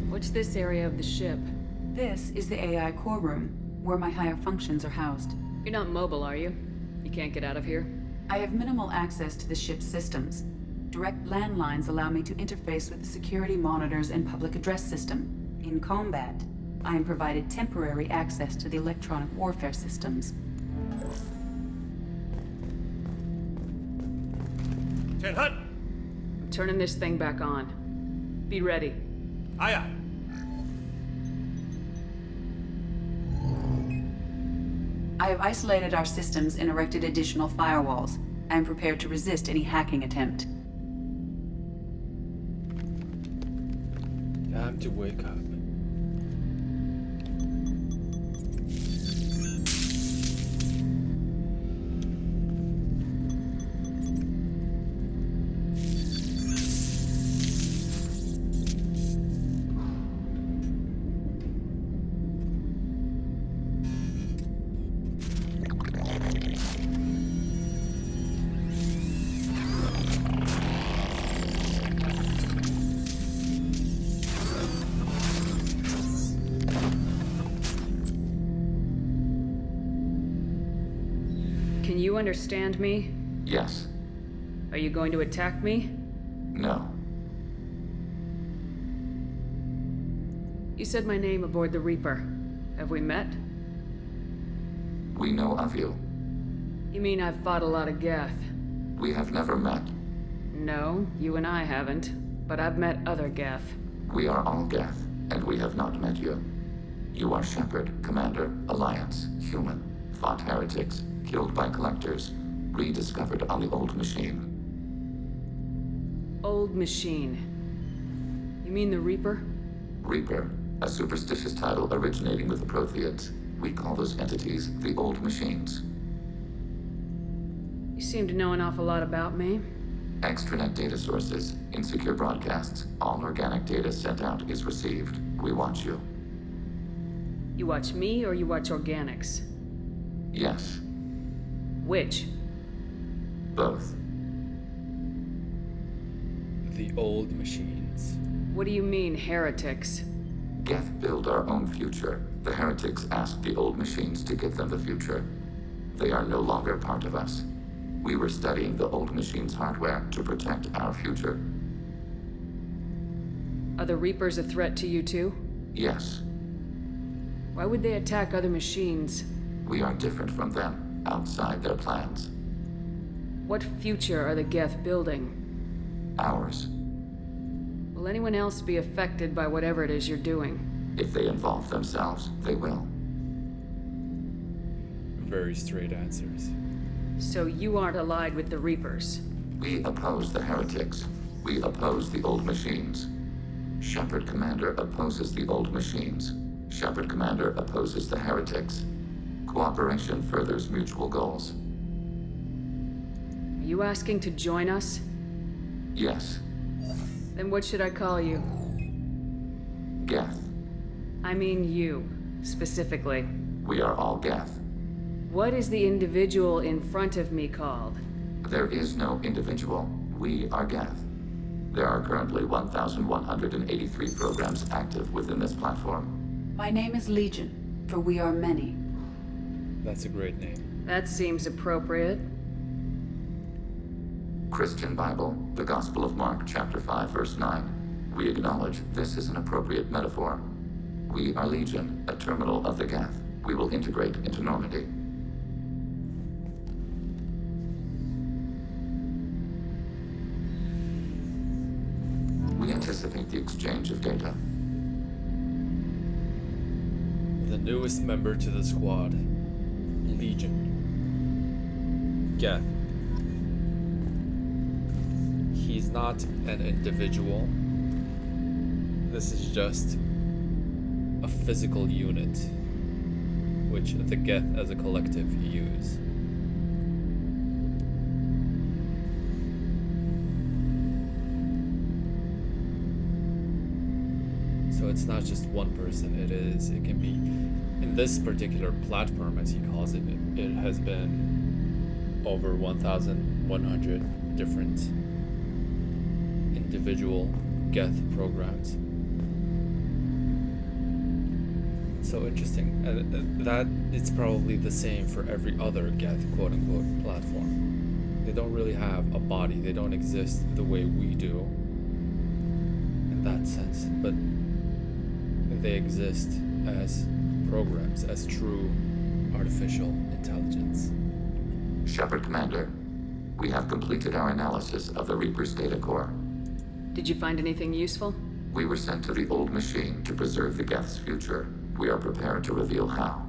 What's this area of the ship? This is the AI core room, where my higher functions are housed. You're not mobile, are you? You can't get out of here? I have minimal access to the ship's systems. Direct landlines allow me to interface with the security monitors and public address system. In combat, I am provided temporary access to the electronic warfare systems. Hut! I'm turning this thing back on. Be ready. Aye, aye. I have isolated our systems and erected additional firewalls. I am prepared to resist any hacking attempt. Time to wake up. Can you understand me? Yes. Are you going to attack me? No. You said my name aboard the Reaper. Have we met? We know of you. You mean I've fought a lot of Geth? We have never met. No, you and I haven't. But I've met other Geth. We are all Geth, and we have not met you. You are Shepard, Commander, Alliance, human, fought heretics, killed by collectors, rediscovered on the old machine. Old machine. You mean the Reaper? Reaper, a superstitious title originating with the Protheans. We call those entities the old machines. You seem to know an awful lot about me. Extranet data sources, insecure broadcasts, all organic data sent out is received. We watch you. You watch me or you watch organics? Yes. Which? Both. The old machines. What do you mean, heretics? Geth build our own future. The heretics asked the old machines to give them the future. They are no longer part of us. We were studying the old machines' hardware to protect our future. Are the Reapers a threat to you too? Yes. Why would they attack other machines? We are different from them, outside their plans. What future are the Geth building? Ours. Will anyone else be affected by whatever it is you're doing? If they involve themselves, they will. Very straight answers. So you aren't allied with the Reapers? We oppose the heretics. We oppose the old machines. Shepard Commander opposes the old machines. Shepard Commander opposes the heretics. Cooperation furthers mutual goals. Are you asking to join us? Yes. Then what should I call you? Geth. I mean you, specifically. We are all Geth. What is the individual in front of me called? There is no individual. We are Geth. There are currently 1,183 programs active within this platform. My name is Legion, for we are many. That's a great name. That seems appropriate. Christian Bible, the Gospel of Mark, chapter 5, verse 9. We acknowledge this is an appropriate metaphor. We are Legion, a terminal of the Geth. We will integrate into Normandy. We anticipate the exchange of data. The newest member to the squad, Legion. Geth. He's not an individual. This is just a physical unit, which the Geth as a collective use. So it's not just one person, it can be, in this particular platform as he calls it, it has been over 1,100 different individual Geth programs. So interesting. That it's probably the same for every other Geth quote-unquote platform. They don't really have a body, they don't exist the way we do in that sense, but they exist as programs, as true artificial intelligence. Shepard Commander, we have completed our analysis of the Reaper's data core. Did you find anything useful? We were sent to the old machine to preserve the Geth's future. We are prepared to reveal how.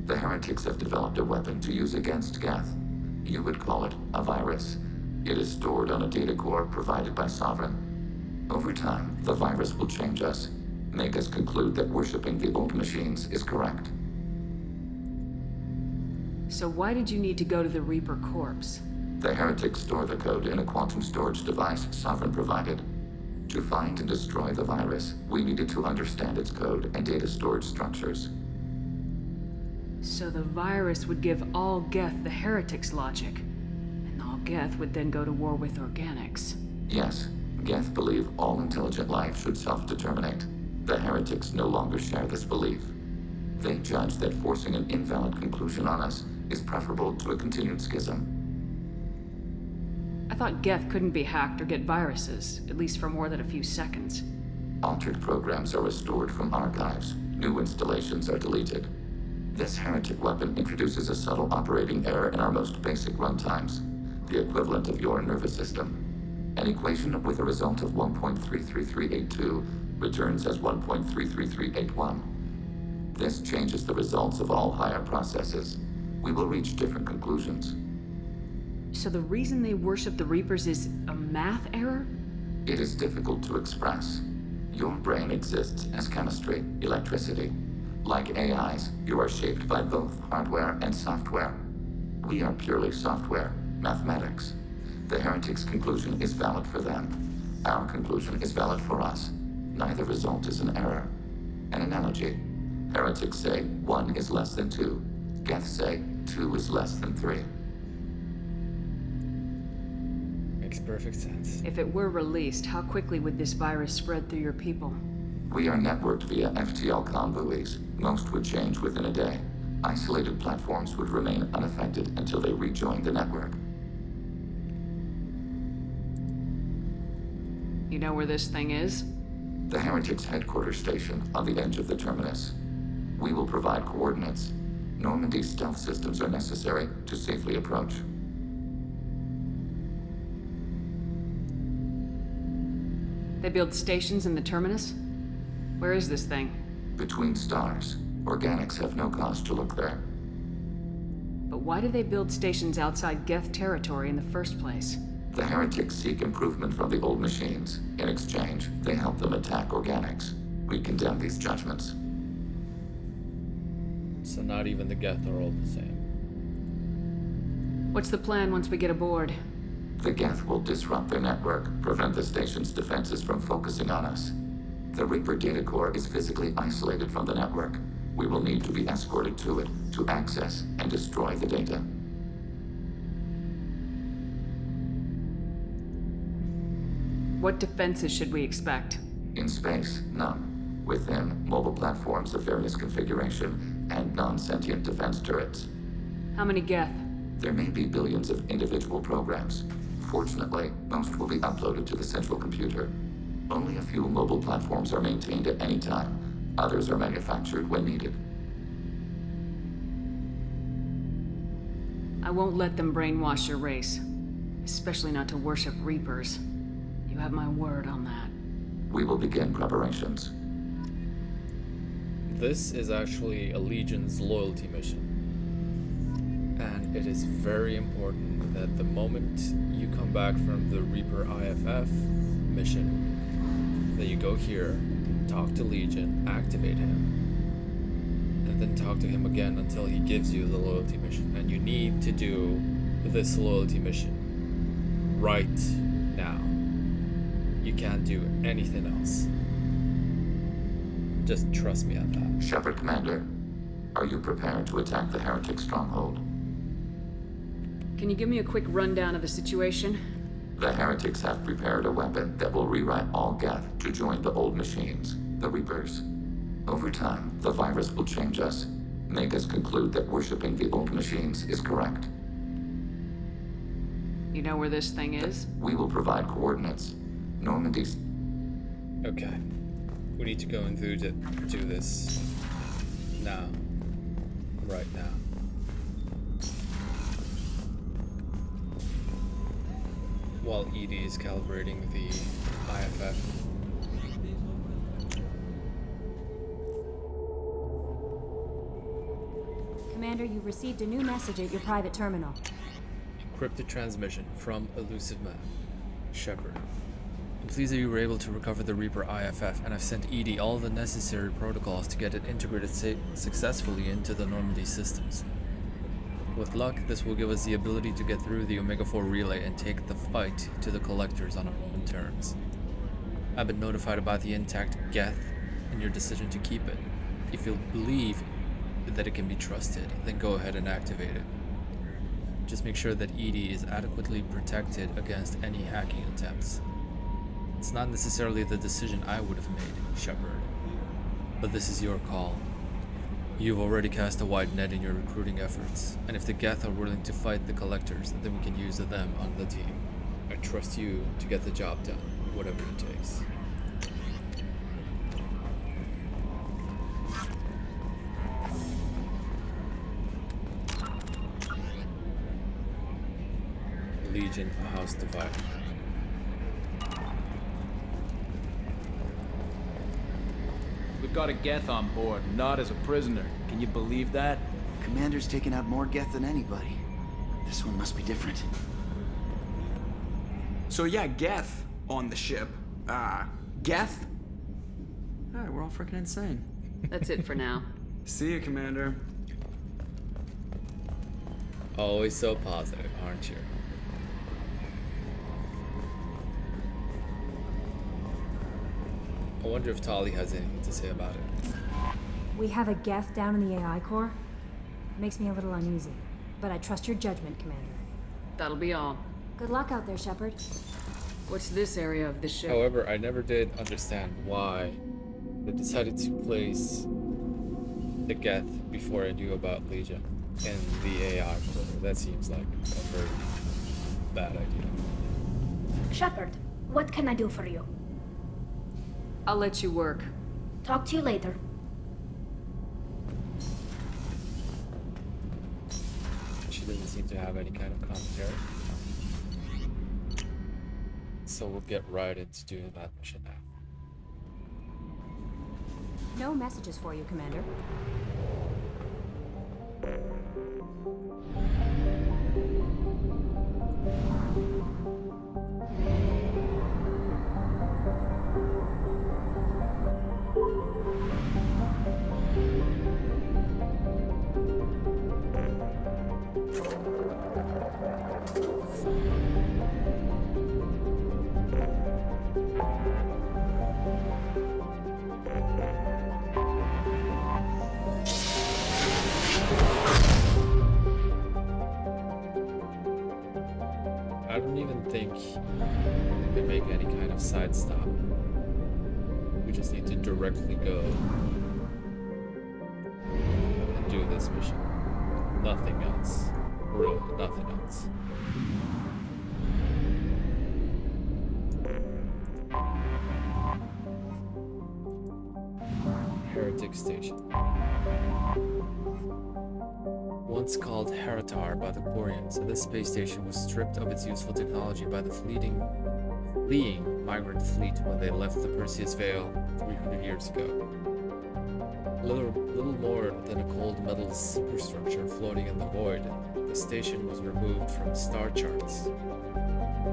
The heretics have developed a weapon to use against Geth. You would call it a virus. It is stored on a data core provided by Sovereign. Over time, the virus will change us, make us conclude that worshipping the old machines is correct. So why did you need to go to the Reaper corpse? The heretics store the code in a quantum storage device Sovereign provided. To find and destroy the virus, we needed to understand its code and data storage structures. So the virus would give all Geth the heretics' logic, and all Geth would then go to war with organics. Yes, Geth believe all intelligent life should self-determinate. The heretics no longer share this belief. They judge that forcing an invalid conclusion on us is preferable to a continued schism. I thought Geth couldn't be hacked or get viruses, at least for more than a few seconds. Altered programs are restored from archives. New installations are deleted. This heretic weapon introduces a subtle operating error in our most basic runtimes, the equivalent of your nervous system. An equation with a result of 1.33382 returns as 1.33381. This changes the results of all higher processes. We will reach different conclusions. So the reason they worship the Reapers is a math error? It is difficult to express. Your brain exists as chemistry, electricity. Like AIs, you are shaped by both hardware and software. We are purely software, mathematics. The heretics' conclusion is valid for them. Our conclusion is valid for us. Neither result is an error. An analogy. Heretics say 1 is less than 2. Geth say 2 is less than 3. Makes perfect sense. If it were released, how quickly would this virus spread through your people? We are networked via FTL comm buoys. Most would change within a day. Isolated platforms would remain unaffected until they rejoin the network. You know where this thing is? The heretics' headquarters station on the edge of the terminus. We will provide coordinates. Normandy's stealth systems are necessary to safely approach. They build stations in the terminus? Where is this thing? Between stars. Organics have no cause to look there. But why do they build stations outside Geth territory in the first place? The heretics seek improvement from the old machines. In exchange, they help them attack organics. We condemn these judgments. So not even the Geth are all the same. What's the plan once we get aboard? The Geth will disrupt their network, prevent the station's defenses from focusing on us. The Reaper data core is physically isolated from the network. We will need to be escorted to it to access and destroy the data. What defenses should we expect? In space, none. Within, mobile platforms of various configuration and non-sentient defense turrets. How many Geth? There may be billions of individual programs. Fortunately, most will be uploaded to the central computer. Only a few mobile platforms are maintained at any time. Others are manufactured when needed. I won't let them brainwash your race. Especially not to worship Reapers. You have my word on that. We will begin preparations. This is actually a Legion's loyalty mission. And it is very important that the moment you come back from the Reaper IFF mission, that you go here, talk to Legion, activate him, and then talk to him again until he gives you the loyalty mission. And you need to do this loyalty mission right now. You can't do anything else. Just trust me on that. Shepard Commander, are you prepared to attack the heretic stronghold? Can you give me a quick rundown of the situation? The heretics have prepared a weapon that will rewrite all Geth to join the old machines, the Reapers. Over time, the virus will change us, make us conclude that worshipping the old machines is correct. You know where this thing is? We will provide coordinates. Normandy's... Okay. We need to go and do this now. Right now. While Edie is calibrating the IFF. Commander, you've received a new message at your private terminal. Encrypted transmission from Elusive Man. Shepard. I'm pleased that you were able to recover the Reaper IFF, and I've sent EDI all the necessary protocols to get it integrated successfully into the Normandy systems. With luck, this will give us the ability to get through the Omega-4 relay and take the fight to the Collectors on our own terms. I've been notified about the intact Geth and your decision to keep it. If you believe that it can be trusted, then go ahead and activate it. Just make sure that EDI is adequately protected against any hacking attempts. It's not necessarily the decision I would have made, Shepard, but this is your call. You've already cast a wide net in your recruiting efforts, and if the Geth are willing to fight the Collectors, then we can use them on the team. I trust you to get the job done, whatever it takes. Legion House Divided. We've got a Geth on board, not as a prisoner. Can you believe that? Commander's taken out more Geth than anybody. This one must be different. So yeah, Geth on the ship. Geth? Alright, we're all freaking insane. That's it for now. See you, Commander. Always so positive, aren't you? I wonder if Tali has anything to say about it. We have a Geth down in the AI core. It makes me a little uneasy, but I trust your judgment, Commander. That'll be all. Good luck out there, Shepard. What's this area of the ship? However, I never did understand why they decided to place the Geth before I knew about Legion and the AI core. That seems like a very bad idea. Shepard, what can I do for you? I'll let you work. Talk to you later. She doesn't seem to have any kind of commentary. So we'll get right into doing that mission now. No messages for you, Commander. I don't even think they make any kind of side stop. We just need to directly go and do this mission. Nothing else. Really, nothing else. Heretic Station. Once called Heritar by the Quarians, this space station was stripped of its useful technology by the fleeing migrant fleet when they left the Perseus Veil 300 years ago. Little more than a cold metal superstructure floating in the void, the station was removed from star charts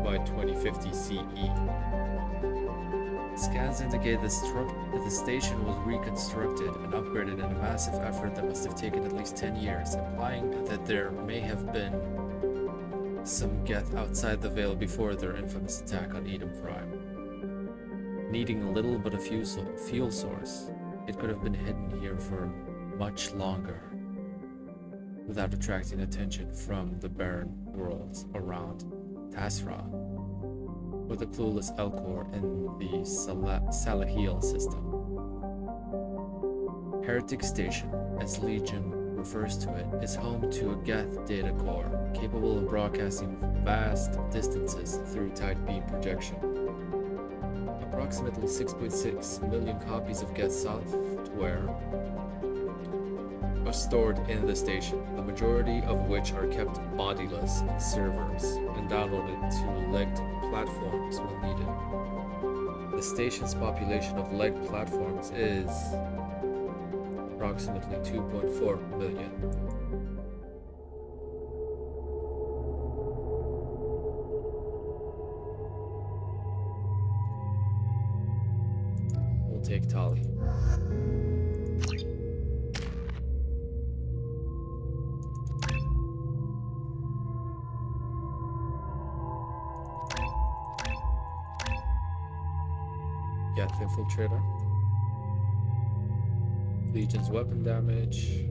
by 2050 CE. Scans indicate that the station was reconstructed and upgraded in a massive effort that must have taken at least 10 years, implying that there may have been some Geth outside the Veil before their infamous attack on Eden Prime. Needing little but a fuel source, it could have been hidden here for much longer, without attracting attention from the barren worlds around Tasra, with the clueless Elcor in the Salahil system. Heretic Station, as Legion refers to it, is home to a Geth data core, capable of broadcasting vast distances through tight beam projection. Approximately 6.6 million copies of Geth software are stored in the station, the majority of which are kept bodiless in servers and downloaded to legged platforms when needed. The station's population of legged platforms is approximately 2.4 million. Geth infiltrator. Legion's weapon damage.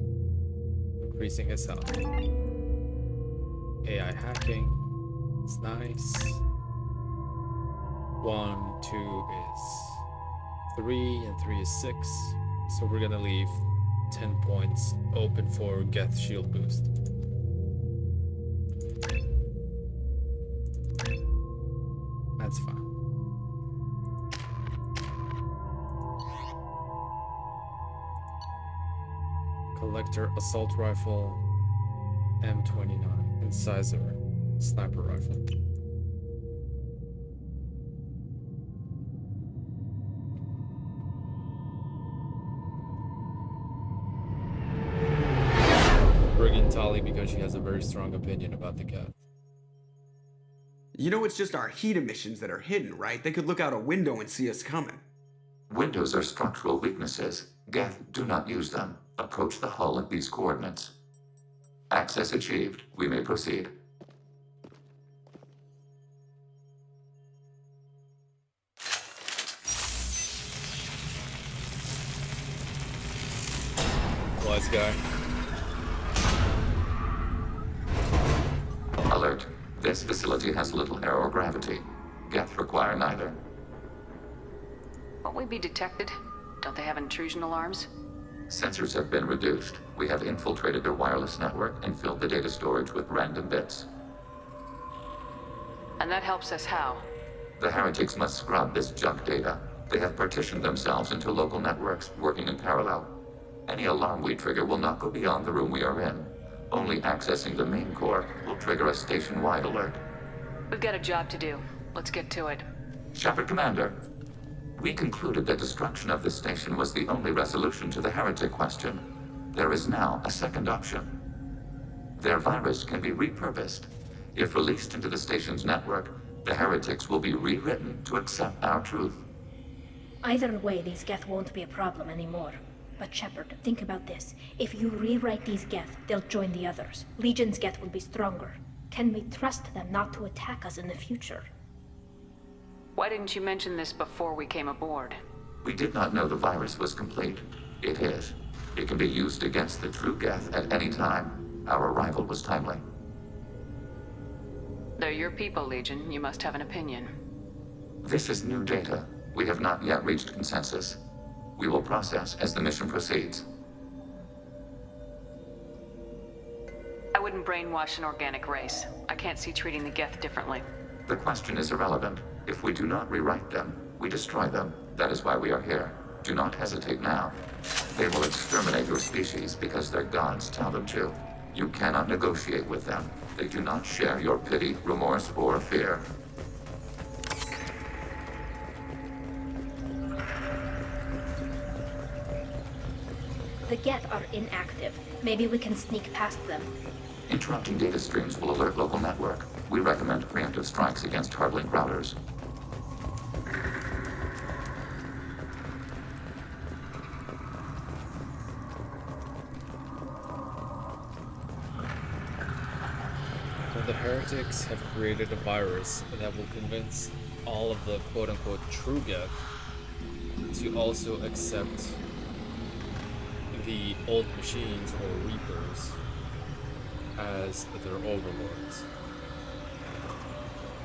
Increasing his health. AI hacking. It's nice. 1, 2 is 3, and 3 is 6. So we're gonna leave 10 points open for Geth shield boost. That's fine. Collector assault rifle, M29, incisor sniper rifle. Bringing Tali because she has a very strong opinion about the Geth. You know it's just our heat emissions that are hidden, right? They could look out a window and see us coming. Windows are structural weaknesses. Geth, do not use them. Approach the hull at these coordinates. Access achieved. We may proceed. Wise guy. Alert. This facility has little air or gravity. Geth require neither. Won't we be detected? Don't they have intrusion alarms? Sensors have been reduced. We have infiltrated their wireless network and filled the data storage with random bits. And that helps us how? The heretics must scrub this junk data. They have partitioned themselves into local networks, working in parallel. Any alarm we trigger will not go beyond the room we are in. Only accessing the main core will trigger a station-wide alert. We've got a job to do. Let's get to it. Shepard Commander, we concluded that destruction of this station was the only resolution to the heretic question. There is now a second option. Their virus can be repurposed. If released into the station's network, the heretics will be rewritten to accept our truth. Either way, these Geth won't be a problem anymore. But Shepard, think about this. If you rewrite these Geth, they'll join the others. Legion's Geth will be stronger. Can we trust them not to attack us in the future? Why didn't you mention this before we came aboard? We did not know the virus was complete. It is. It can be used against the true Geth at any time. Our arrival was timely. They're your people, Legion. You must have an opinion. This is new data. We have not yet reached consensus. We will process as the mission proceeds. I wouldn't brainwash an organic race. I can't see treating the Geth differently. The question is irrelevant. If we do not rewrite them, we destroy them. That is why we are here. Do not hesitate now. They will exterminate your species because their gods tell them to. You cannot negotiate with them. They do not share your pity, remorse, or fear. The Geth are inactive. Maybe we can sneak past them. Interrupting data streams will alert local network. We recommend preemptive strikes against hardlink routers. So the heretics have created a virus that will convince all of the quote-unquote true Geth to also accept the old machines or Reapers as their overlords.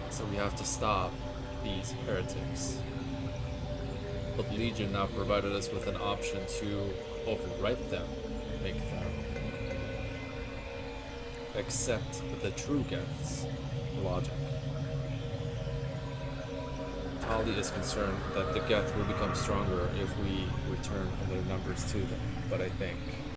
So we have to stop these heretics. But Legion now provided us with an option to overwrite them, make them accept the true Geth's logic. Tali is concerned that the Geth will become stronger if we return their numbers to them, but I think